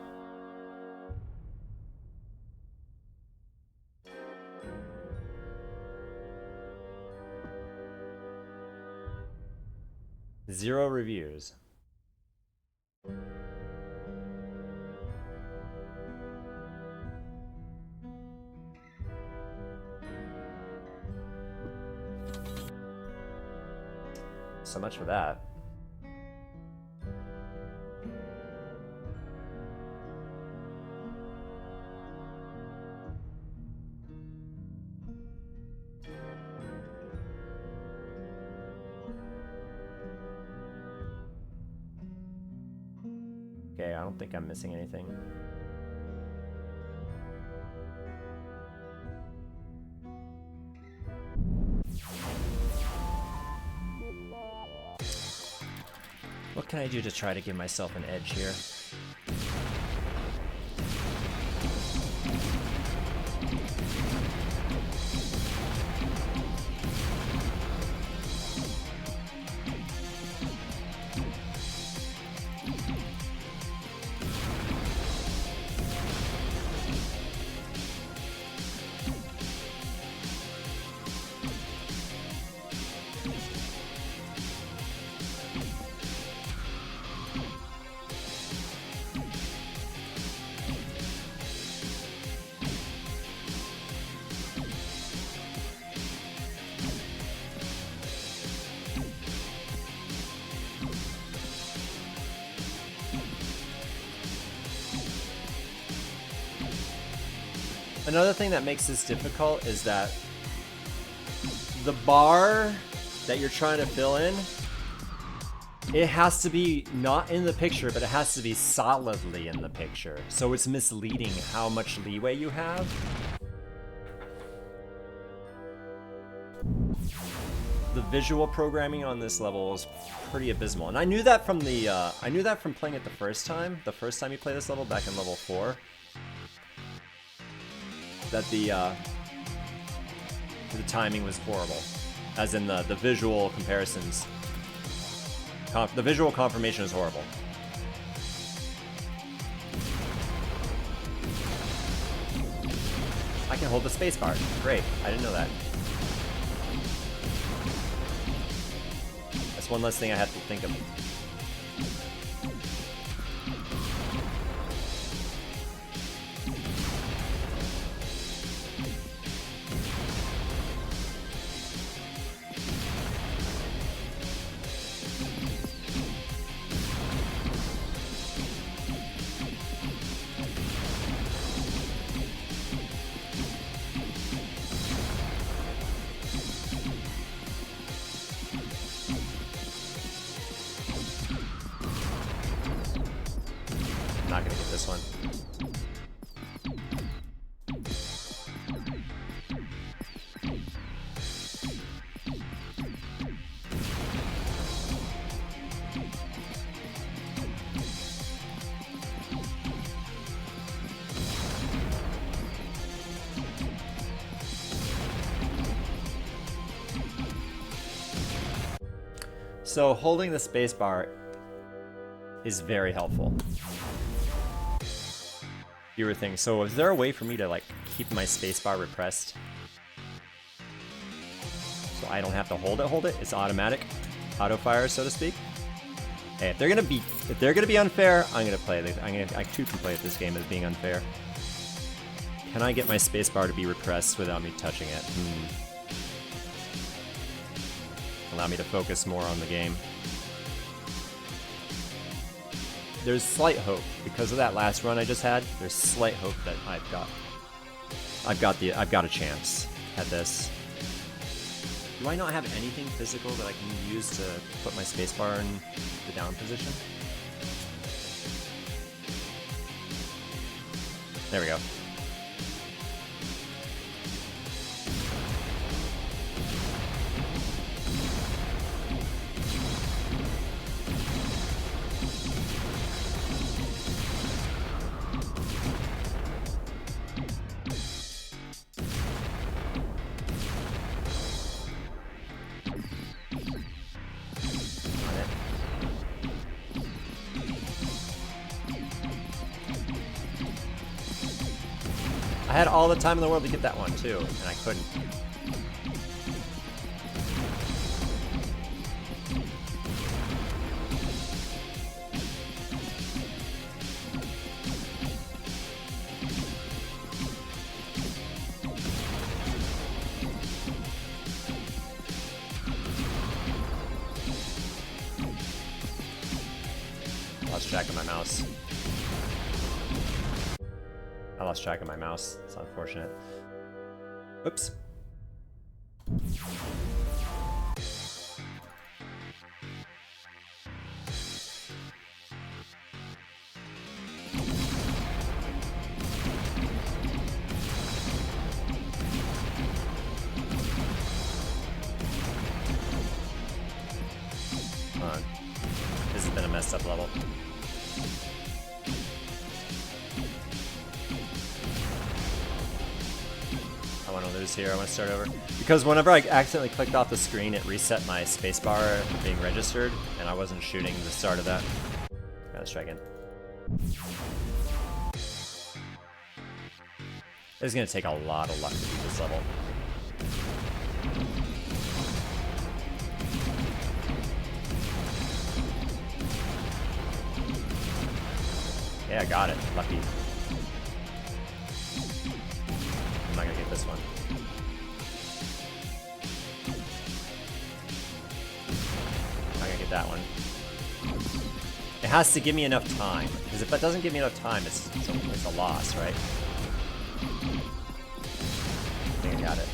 Zero reviews. So much for that. Okay, I don't think I'm missing anything. What can I do to try to give myself an edge here? Another thing that makes this difficult is that the bar that you're trying to fill in, it has to be not in the picture, but it has to be solidly in the picture. So it's misleading how much leeway you have. The visual programming on this level is pretty abysmal, and I knew that from the playing it the first time you play this level back in level 4. That the timing was horrible, as in the visual comparisons. The visual confirmation is horrible. I can hold the spacebar. Great, I didn't know that. That's one less thing I have to think of. this one. So holding the spacebar is very helpful. Fewer things. So is there a way for me to like keep my spacebar repressed so I don't have to hold it? It's automatic, auto fire, so to speak. Hey, if they're gonna be unfair, I too can play at this game as being unfair. Can I get my spacebar to be repressed without me touching it? Allow me to focus more on the game. There's slight hope because of that last run I just had. There's slight hope that I've got a chance at this. Do I not have anything physical that I can use to put my spacebar in the down position? There we go. I had all the time in the world to get that one too, and I couldn't. Lost track of my mouse. I lost track of my mouse. It's unfortunate. Oops. Come on. This has been a messed up level. I want to lose here. I want to start over. Because whenever I accidentally clicked off the screen, it reset my spacebar being registered, and I wasn't shooting the start of that. Gotta strike in. It's gonna take a lot of luck to beat this level. Yeah, I got it. Lucky. I'm not gonna get this one. I'm not gonna get that one. It has to give me enough time, because if it doesn't give me enough time, it's a loss, right? I think I got it.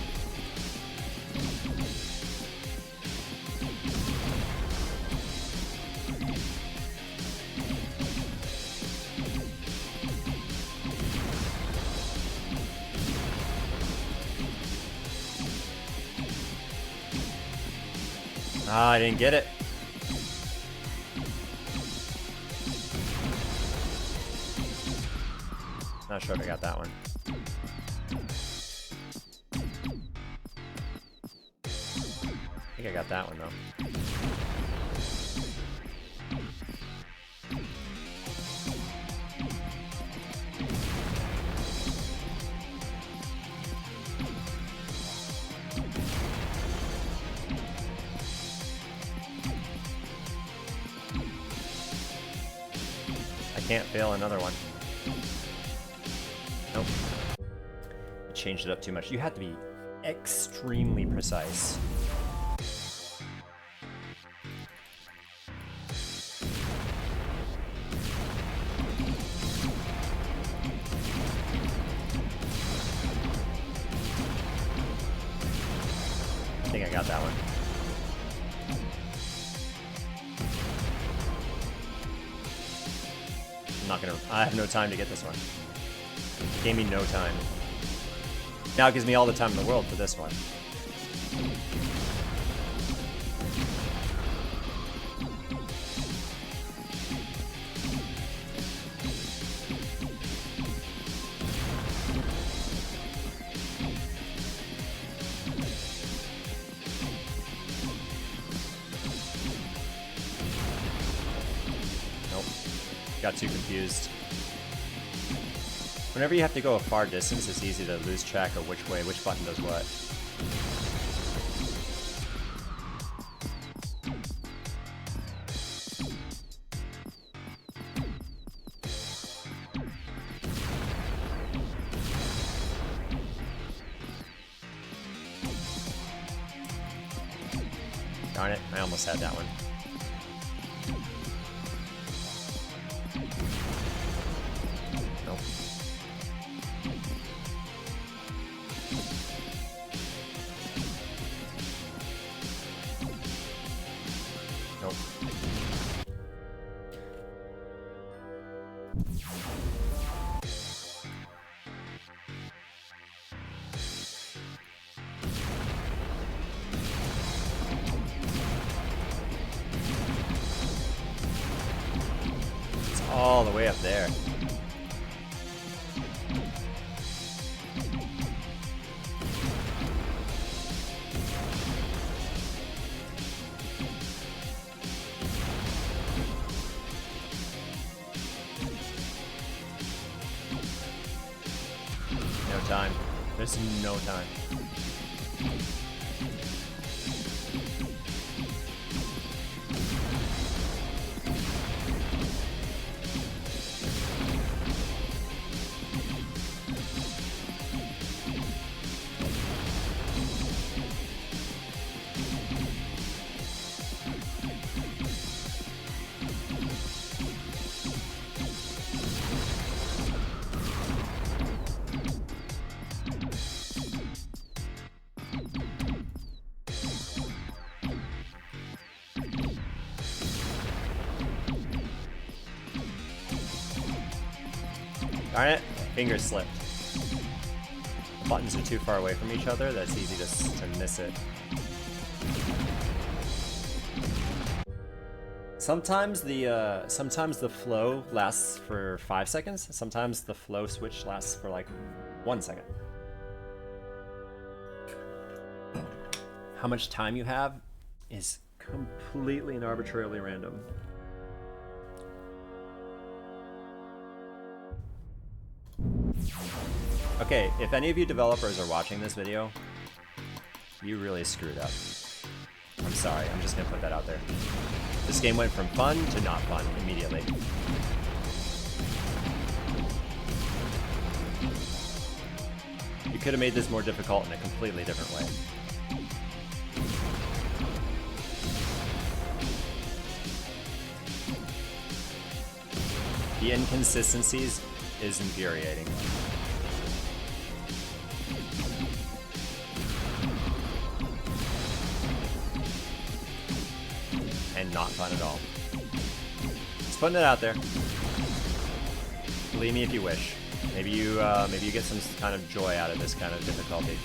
Ah, I didn't get it. Not sure if I got that one. I think I got that one though. Can't fail another one. Nope. I changed it up too much. You have to be extremely precise. I think I got that one. I have no time to get this one. It gave me no time. Now it gives me all the time in the world for this one. Got too confused. Whenever you have to go a far distance, it's easy to lose track of which button does what. Darn it, I almost had that one. All the way up there. No time. There's no time. Darn it, finger slipped. The buttons are too far away from each other, that's easy to miss it. Sometimes the flow lasts for 5 seconds, sometimes the flow switch lasts for like 1 second. How much time you have is completely and arbitrarily random. Okay, if any of you developers are watching this video, you really screwed up. I'm sorry, I'm just gonna put that out there. This game went from fun to not fun immediately. You could have made this more difficult in a completely different way. The inconsistencies is infuriating. And not fun at all. Just putting it out there. Believe me if you wish. Maybe you get some kind of joy out of this kind of difficulty.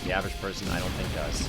The average person, I don't think, does.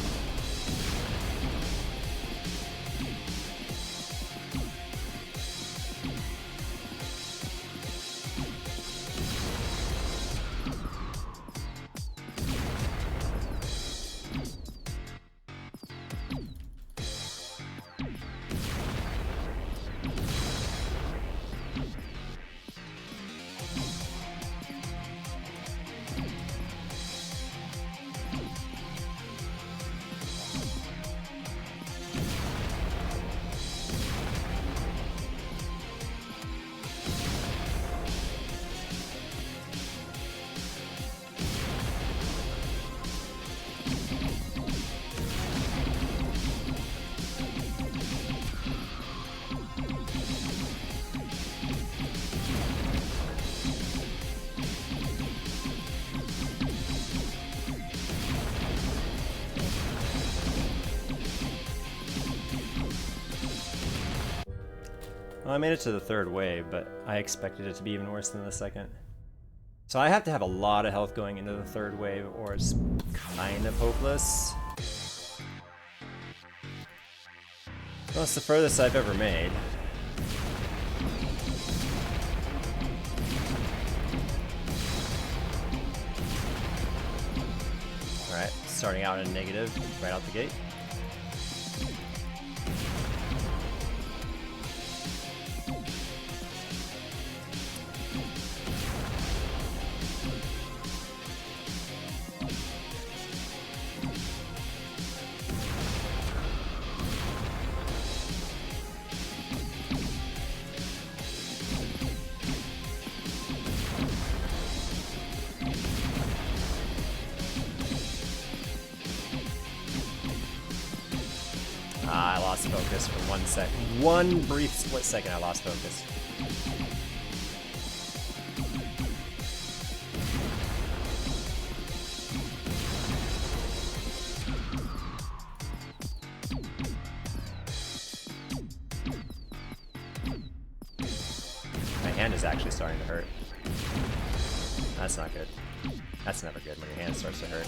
Well, I made it to the third wave, but I expected it to be even worse than the second. So I have to have a lot of health going into the third wave, or it's kind of hopeless. Well, it's the furthest I've ever made. Alright, starting out in negative right out the gate. I lost focus for 1 second. One brief split second I lost focus. My hand is actually starting to hurt. That's not good. That's never good when your hand starts to hurt.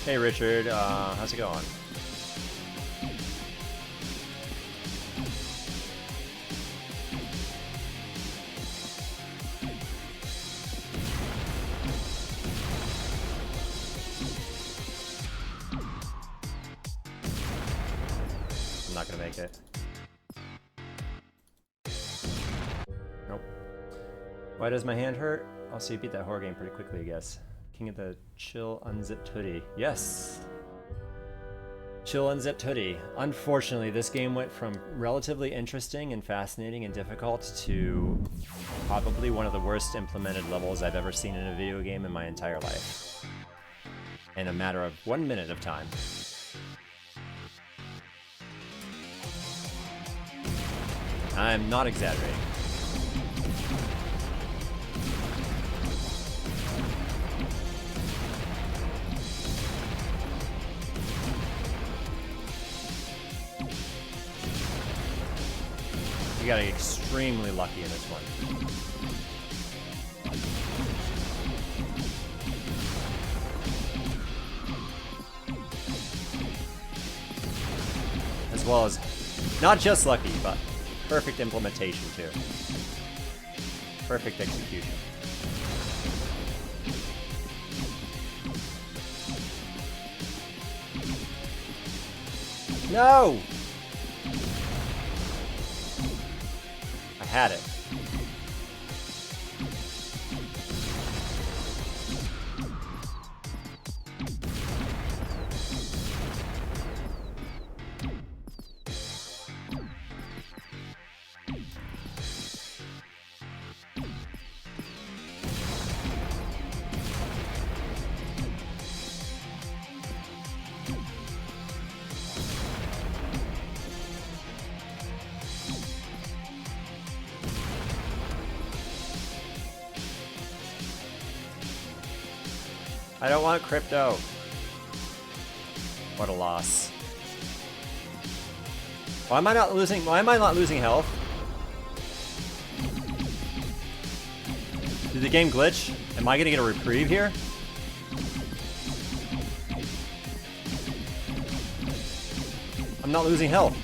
Hey Richard, how's it going? I'm not gonna make it. Nope. Why does my hand hurt? Also, you beat that horror game pretty quickly, I guess. King of the Chill Unzipped Hoodie. Yes! Chill Unzipped Hoodie. Unfortunately, this game went from relatively interesting and fascinating and difficult to probably one of the worst implemented levels I've ever seen in a video game in my entire life. In a matter of 1 minute of time. I'm not exaggerating. You gotta get extremely lucky in this one. As well as, not just lucky, but perfect implementation too. Perfect execution. No! I had it. I don't want crypto. What a loss. Why am I not losing health? Did the game glitch? Am I gonna get a reprieve here? I'm not losing health.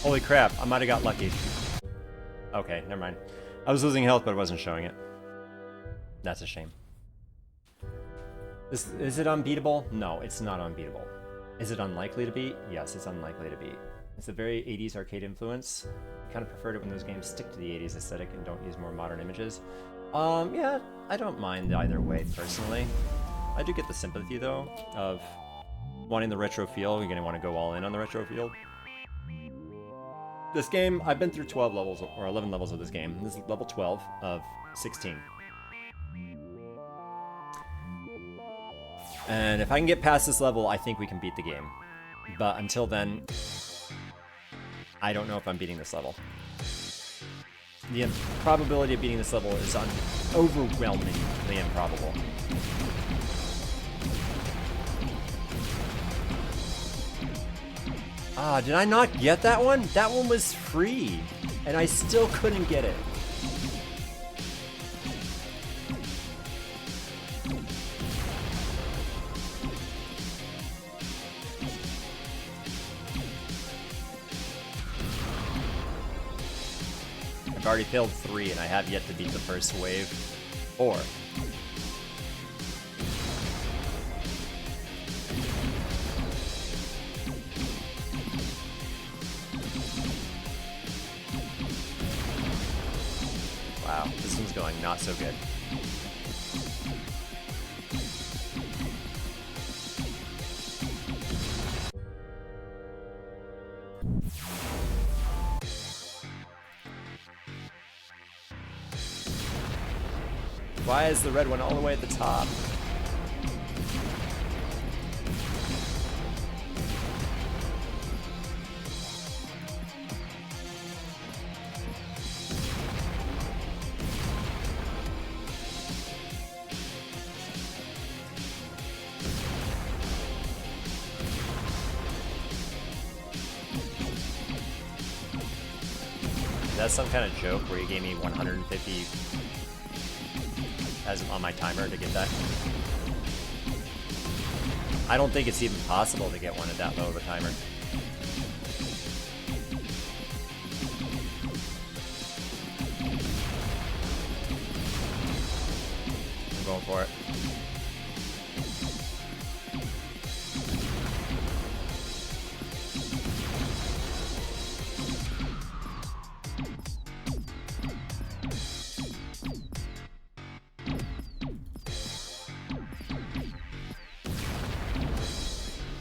Holy crap, I might have got lucky. Okay, never mind. I was losing health, but I wasn't showing it. That's a shame. Is it unbeatable? No, it's not unbeatable. Is it unlikely to beat? Yes, it's unlikely to beat. It's a very 80s arcade influence. I kind of preferred it when those games stick to the 80s aesthetic and don't use more modern images. Yeah, I don't mind either way personally. I do get the sympathy though of wanting the retro feel. You're gonna want to go all in on the retro feel. This game, I've been through 12 levels or 11 levels of this game. This is level 12 of 16. And if I can get past this level, I think we can beat the game. But until then, I don't know if I'm beating this level. The probability of beating this level is overwhelmingly improbable. Ah, did I not get that one? That one was free, and I still couldn't get it. I've already failed 3, and I have yet to beat the first wave. 4. Wow, this one's going not so good. Why is the red one all the way at the top? Is that some kind of joke where you gave me 150 as on my timer to get that? I don't think it's even possible to get one at that low of a timer. I'm going for it.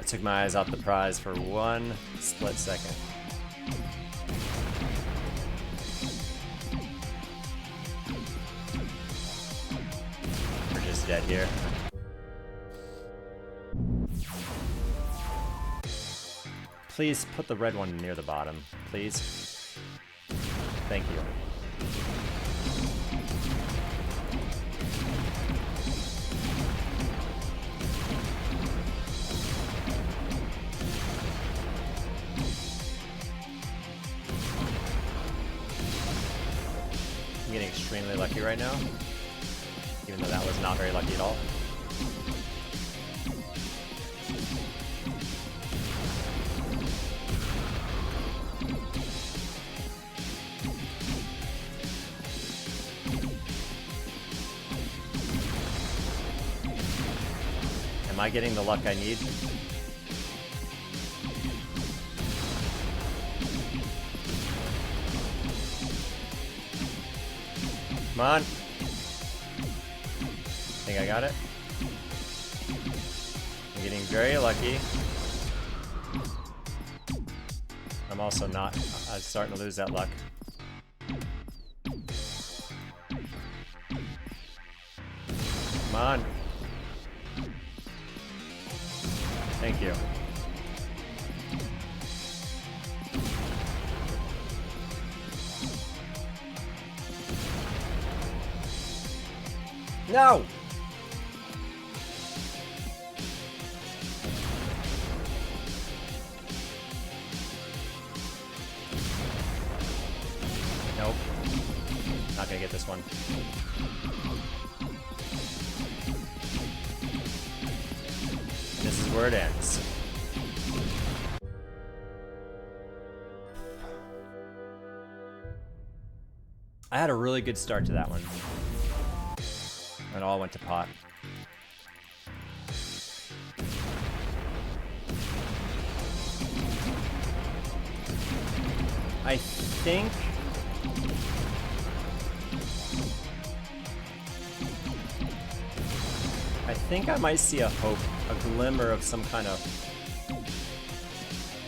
Took my eyes off the prize for one split second. We're just dead here. Please put the red one near the bottom, please. Thank you. I'm getting extremely lucky right now, even though that was not very lucky at all. Am I getting the luck I need? Come on. Think I got it? I'm getting very lucky. I'm also not. I'm starting to lose that luck. Come on. Thank you. No! Nope. Not gonna get this one. This is where it ends. I had a really good start to that one. It all went to pot. I think... I might see a hope, a glimmer of some kind of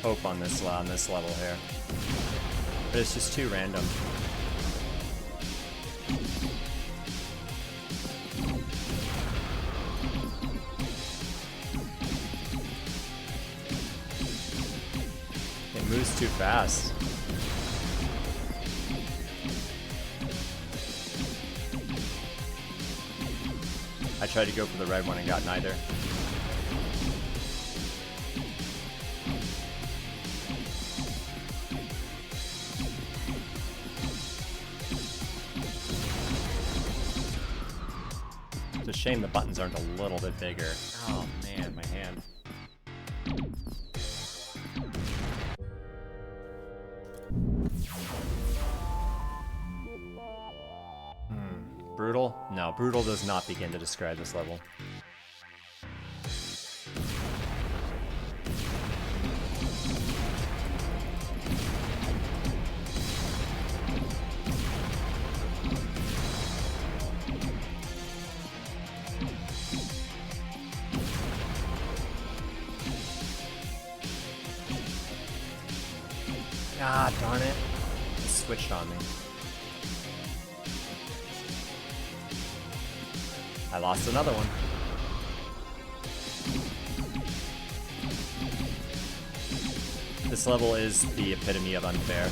hope on this level here. But it's just too random. It moves too fast. I tried to go for the red one and got neither. It's a shame the buttons aren't a little bit bigger. Oh man, my hand. Brutal? No, brutal does not begin to describe this level. Ah, darn it. It switched on me. I lost another one. This level is the epitome of unfair.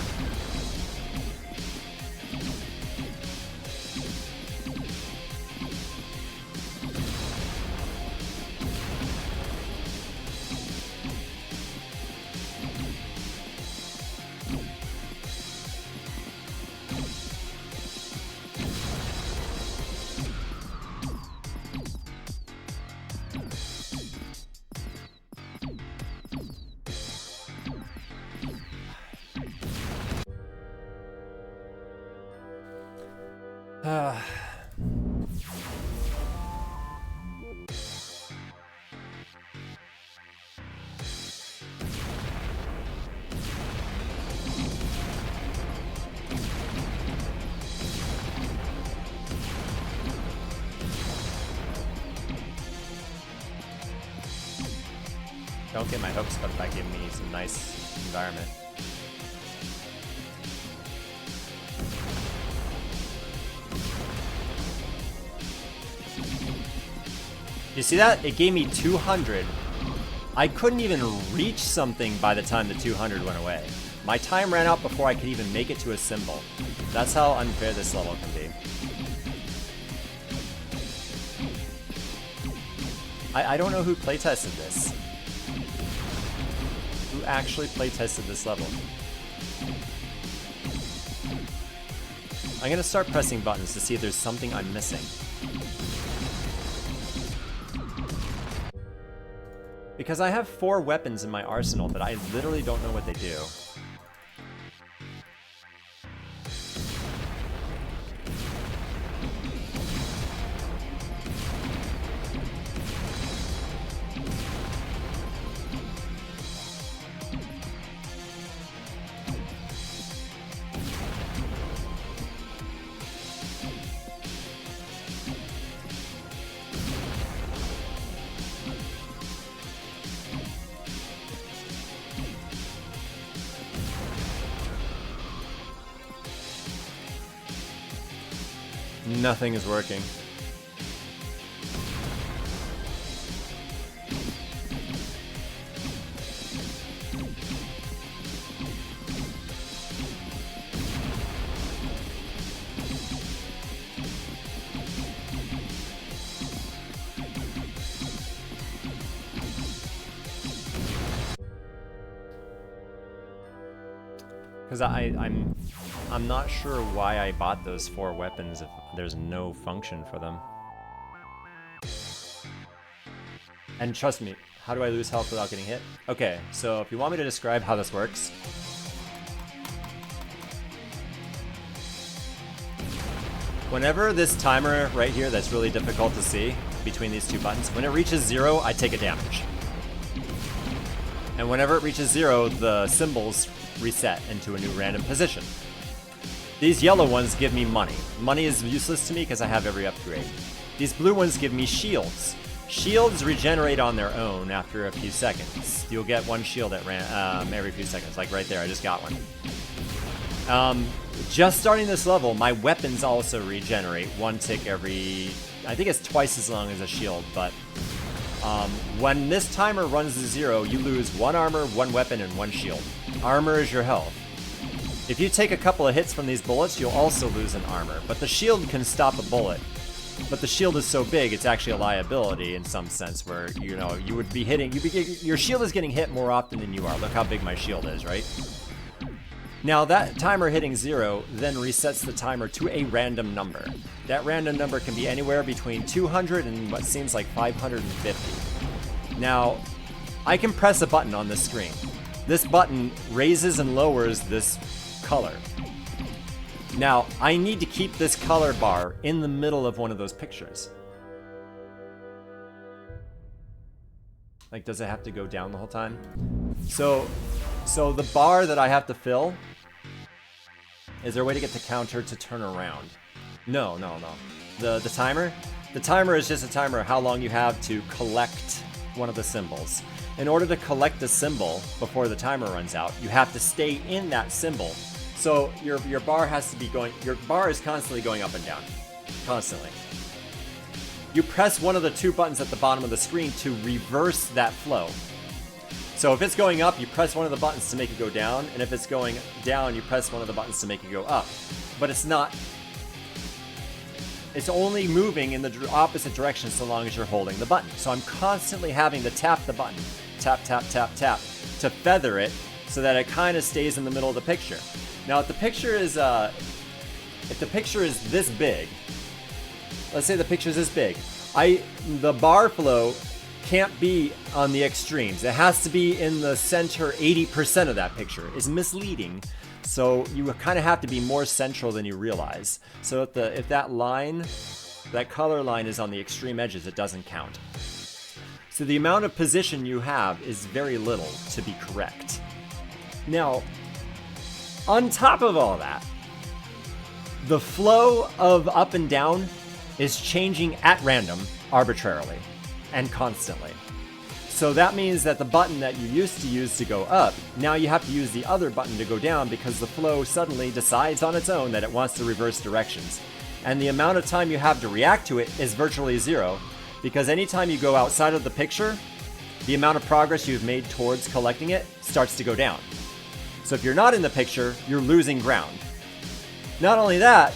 Don't get my hopes up by giving me some nice environment. You see that? It gave me 200. I couldn't even reach something by the time the 200 went away. My time ran out before I could even make it to a symbol. That's how unfair this level can be. I don't know who playtested this. Who actually playtested this level? I'm gonna start pressing buttons to see if there's something I'm missing. Because I have 4 weapons in my arsenal, but I literally don't know what they do. Nothing is working. Because I'm not sure why I bought those 4 weapons if there's no function for them. And trust me, how do I lose health without getting hit? Okay, so if you want me to describe how this works. Whenever this timer right here that's really difficult to see between these 2 buttons, when it reaches 0, I take a damage. And whenever it reaches 0, the symbols reset into a new random position. These yellow ones give me money. Money is useless to me because I have every upgrade. These blue ones give me shields. Shields regenerate on their own after a few seconds. You'll get one shield at every few seconds, like right there, I just got one. Just starting this level, my weapons also regenerate one tick every, I think it's twice as long as a shield, but when this timer runs to 0, you lose 1 armor, 1 weapon, and 1 shield. Armor is your health. If you take a couple of hits from these bullets, you'll also lose an armor, but the shield can stop a bullet. But the shield is so big, it's actually a liability in some sense where, you know, you would be hitting, your shield is getting hit more often than you are. Look how big my shield is, right? Now that timer hitting 0 then resets the timer to a random number. That random number can be anywhere between 200 and what seems like 550. Now, I can press a button on this screen. This button raises and lowers this color. Now, I need to keep this color bar in the middle of one of those pictures. Like, does it have to go down the whole time? So the bar that I have to fill, is there a way to get the counter to turn around? No. The timer? The timer is just a timer of how long you have to collect one of the symbols. In order to collect a symbol before the timer runs out, you have to stay in that symbol. So your bar has to be going, your bar is constantly going up and down. Constantly. You press one of the 2 buttons at the bottom of the screen to reverse that flow. So if it's going up, you press one of the buttons to make it go down, and if it's going down, you press one of the buttons to make it go up. But it's not, it's only moving in the opposite direction so long as you're holding the button. So I'm constantly having to tap the button, tap, tap, tap, tap, to feather it so that it kind of stays in the middle of the picture. Now, if the picture is this big, let's say the picture is this big, the bar flow can't be on the extremes. It has to be in the center 80% of that picture. It's misleading. So you kind of have to be more central than you realize. So if that line, that color line is on the extreme edges, it doesn't count. So the amount of position you have is very little to be correct. Now, on top of all that, the flow of up and down is changing at random, arbitrarily, and constantly. So that means that the button that you used to use to go up, now you have to use the other button to go down because the flow suddenly decides on its own that it wants to reverse directions. And the amount of time you have to react to it is virtually 0, because anytime you go outside of the picture, the amount of progress you've made towards collecting it starts to go down. So if you're not in the picture, you're losing ground. Not only that,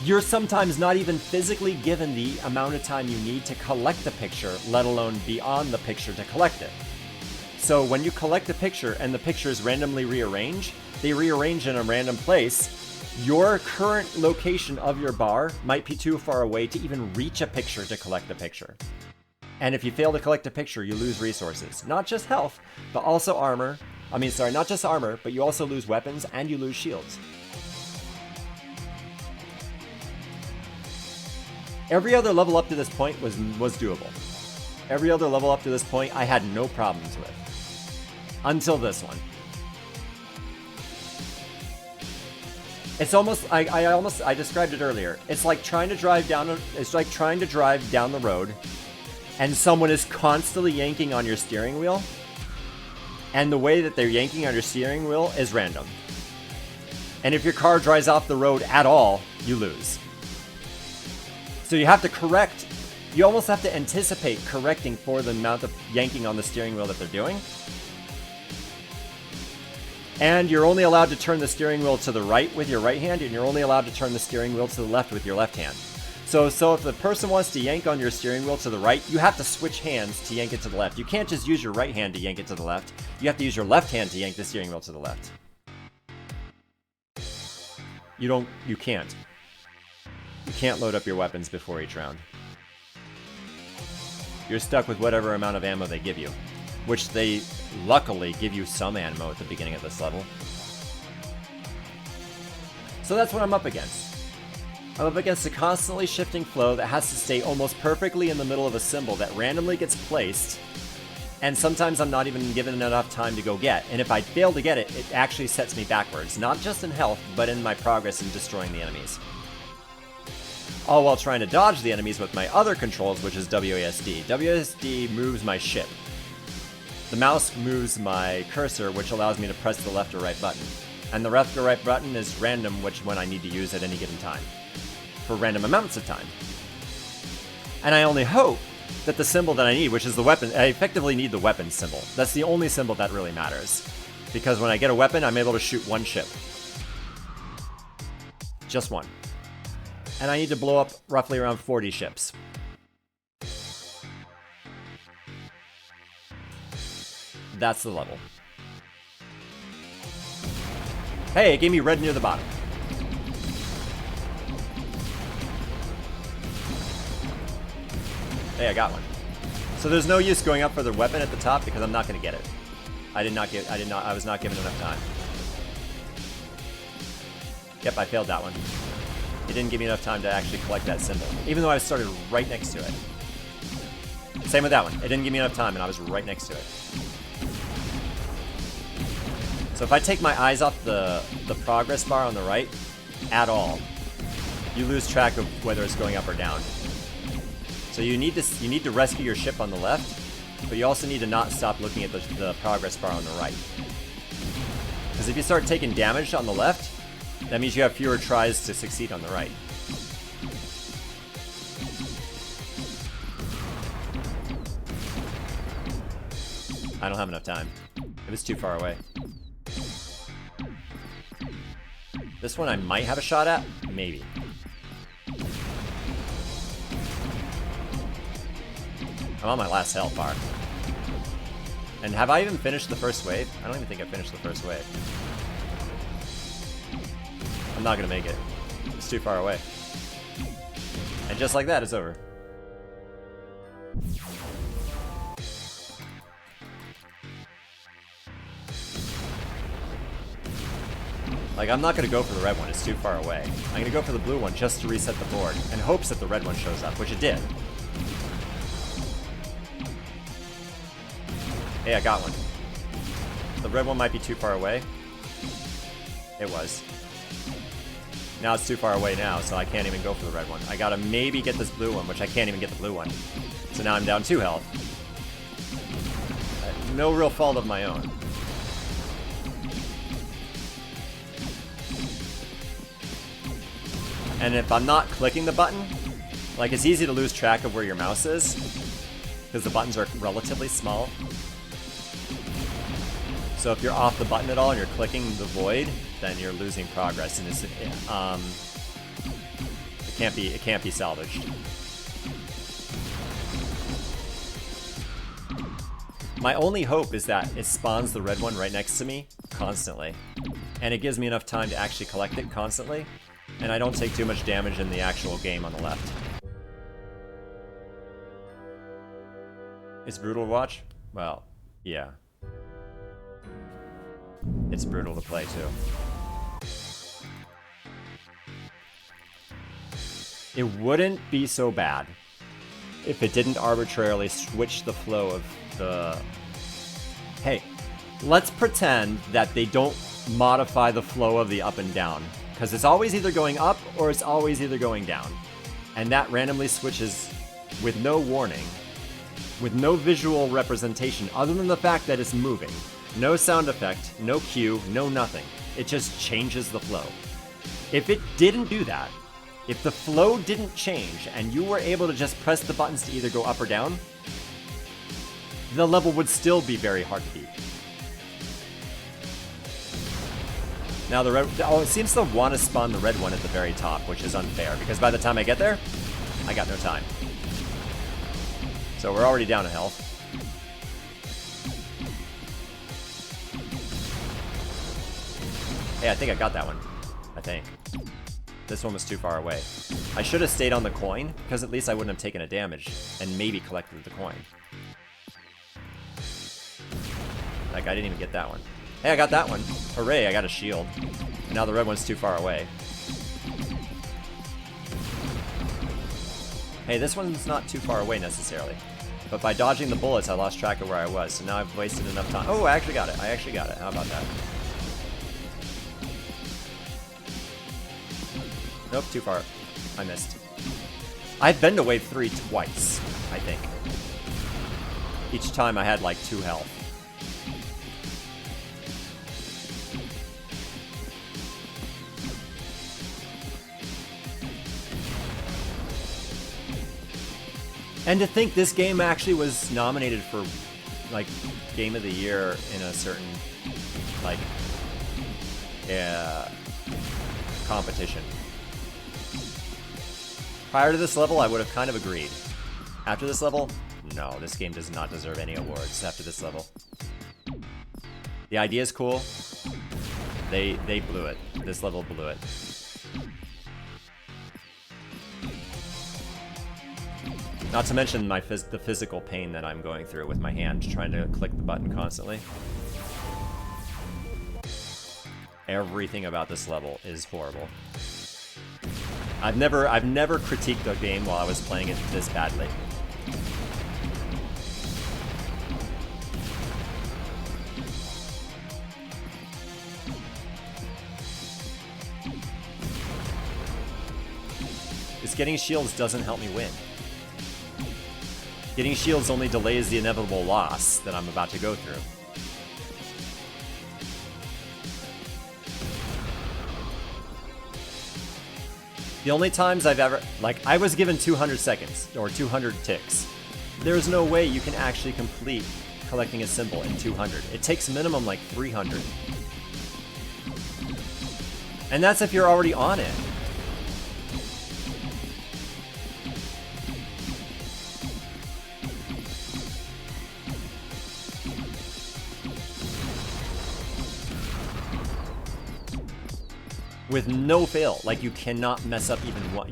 you're sometimes not even physically given the amount of time you need to collect the picture, let alone beyond the picture to collect it. So when you collect the picture and the pictures randomly rearrange, they rearrange in a random place, your current location of your bar might be too far away to even reach a picture to collect the picture. And if you fail to collect a picture, you lose resources. Not just health, but also armor. Not just armor, but you also lose weapons and you lose shields. Every other level up to this point was doable. Every other level up to this point I had no problems with. Until this one. It's almost, I described it earlier. It's like trying to drive down the road and someone is constantly yanking on your steering wheel, and the way that they're yanking on your steering wheel is random. And if your car drives off the road at all, you lose. So you have to correct, you almost have to anticipate correcting for the amount of yanking on the steering wheel that they're doing. And you're only allowed to turn the steering wheel to the right with your right hand, and you're only allowed to turn the steering wheel to the left with your left hand. So if the person wants to yank on your steering wheel to the right, you have to switch hands to yank it to the left. You can't just use your right hand to yank it to the left. You have to use your left hand to yank the steering wheel to the left. You can't. You can't load up your weapons before each round. You're stuck with whatever amount of ammo they give you, which they luckily give you some ammo at the beginning of this level. So that's what I'm up against. I'm up against a constantly shifting flow that has to stay almost perfectly in the middle of a symbol that randomly gets placed And sometimes I'm not even given enough time to go get. And if I fail to get it, it actually sets me backwards. Not just in health, but in my progress in destroying the enemies. All while trying to dodge the enemies with my other controls, which is WASD. WASD moves my ship. The mouse moves my cursor, which allows me to press the left or right button. And the left or right button is random, which one I need to use at any given time. For random amounts of time. And I only hope that the symbol that I need, which is the weapon, I effectively need the weapon symbol. That's the only symbol that really matters. Because when I get a weapon, I'm able to shoot one ship. Just one. And I need to blow up roughly around 40 ships. That's the level. Hey, it gave me red near the bottom. Hey, I got one. So there's no use going up for the weapon at the top because I'm not going to get it. I was not given enough time. Yep, I failed that one. It didn't give me enough time to actually collect that symbol, even though I started right next to it. Same with that one. It didn't give me enough time and I was right next to it. So if I take my eyes off the progress bar on the right at all, you lose track of whether it's going up or down. So you need to rescue your ship on the left, but you also need to not stop looking at the progress bar on the right. Because if you start taking damage on the left, that means you have fewer tries to succeed on the right. I don't have enough time. It was too far away. This one I might have a shot at? Maybe. I'm on my last health bar. And have I even finished the first wave? I don't even think I finished the first wave. I'm not gonna make it. It's too far away. And just like that, it's over. Like, I'm not gonna go for the red one, it's too far away. I'm gonna go for the blue one just to reset the board, in hopes that the red one shows up, which it did. Hey, I got one. The red one might be too far away. It was. Now it's too far away now, so I can't even go for the red one. I gotta maybe get this blue one, which I can't even get the blue one. So now I'm down 2 health. No real fault of my own. And if I'm not clicking the button, like, it's easy to lose track of where your mouse is, because the buttons are relatively small. So if you're off the button at all and you're clicking the void, then you're losing progress, and it can't be salvaged. My only hope is that it spawns the red one right next to me constantly, and it gives me enough time to actually collect it constantly, and I don't take too much damage in the actual game on the left. It's brutal to watch? Well, yeah. It's brutal to play too. It wouldn't be so bad if it didn't arbitrarily switch the flow of the... Hey, let's pretend that they don't modify the flow of the up and down, because it's always either going up or it's always either going down. And that randomly switches with no warning, with no visual representation other than the fact that it's moving. No sound effect, no cue, no nothing. It just changes the flow. If it didn't do that, if the flow didn't change and you were able to just press the buttons to either go up or down, the level would still be very hard to beat. Now the red, it seems to want to spawn the red one at the very top, which is unfair, because by the time I get there, I got no time. So we're already down to health. Hey, I think I got that one. I think. This one was too far away. I should have stayed on the coin, because at least I wouldn't have taken a damage, and maybe collected the coin. Like, I didn't even get that one. Hey, I got that one. Hooray, I got a shield. And now the red one's too far away. Hey, this one's not too far away necessarily. But by dodging the bullets, I lost track of where I was, so now I've wasted enough time. Oh, I actually got it. I actually got it. How about that? Nope, too far. I missed. I've been to wave 3 twice, I think. Each time I had like 2 health. And to think this game actually was nominated for, like, Game of the Year in a certain, like, competition. Prior to this level, I would have kind of agreed. After this level, no, this game does not deserve any awards after this level. The idea is cool. They blew it. This level blew it. Not to mention the physical pain that I'm going through with my hand trying to click the button constantly. Everything about this level is horrible. I've never critiqued a game while I was playing it this badly. This getting shields doesn't help me win. Getting shields only delays the inevitable loss that I'm about to go through. The only times I've ever, like, I was given 200 seconds, or 200 ticks. There's no way you can actually complete collecting a symbol in 200. It takes minimum like 300. And that's if you're already on it. With no fail, like you cannot mess up even one.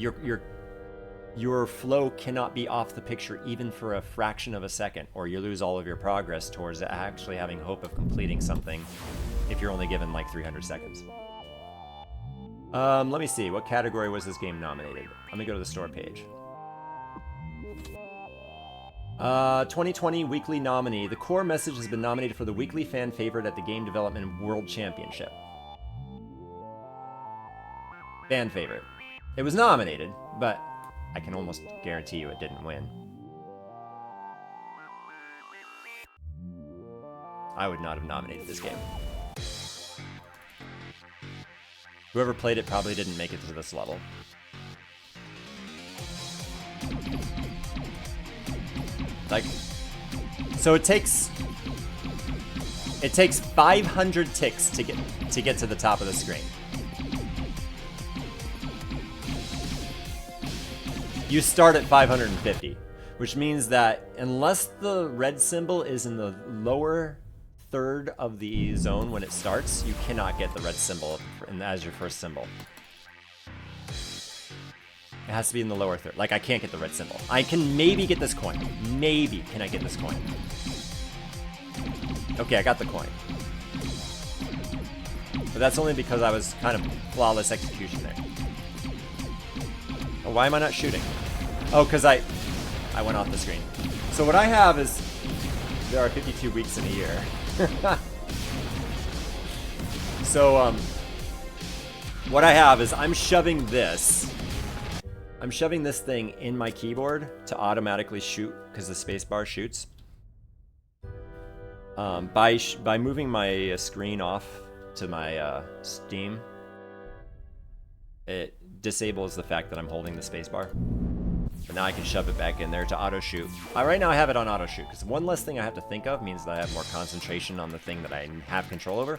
Your flow cannot be off the picture even for a fraction of a second, or you lose all of your progress towards actually having hope of completing something if you're only given like 300 seconds. Let me see, what category was this game nominated? Let me go to the store page. 2020 Weekly Nominee. The core message has been nominated for the Weekly Fan Favorite at the Game Development World Championship. Fan favorite. It was nominated, but I can almost guarantee you it didn't win. I would not have nominated this game. Whoever played it probably didn't make it to this level. Like, so it takes 500 ticks to get to the top of the screen. You start at 550, which means that unless the red symbol is in the lower third of the zone when it starts, you cannot get the red symbol as your first symbol. It has to be in the lower third. Like, I can't get the red symbol. I can maybe get this coin. Maybe can I get this coin. Okay, I got the coin. But that's only because I was kind of flawless execution there. Oh, why am I not shooting? Oh, because I went off the screen. So what I have is, there are 52 weeks in a year. So, what I have is I'm shoving this thing in my keyboard to automatically shoot, because the spacebar shoots. By moving my screen off to my Steam, it disables the fact that I'm holding the spacebar. But now I can shove it back in there to auto shoot. Right now I have it on auto shoot, because one less thing I have to think of means that I have more concentration on the thing that I have control over,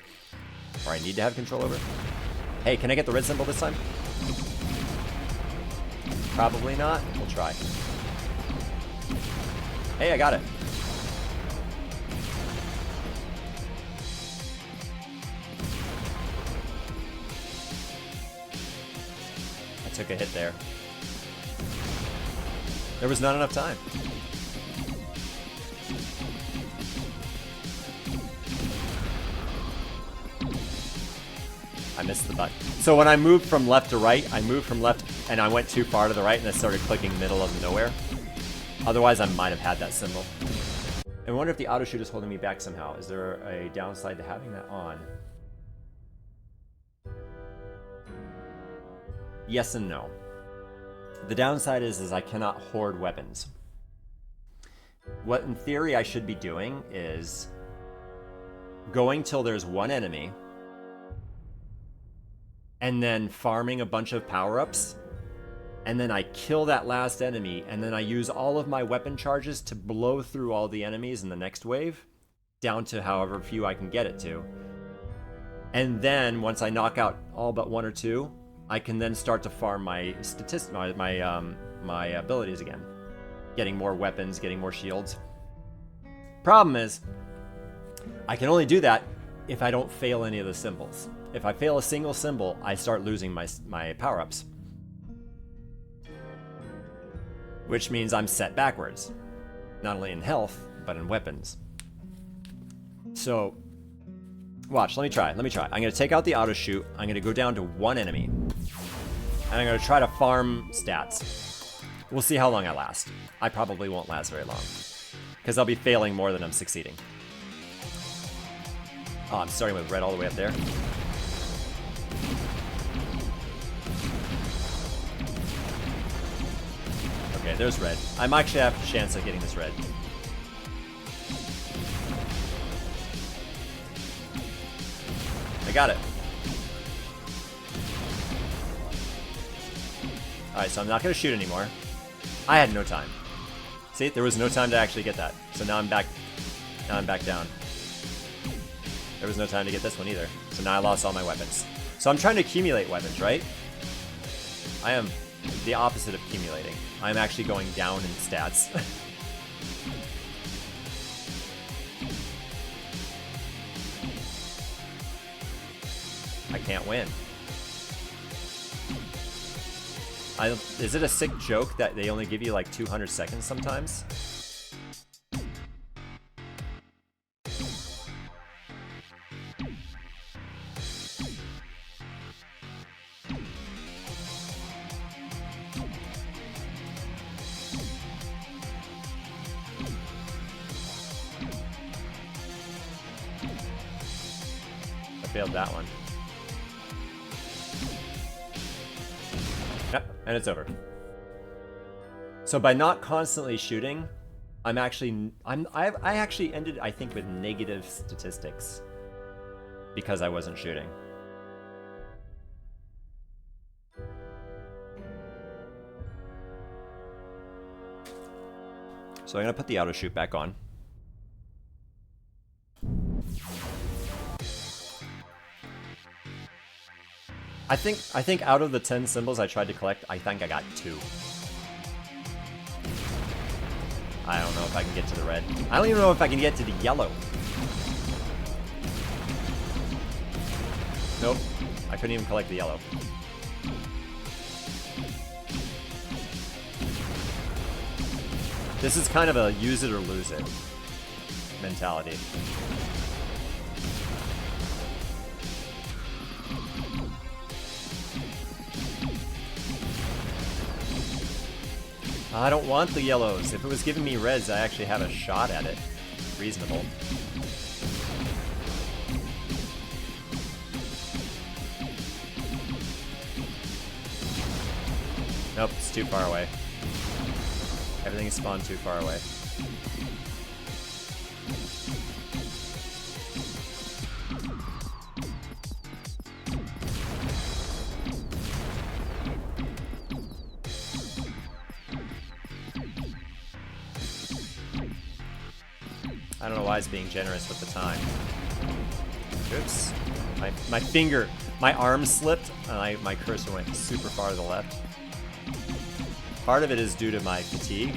or I need to have control over. Hey, can I get the red symbol this time? Probably not. We'll try. Hey, I got it. I took a hit there. There was not enough time. I missed the button. So when I moved from left to right, I moved from left and I went too far to the right and I started clicking middle of nowhere. Otherwise, I might have had that symbol. I wonder if the auto shoot is holding me back somehow. Is there a downside to having that on? Yes and no. The downside is I cannot hoard weapons. What in theory I should be doing is going till there's one enemy and then farming a bunch of power-ups, and then I kill that last enemy, and then I use all of my weapon charges to blow through all the enemies in the next wave, down to however few I can get it to. And then, once I knock out all but one or two, I can then start to farm my my abilities again. Getting more weapons, getting more shields. Problem is, I can only do that if I don't fail any of the symbols. If I fail a single symbol, I start losing my power-ups. Which means I'm set backwards, not only in health, but in weapons. So, watch, let me try. I'm gonna take out the auto shoot, I'm gonna go down to one enemy, and I'm gonna try to farm stats. We'll see how long I last. I probably won't last very long, because I'll be failing more than I'm succeeding. Oh, I'm starting with red all the way up there. Okay, there's red. I might actually have a chance of getting this red. I got it. Alright, so I'm not going to shoot anymore. I had no time. See, there was no time to actually get that. So now I'm back. Now I'm back down. There was no time to get this one either. So now I lost all my weapons. So I'm trying to accumulate weapons, right? I am the opposite of accumulating. I'm actually going down in stats. I can't win. Is it a sick joke that they only give you like 200 seconds sometimes? Failed that one. Yep, and it's over. So by not constantly shooting, I actually ended, I think, with negative statistics because I wasn't shooting. So I'm gonna put the auto shoot back on. I think out of the 10 symbols I tried to collect, I think I got 2. I don't know if I can get to the red. I don't even know if I can get to the yellow. Nope. I couldn't even collect the yellow. This is kind of a use it or lose it mentality. I don't want the yellows. If it was giving me reds, I actually have a shot at it. Reasonable. Nope, it's too far away. Everything is spawned too far away. I don't know why it's being generous with the time. Oops. My finger, my arm slipped, and my cursor went super far to the left. Part of it is due to my fatigue.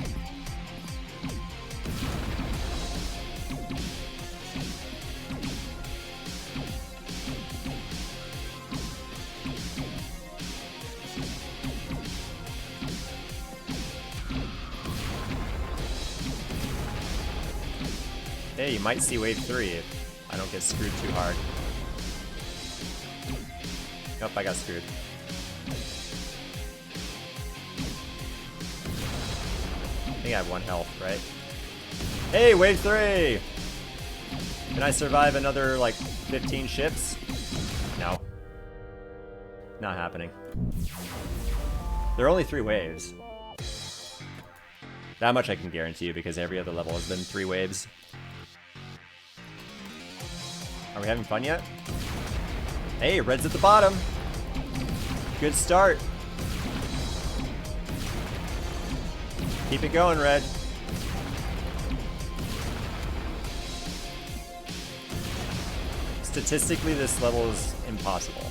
Hey, you might see wave 3 if I don't get screwed too hard. Nope, I got screwed. think I have 1 health, right? Hey, wave 3! Can I survive another, like, 15 ships? No. Not happening. There are only 3 waves. That much I can guarantee you, because every other level has been 3 waves. Are we having fun yet? Hey, red's at the bottom. Good start. Keep it going, red. Statistically, this level is impossible.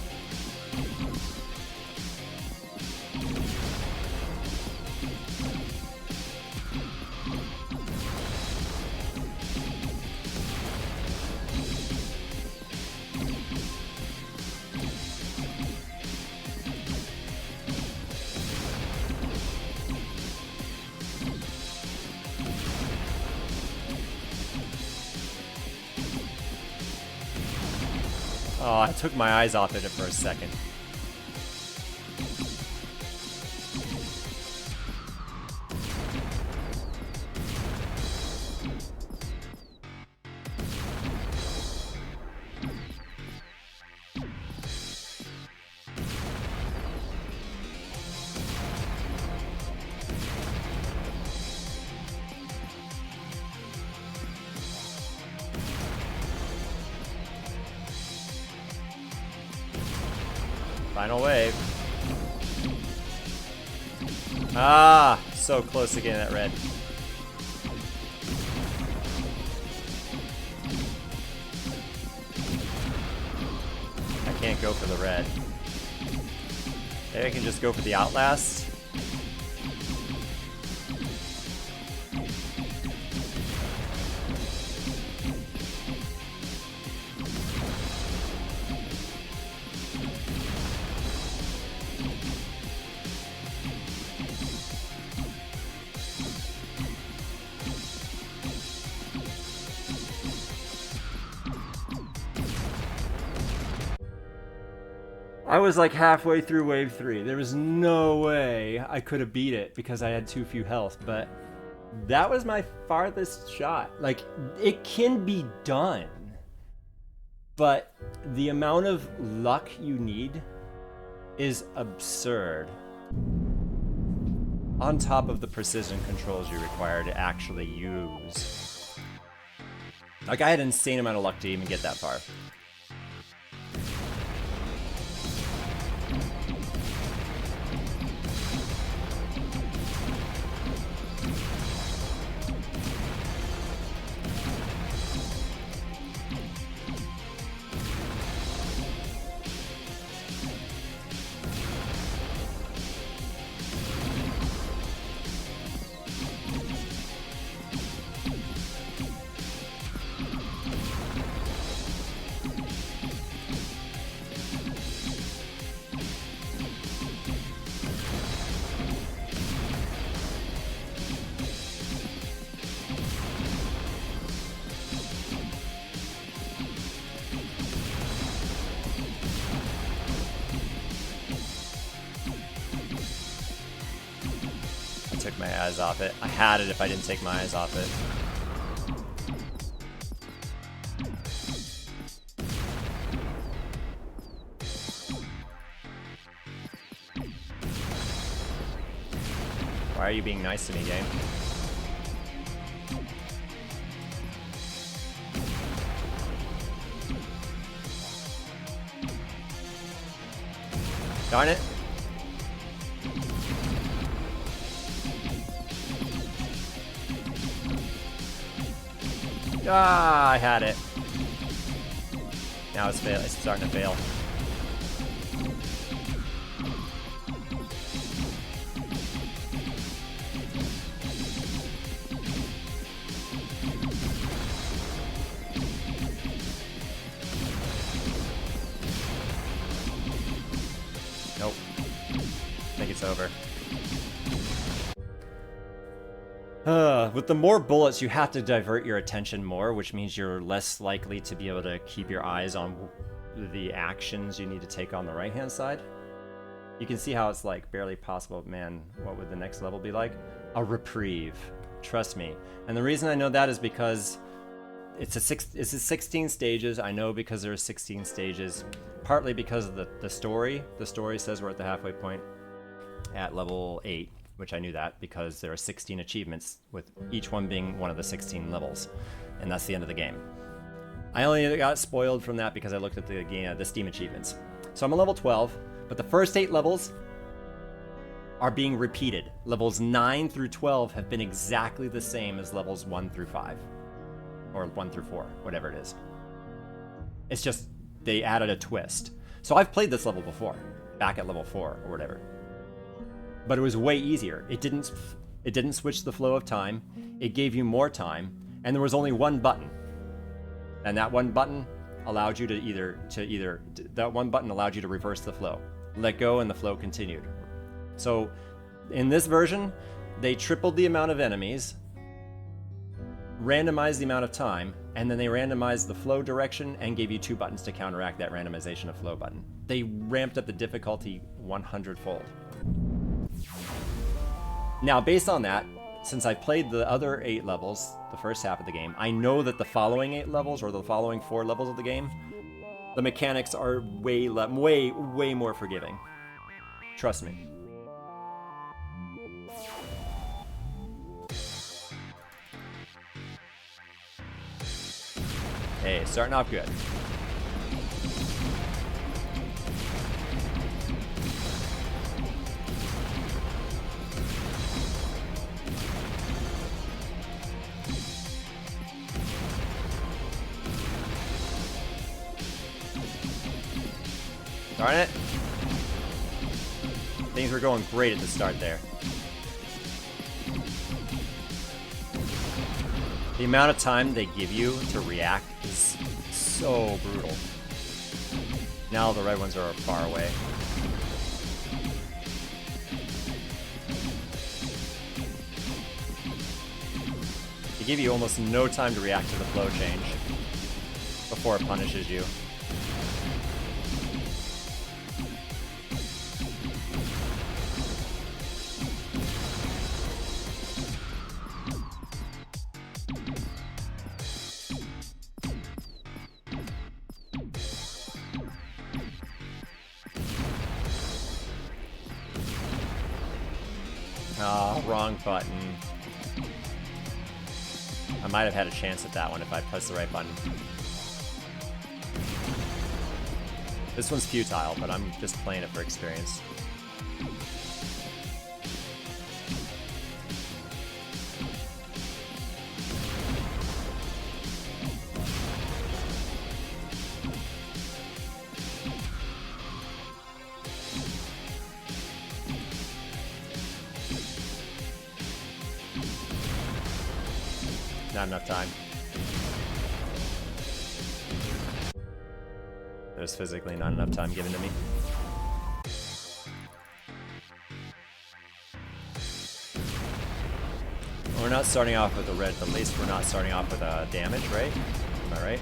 Oh, I took my eyes off it for a second. Final wave. Ah, so close to getting that red. I can't go for the red. Maybe I can just go for the Outlast. I was like halfway through wave 3. There was no way I could have beat it because I had too few health, but that was my farthest shot. Like, it can be done, but the amount of luck you need is absurd. On top of the precision controls you require to actually use. Like, I had an insane amount of luck to even get that far. Took my eyes off it. I had it if I didn't take my eyes off it. Why are you being nice to me, game? Darn it. Ah, I had it. Now it's starting to fail. Nope. I think it's over. With the more bullets, you have to divert your attention more, which means you're less likely to be able to keep your eyes on the actions you need to take on the right-hand side. You can see how it's like barely possible. Man, what would the next level be like? A reprieve. Trust me. And the reason I know that is because it's 16 stages. I know because there are 16 stages, partly because of the story. The story says we're at the halfway point at level 8, which I knew that because there are 16 achievements, with each one being one of the 16 levels, and that's the end of the game. I only got spoiled from that because I looked at the Steam achievements. So I'm at level 12, but the first 8 levels are being repeated. Levels 9 through 12 have been exactly the same as levels 1 through 5. Or 1 through 4, whatever it is. It's just, they added a twist. So I've played this level before, back at level 4 or whatever. But it was way easier. It didn't switch the flow of time. It gave you more time, and there was only one button. And that one button allowed you that one button allowed you to reverse the flow. Let go and the flow continued. So in this version, they tripled the amount of enemies, randomized the amount of time, and then they randomized the flow direction and gave you 2 buttons to counteract that randomization of flow button. They ramped up the difficulty 100-fold. Now, based on that, since I played the other 8 levels, the first half of the game, I know that the following 8 levels, or the following 4 levels of the game, the mechanics are way more forgiving. Trust me. Hey, starting off good. Darn it. Things were going great at the start there. The amount of time they give you to react is so brutal. Now the red ones are far away. They give you almost no time to react to the flow change before it punishes you. Oh, wrong button. I might have had a chance at that one if I pressed the right button. This one's futile, but I'm just playing it for experience. Not enough time. There's physically not enough time given to me. We're not starting off with a red, but at least we're not starting off with a damage, right? Am I right?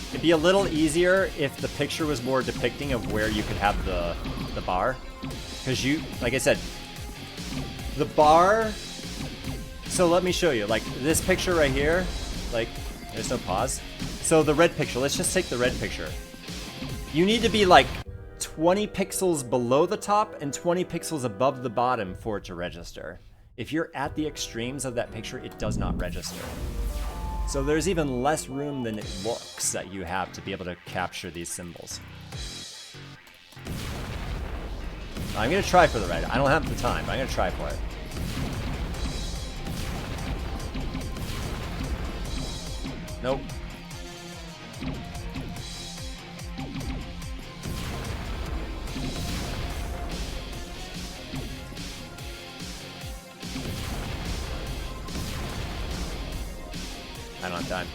It'd be a little easier if the picture was more depicting of where you could have the bar. Because you, like I said, the bar, so let me show you, like this picture right here, like, there's no pause. So the red picture, let's just take the red picture. You need to be like 20 pixels below the top and 20 pixels above the bottom for it to register. If you're at the extremes of that picture, it does not register. So there's even less room than it looks that you have to be able to capture these symbols. I'm gonna try for the red. I don't have the time, but I'm gonna try for it. Nope. I don't have time.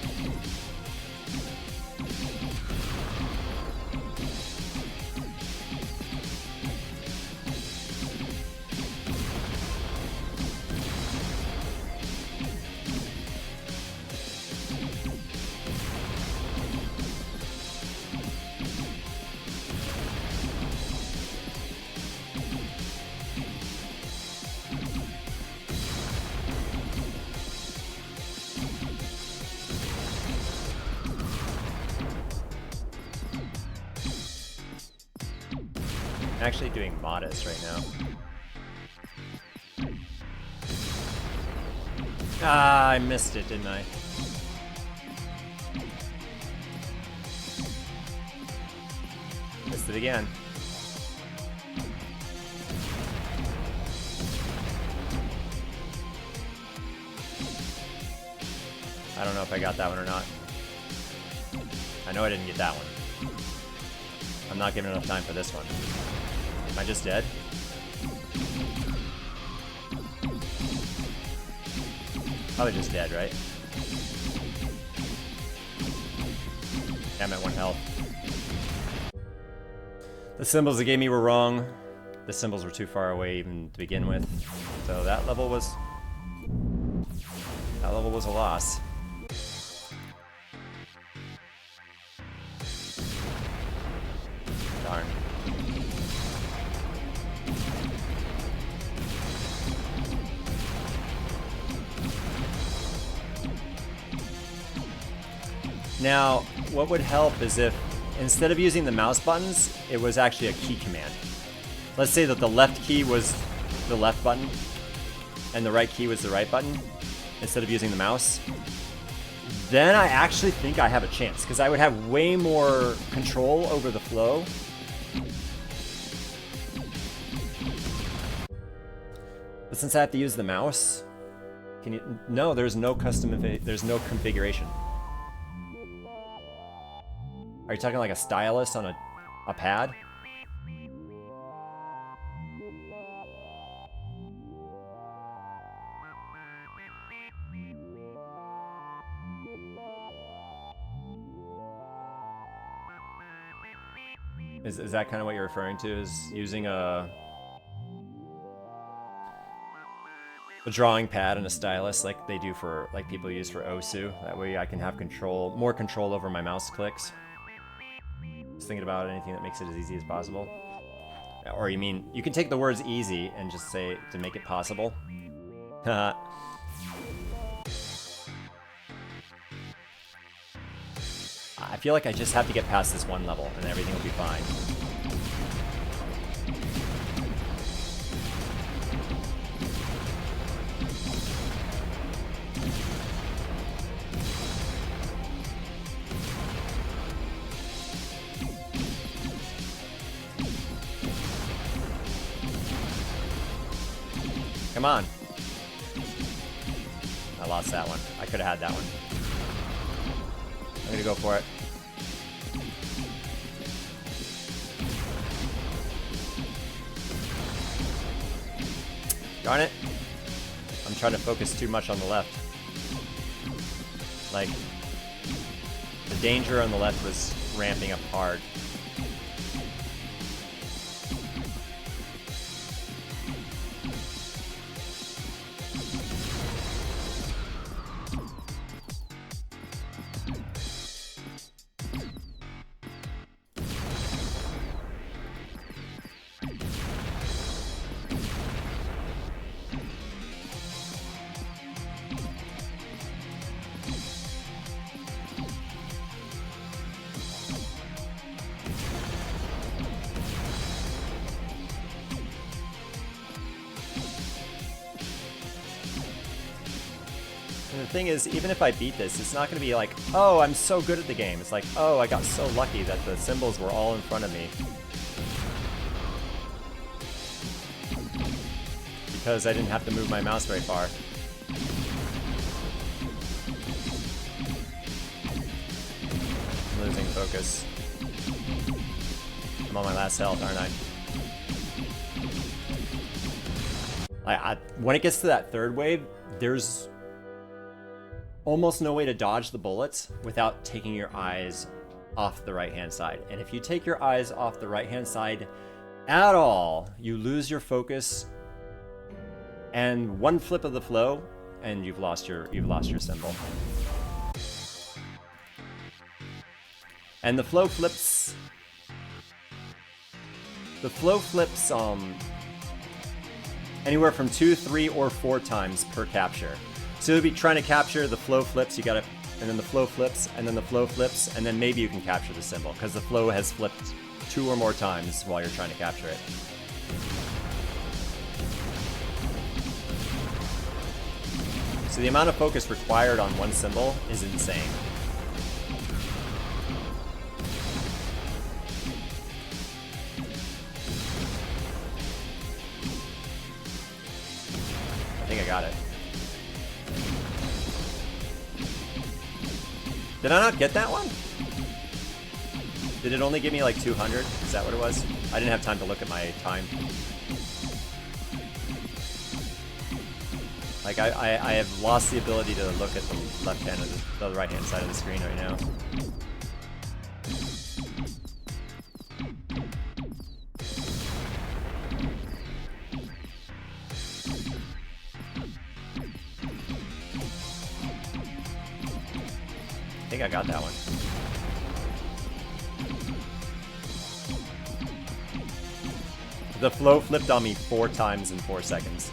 I'm actually doing modest right now. Ah, I missed it, didn't I? Missed it again. I don't know if I got that one or not. I know I didn't get that one. I'm not giving enough time for this one. Am I just dead? Probably just dead, right? Yeah, I'm at 1 health. The symbols they gave me were wrong. The symbols were too far away even to begin with. So that level was a loss. Darn. Now, what would help is if instead of using the mouse buttons, it was actually a key command. Let's say that the left key was the left button and the right key was the right button instead of using the mouse. Then I actually think I have a chance because I would have way more control over the flow. But since I have to use the mouse, can you? No, there's no there's no configuration. Are you talking like a stylus on a pad? Is that kind of what you're referring to? Is using a drawing pad and a stylus like they do for, like people use for OSU? That way I can have more control over my mouse clicks. Just thinking about anything that makes it as easy as possible. Or you mean, you can take the words easy and just say, to make it possible. I feel like I just have to get past this one level and everything will be fine. Come on. I lost that one. I could have had that one. I'm gonna go for it. Darn it. I'm trying to focus too much on the left. Like, the danger on the left was ramping up hard. And the thing is, even if I beat this, it's not going to be like, oh, I'm so good at the game. It's like, oh, I got so lucky that the symbols were all in front of me. Because I didn't have to move my mouse very far. I'm losing focus. I'm on my last health, aren't I? When it gets to that third wave, there's almost no way to dodge the bullets without taking your eyes off the right-hand side. And if you take your eyes off the right-hand side at all, you lose your focus, and one flip of the flow, and you've lost your symbol. And the flow flips. The flow flips anywhere from 2, 3, or 4 times per capture. So you'll be trying to capture the flow flips. You gotta and then the flow flips, and then the flow flips, and then maybe you can capture the symbol, because the flow has flipped 2 or more times while you're trying to capture it. So the amount of focus required on one symbol is insane. I think I got it. Did I not get that one? Did it only give me like 200? Is that what it was? I didn't have time to look at my time. Like I have lost the ability to look at the left hand of the right hand side of the screen right now. I think I got that one. The flow flipped on me 4 times in 4 seconds.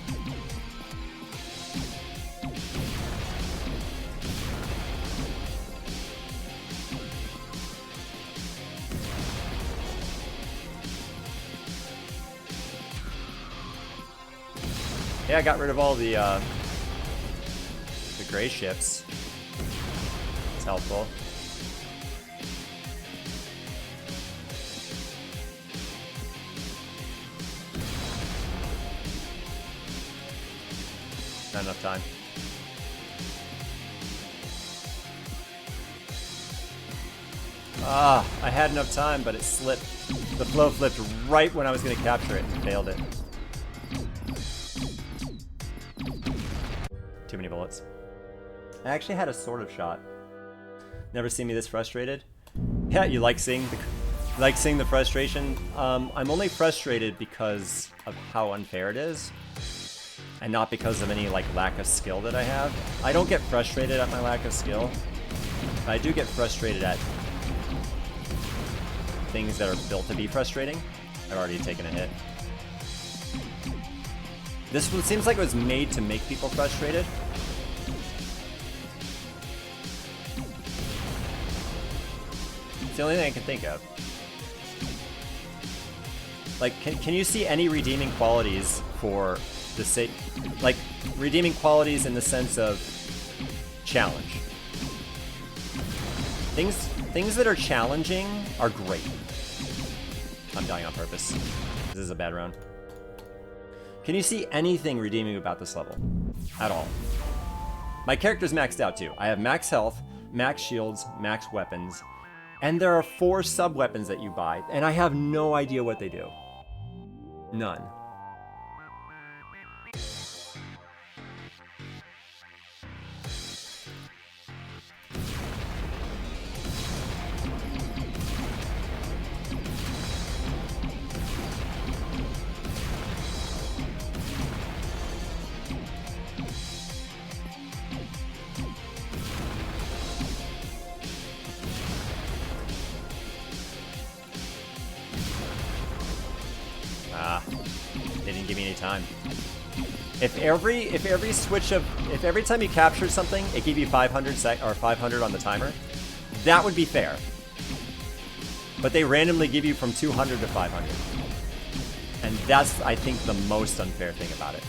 Yeah, I got rid of all the gray ships. It's helpful. Not enough time. Ah, I had enough time, but it slipped. The flow flipped right when I was going to capture it and failed it. Too many bullets. I actually had a sort of shot. Never seen me this frustrated. Yeah, you like seeing the frustration. I'm only frustrated because of how unfair it is, and not because of any like lack of skill that I have. I don't get frustrated at my lack of skill. But I do get frustrated at things that are built to be frustrating. I've already taken a hit. This one seems like it was made to make people frustrated. It's the only thing I can think of. Like, can you see any redeeming qualities for the sake, like redeeming qualities in the sense of challenge? Things that are challenging are great. I'm dying on purpose. This is a bad round. Can you see anything redeeming about this level? At all. My character's maxed out too. I have max health, max shields, max weapons, and there are 4 sub-weapons that you buy, and I have no idea what they do. None. They didn't give me any time. If every time you captured something, it gave you 500 on the timer, that would be fair. But they randomly give you from 200 to 500. And that's, I think, the most unfair thing about it.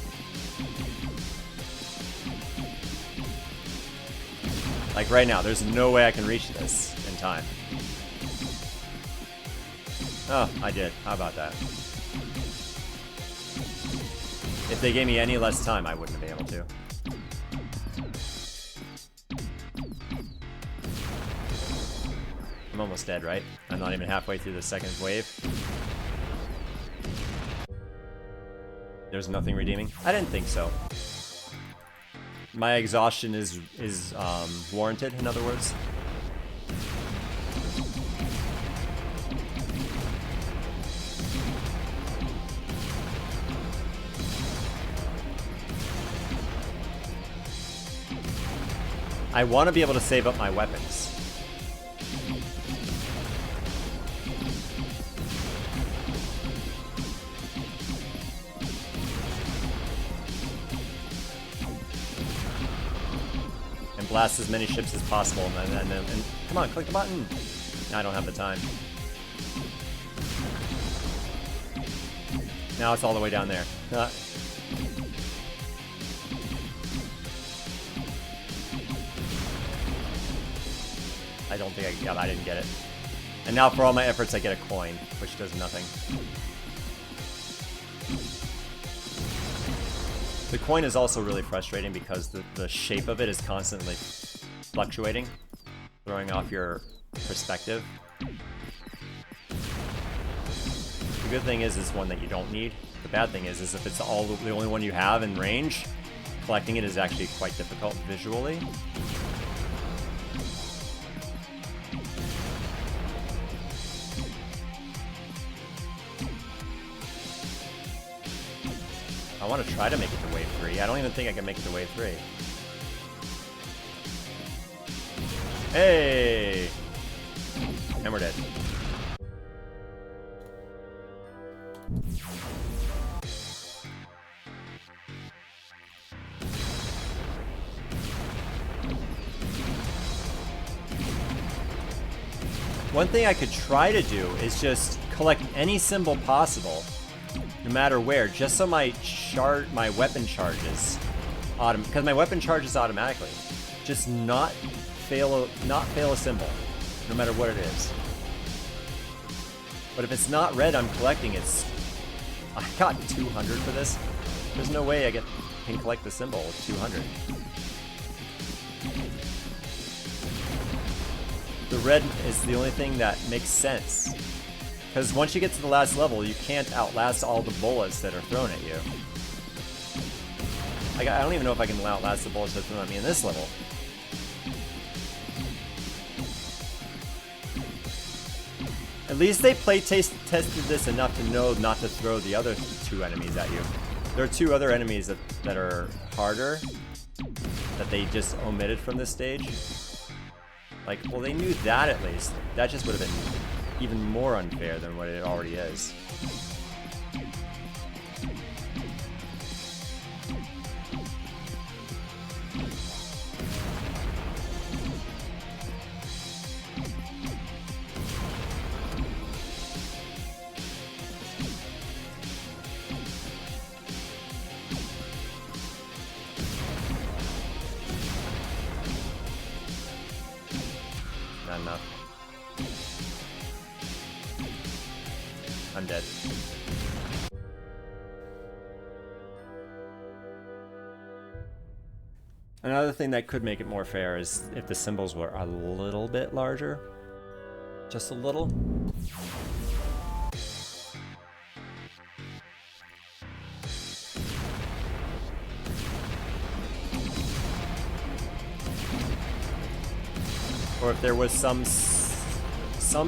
Like right now, there's no way I can reach this in time. Oh, I did. How about that? If they gave me any less time, I wouldn't have been able to. I'm almost dead, right? I'm not even halfway through the second wave. There's nothing redeeming? I didn't think so. My exhaustion is warranted, in other words. I want to be able to save up my weapons. And blast as many ships as possible, and come on, click the button. I don't have the time. Now it's all the way down there. I don't think I didn't get it. And now for all my efforts, I get a coin, which does nothing. The coin is also really frustrating because the shape of it is constantly fluctuating, throwing off your perspective. The good thing is it's one that you don't need. The bad thing is if it's the only one you have in range, collecting it is actually quite difficult visually. I want to try to make it to wave 3. I don't even think I can make it to wave 3. Hey! And we're dead. One thing I could try to do is just collect any symbol possible, no matter where, just so my weapon charges, because my weapon charges automatically. Just not fail a symbol, no matter what it is. But if it's not red, I'm collecting it. I got 200 for this. There's no way I can collect the symbol with 200. The red is the only thing that makes sense. Because once you get to the last level, you can't outlast all the bullets that are thrown at you. Like, I don't even know if I can outlast the bullets that are thrown at me in this level. At least they tested this enough to know not to throw the other 2 enemies at you. There are 2 other enemies that are harder, that they just omitted from this stage. Like, well, they knew that at least. That just would have been even more unfair than what it already is. Not enough. I'm dead. Another thing that could make it more fair is if the symbols were a little bit larger. Just a little. Or if there was some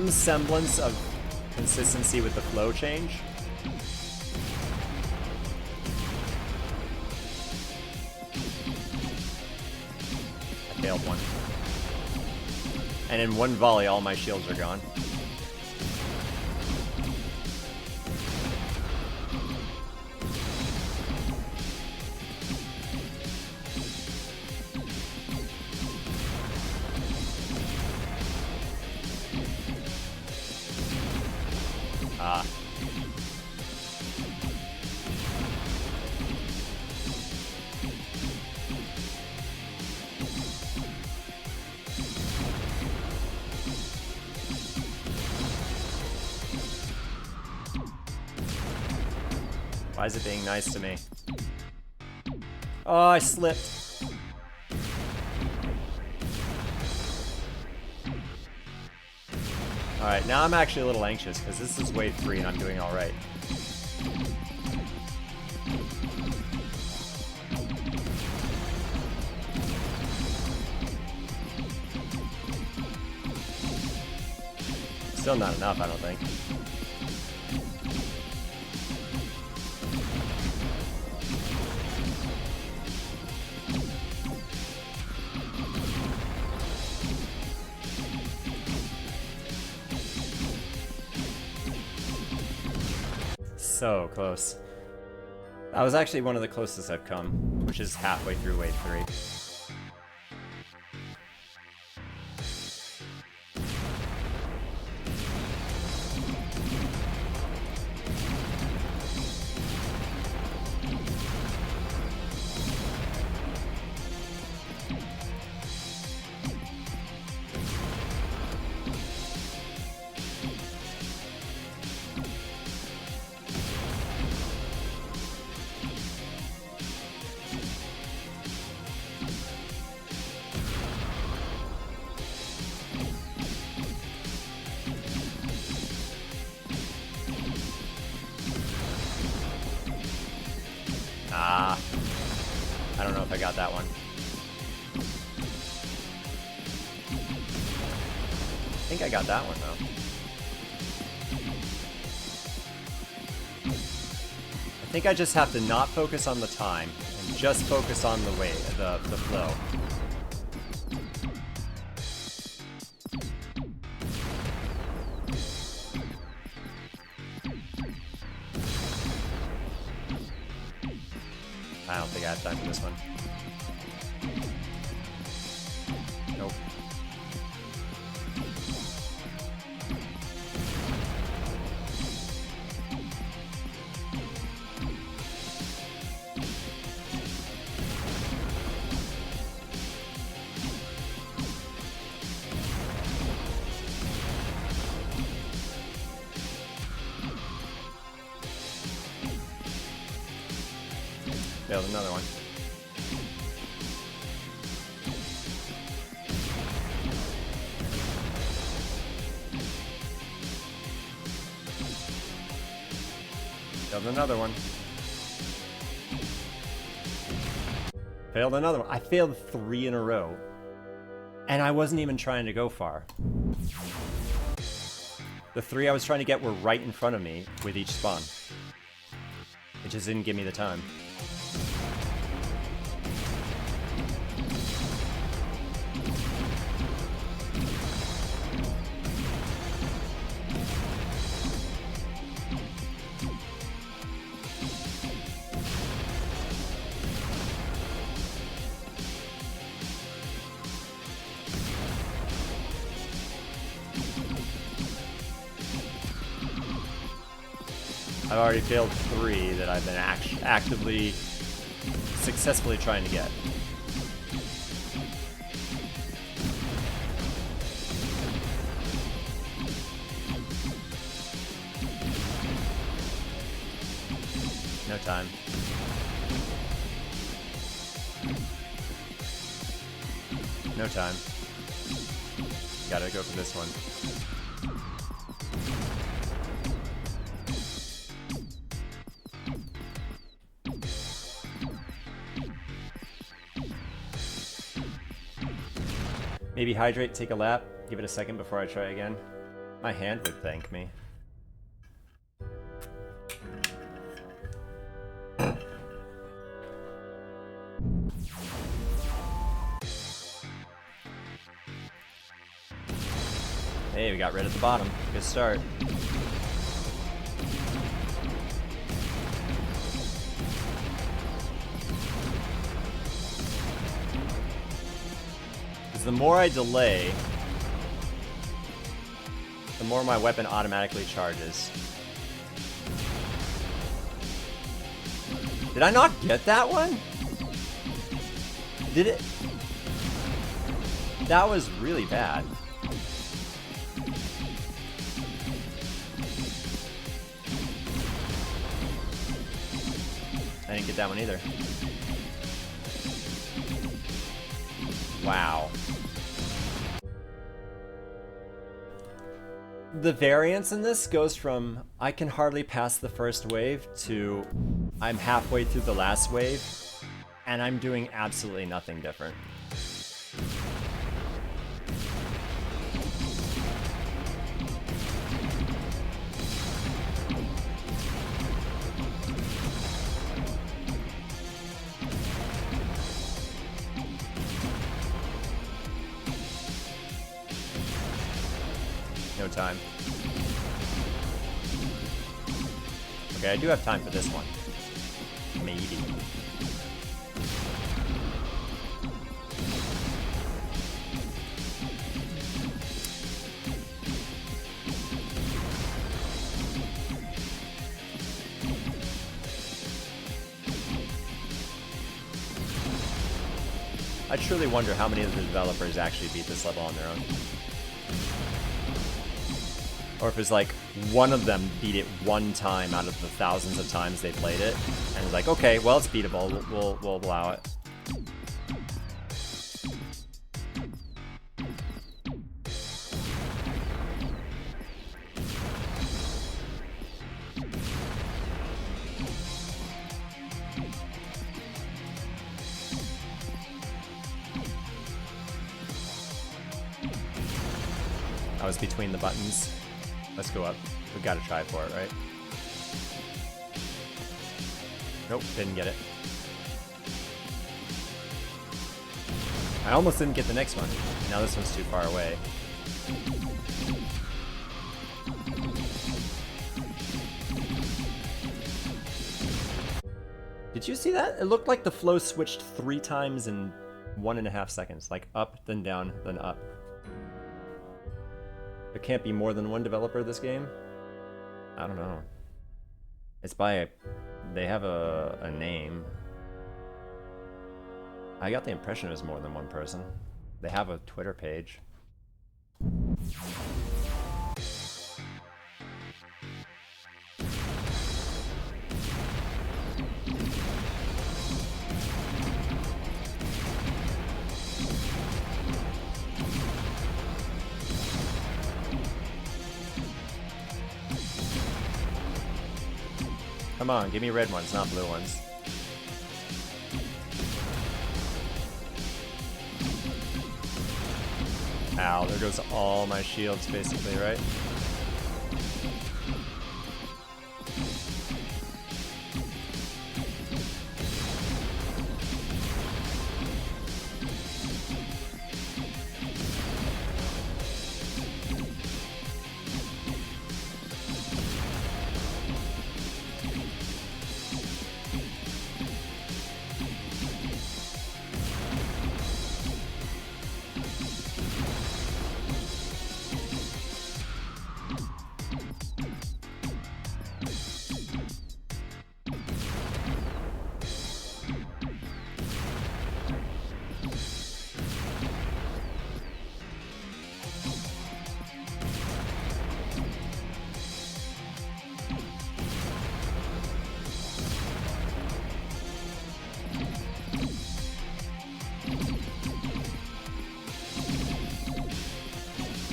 semblance of consistency with the flow change. I failed one. And in one volley, all my shields are gone. Ah. Why is it being nice to me? Oh, I slipped. Alright, now I'm actually a little anxious because this is wave 3 and I'm doing alright. Still not enough, I don't think. So close. That was actually one of the closest I've come, which is halfway through wave 3. if I got that one. I think I got that one, though. I think I just have to not focus on the time and just focus on the way, the flow. I don't think I have time for this one. Nope. Failed another one. Failed another one. Failed another one. I failed 3 in a row. And I wasn't even trying to go far. The 3 I was trying to get were right in front of me with each spawn. It just didn't give me the time. I've already failed 3 that I've been actively, successfully trying to get. No time. No time. Gotta go for this one. Maybe hydrate, take a lap, give it a second before I try again. My hand would thank me. Hey, we got rid at the bottom. Good start. The more I delay, the more my weapon automatically charges. Did I not get that one? Did it? That was really bad. I didn't get that one either. Wow. The variance in this goes from I can hardly pass the first wave to I'm halfway through the last wave and I'm doing absolutely nothing different. No time. Okay, I do have time for this one. Maybe. I truly wonder how many of the developers actually beat this level on their own. Or if it's like one of them beat it one time out of the thousands of times they played it, and it's like, okay, well, it's beatable. We'll allow it. was between the buttons. Let's go up. We gotta try for it, right? Nope, didn't get it. I almost didn't get the next one. Now this one's too far away. Did you see that? It looked like the flow switched 3 times in 1.5 seconds. Like up, then down, then up. There can't be more than one developer of this game? I don't know. It's by... They have a name. I got the impression it was more than one person. They have a Twitter page. Come on, give me red ones, not blue ones. Ow, there goes all my shields basically, right?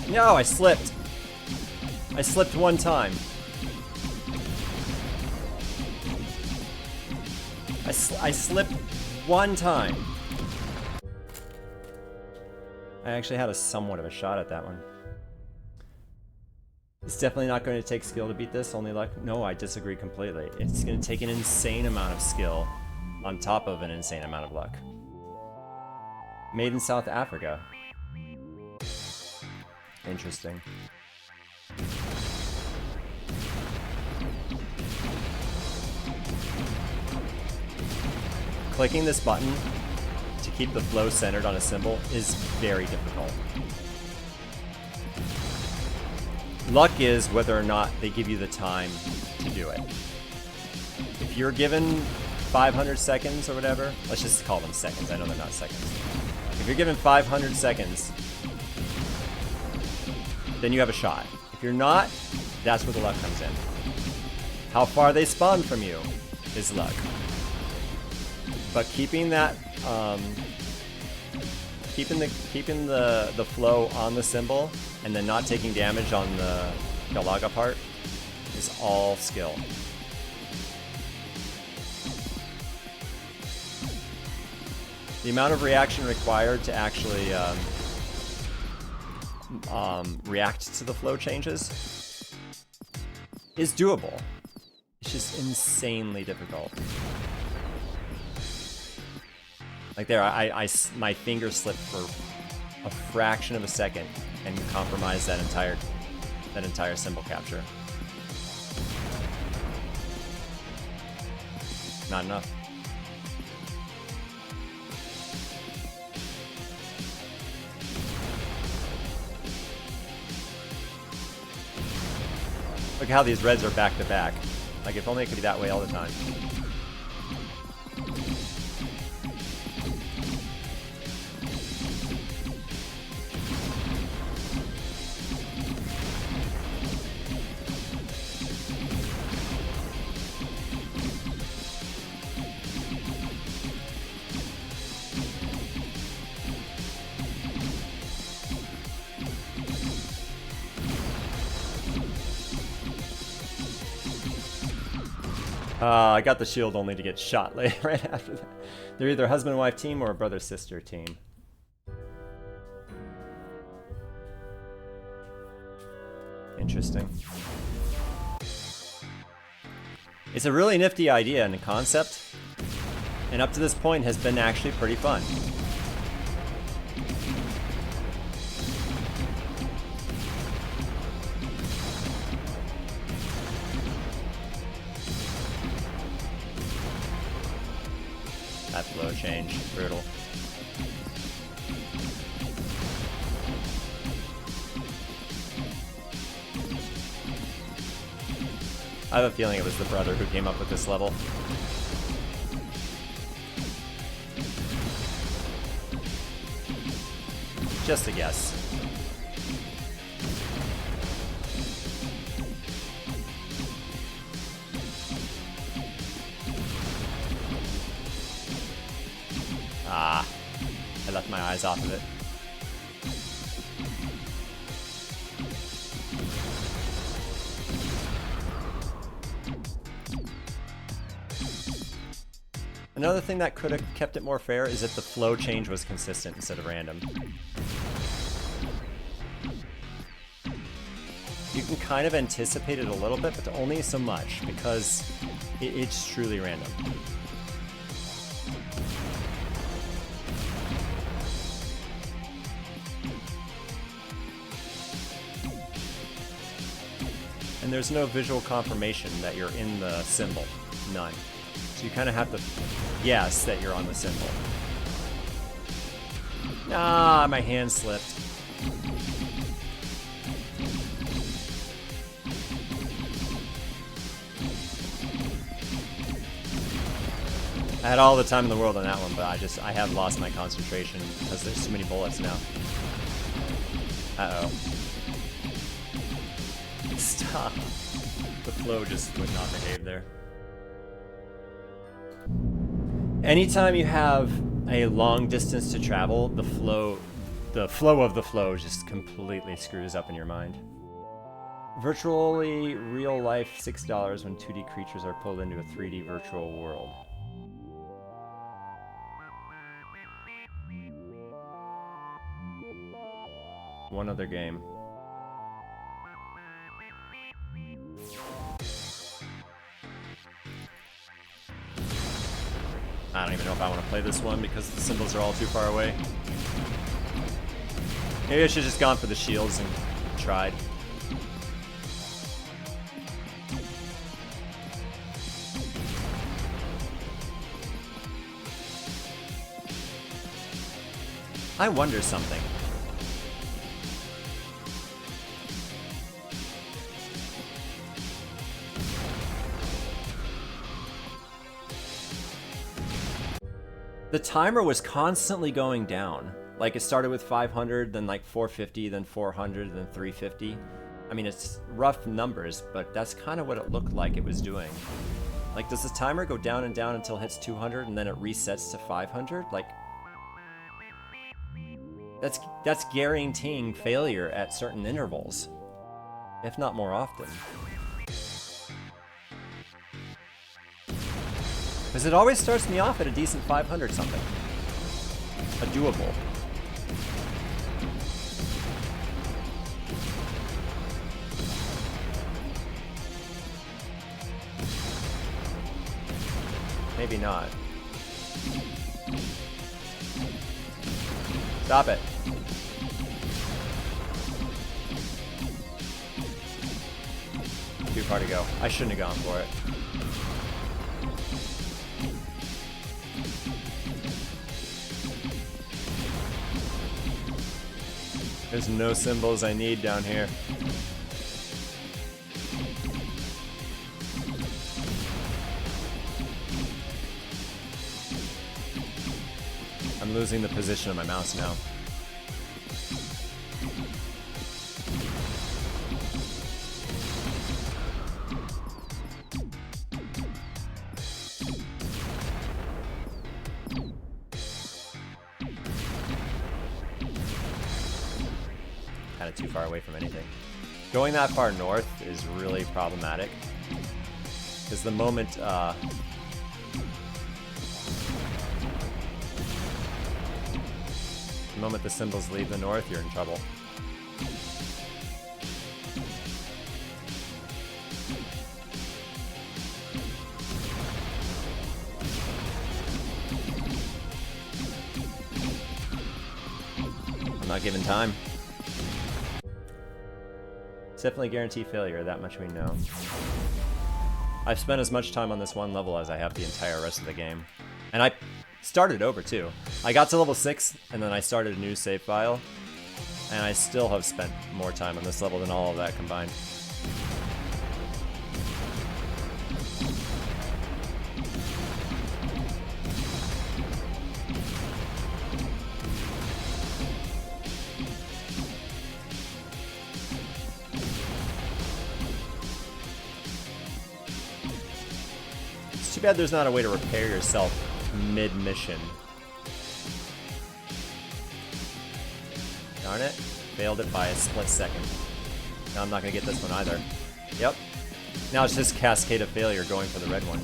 No, I slipped. I slipped one time. I slipped one time. I actually had a somewhat of a shot at that one. It's definitely not going to take skill to beat this, only luck. No, I disagree completely. It's going to take an insane amount of skill on top of an insane amount of luck. Made in South Africa. Interesting. Clicking this button to keep the flow centered on a symbol is very difficult. Luck is whether or not they give you the time to do it. If you're given 500 seconds or whatever, let's just call them seconds, I know they're not seconds. If you're given 500 seconds, then you have a shot. If you're not, that's where the luck comes in. How far they spawn from you is luck. But keeping that, keeping the flow on the symbol and then not taking damage on the Galaga part is all skill. The amount of reaction required to actually react to the flow changes is doable. It's just insanely difficult. Like there, my finger slipped for a fraction of a second and compromised that entire symbol capture. Not enough. Look how these reds are back to back. Like if only it could be that way all the time. I got the shield only to get shot right after that. They're either a husband and wife team or a brother-sister team. Interesting. It's a really nifty idea and concept, and up to this point has been actually pretty fun. That flow change, brutal. I have a feeling it was the brother who came up with this level. Just a guess. Ah, I left my eyes off of it. Another thing that could have kept it more fair is if the flow change was consistent instead of random. You can kind of anticipate it a little bit, but only so much, because it's truly random. And there's no visual confirmation that you're in the symbol. None. So you kind of have to guess that you're on the symbol. Ah, my hand slipped. I had all the time in the world on that one, but I have lost my concentration because there's too many bullets now. Uh-oh. Stop. The flow just would not behave there. Anytime you have a long distance to travel, the flow of the flow just completely screws up in your mind. Virtually real life $6 when 2D creatures are pulled into a 3D virtual world. One other game. I don't even know if I want to play this one because the symbols are all too far away. Maybe I should have just gone for the shields and tried. I wonder something. The timer was constantly going down. Like, it started with 500, then like 450, then 400, then 350. I mean, it's rough numbers, but that's kind of what it looked like it was doing. Like, does the timer go down and down until it hits 200 and then it resets to 500? Like, that's guaranteeing failure at certain intervals, if not more often. Because it always starts me off at a decent 500 something. A doable. Maybe not. Stop it. Too far to go. I shouldn't have gone for it. There's no symbols I need down here. I'm losing the position of my mouse now. Kind of too far away from anything. Going that far north is really problematic. Because the moment the symbols leave the north, you're in trouble. I'm not giving time. It's definitely guaranteed failure, that much we know. I've spent as much time on this one level as I have the entire rest of the game. And I started over too. I got to level 6 and then I started a new save file. And I still have spent more time on this level than all of that combined. It's too bad there's not a way to repair yourself mid-mission. Darn it. Failed it by a split second. Now I'm not going to get this one either. Yep. Now it's just cascade of failure going for the red one.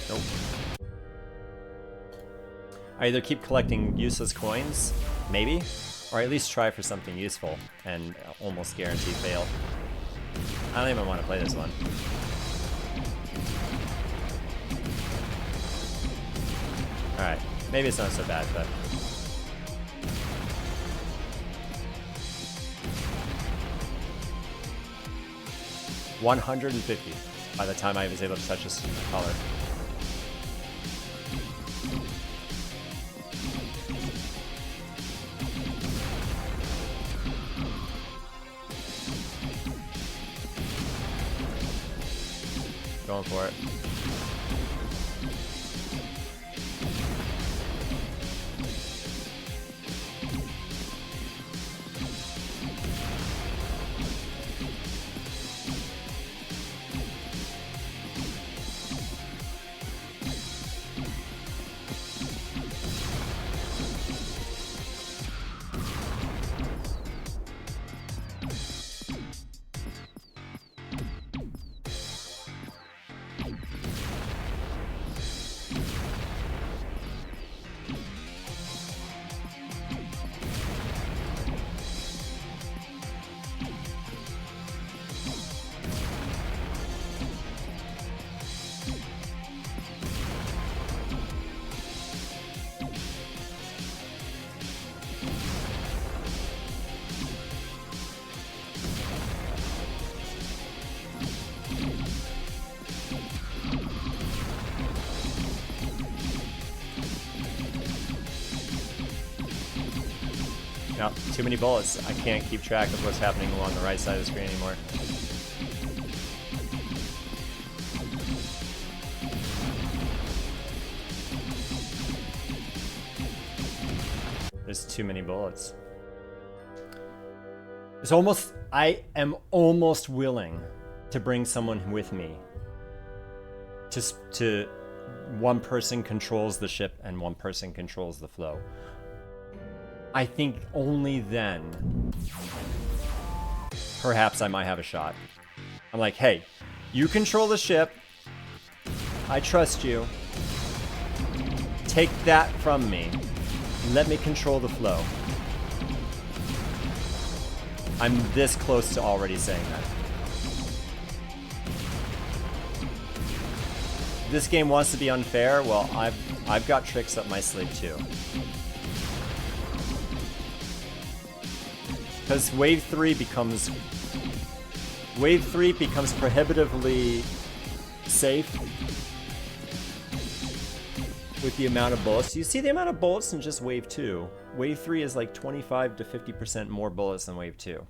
Nope. I either keep collecting useless coins, maybe, or at least try for something useful and almost guarantee fail. I don't even want to play this one. Alright, maybe it's not so bad, but... $150 by the time I was able to touch this color. Going for it. No, too many bullets. I can't keep track of what's happening along the right side of the screen anymore. There's too many bullets. It's almost... I am almost willing to bring someone with me. Just to... One person controls the ship and one person controls the flow. I think only then, perhaps I might have a shot. I'm like, hey, you control the ship. I trust you. Take that from me. Let me control the flow. I'm this close to already saying that. This game wants to be unfair. Well, I've got tricks up my sleeve too. Because Wave 3 becomes prohibitively safe with the amount of bullets. You see the amount of bullets in just Wave 2. Wave 3 is like 25 to 50% more bullets than Wave 2.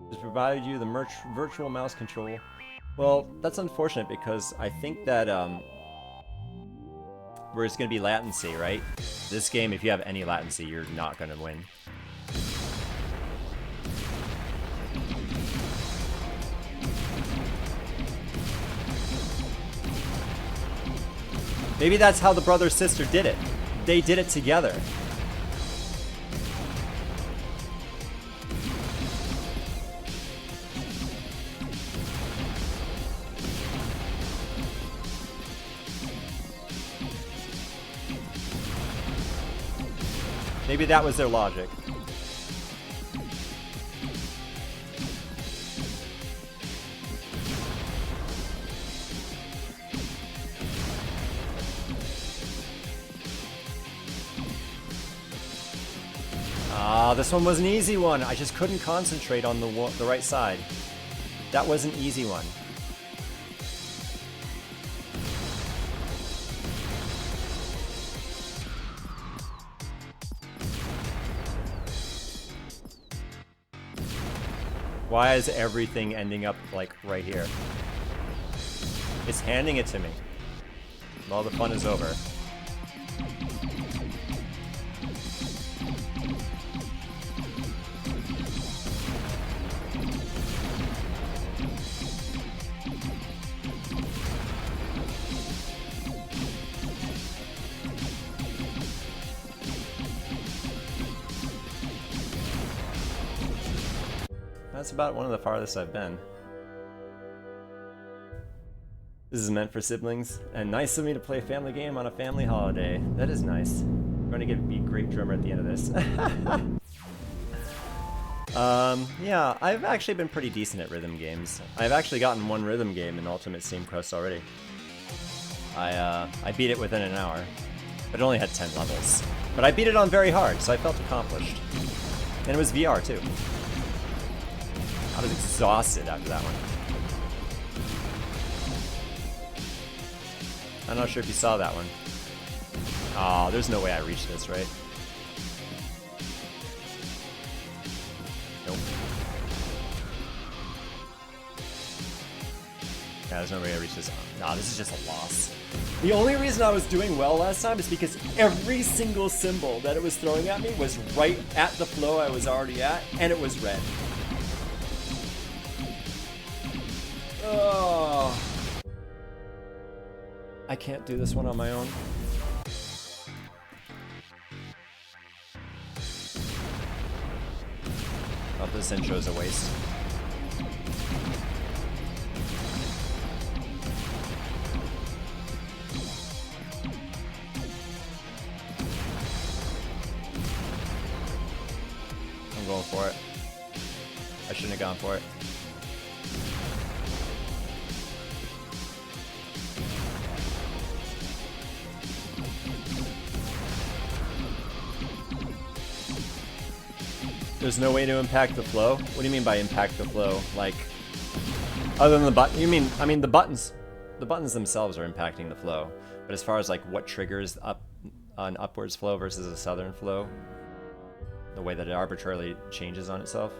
Just provided you the virtual mouse control. Well, that's unfortunate because I think that where it's going to be latency, right? This game, if you have any latency, you're not going to win. Maybe that's how the brother-sister did it. They did it together. Maybe that was their logic. Ah, this one was an easy one. I just couldn't concentrate on the right side. That was an easy one. Why is everything ending up like right here? It's handing it to me. All the fun is over. That's about one of the farthest I've been. This is meant for siblings, and nice of me to play a family game on a family holiday. That is nice. I'm going to be a great drummer at the end of this. Yeah, I've actually been pretty decent at rhythm games. I've actually gotten one rhythm game in Ultimate Steam Quest already. I beat it within an hour, but it only had 10 levels. But I beat it on very hard, so I felt accomplished. And it was VR too. I was exhausted after that one. I'm not sure if you saw that one. Oh, there's no way I reached this, right? Nope. Yeah, there's no way I reached this. Nah, this is just a loss. The only reason I was doing well last time is because every single symbol that it was throwing at me was right at the flow I was already at, and it was red. Oh, I can't do this one on my own. Oh, this intro is a waste. I'm going for it. I shouldn't have gone for it. There's no way to impact the flow? What do you mean by impact the flow? Like, other than the button? You mean, I mean the buttons themselves are impacting the flow. But as far as like what triggers an upwards flow versus a southern flow, the way that it arbitrarily changes on itself.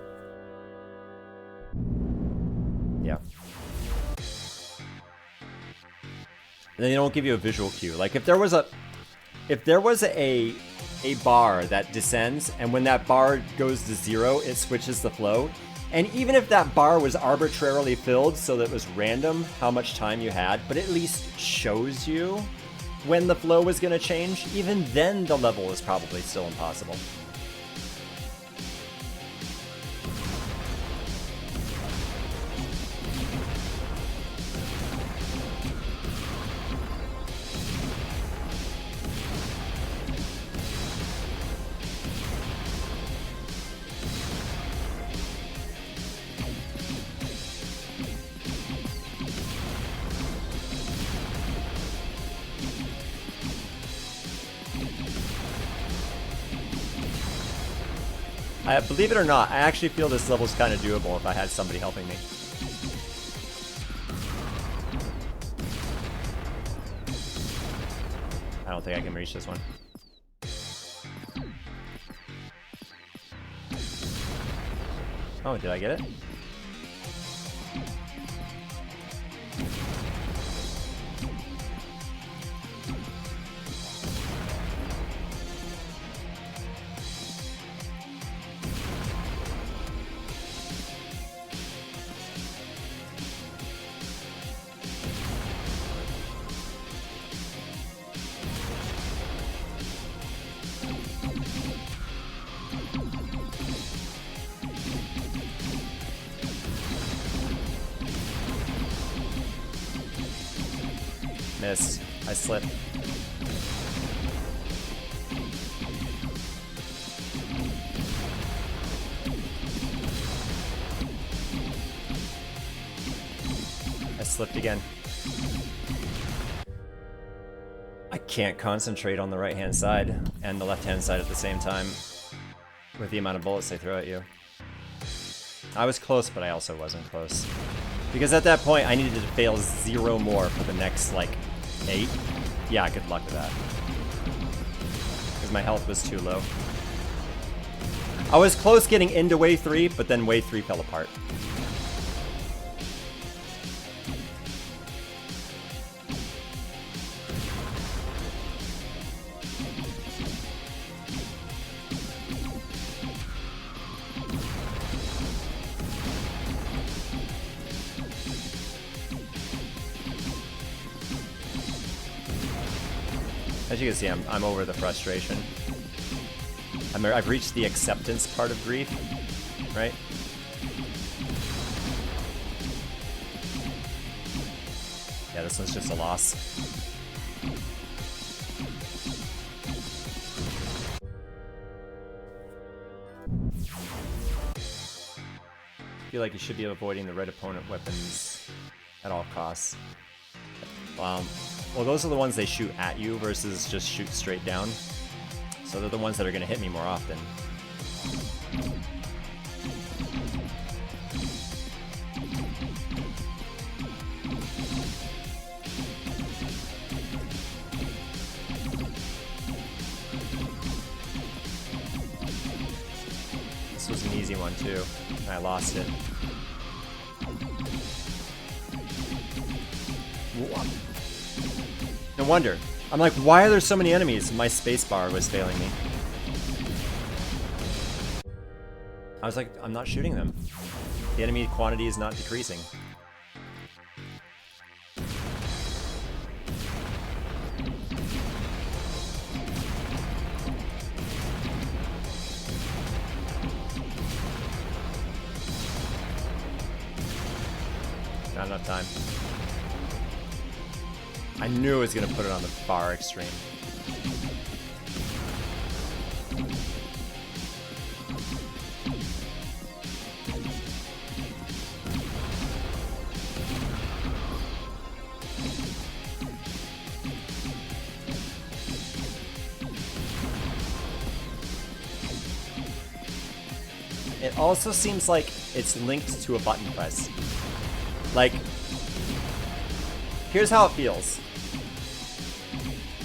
Yeah. And then they don't give you a visual cue. Like if there was a bar that descends, and when that bar goes to 0, it switches the flow. And even if that bar was arbitrarily filled so that it was random how much time you had, but at least shows you when the flow was going to change, even then the level is probably still impossible. Believe it or not, I actually feel this level's kind of doable if I had somebody helping me. don't think I can reach this one. Oh, did I get it? Miss. I slipped. I slipped again. I can't concentrate on the right-hand side and the left-hand side at the same time with the amount of bullets they throw at you. I was close, but I also wasn't close. Because at that point, I needed to fail 0 more for the next, like, 8. Yeah, good luck with that. Because my health was too low. I was close getting into wave 3, but then wave 3 fell apart. As you can see, I'm over the frustration. I've reached the acceptance part of grief, right? Yeah, this one's just a loss. I feel like you should be avoiding the red opponent weapons at all costs. Well, those are the ones they shoot at you versus just shoot straight down. So they're the ones that are going to hit me more often. This was an easy one too, and I lost it. No wonder. I'm like, why are there so many enemies? My spacebar was failing me. I was like, I'm not shooting them. The enemy quantity is not decreasing. Not enough time. I knew I was going to put it on the far extreme. It also seems like it's linked to a button press. Like, here's how it feels.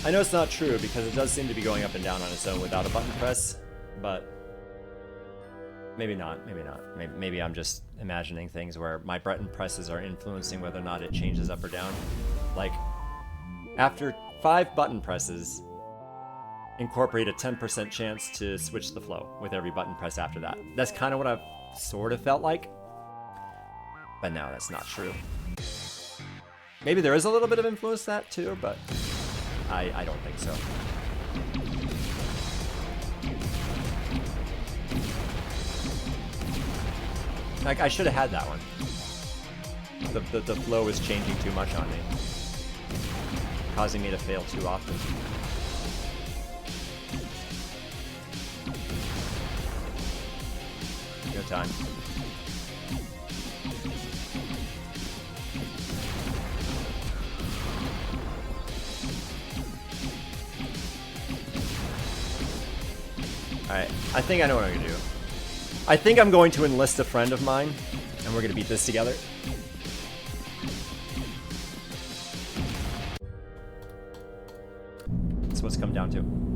I know it's not true because it does seem to be going up and down on its own without a button press, but maybe not, maybe not. Maybe I'm just imagining things where my button presses are influencing whether or not it changes up or down. Like, after 5 button presses, incorporate a 10% chance to switch the flow with every button press after that. That's kind of what I've sort of felt like, but now that's not true. Maybe there is a little bit of influence to that too, but I don't think so. Like, I should have had that one. The flow was changing too much on me, causing me to fail too often. No time. Alright, I think I know what I'm gonna do. I think I'm going to enlist a friend of mine, and we're gonna beat this together. That's what it's come down to.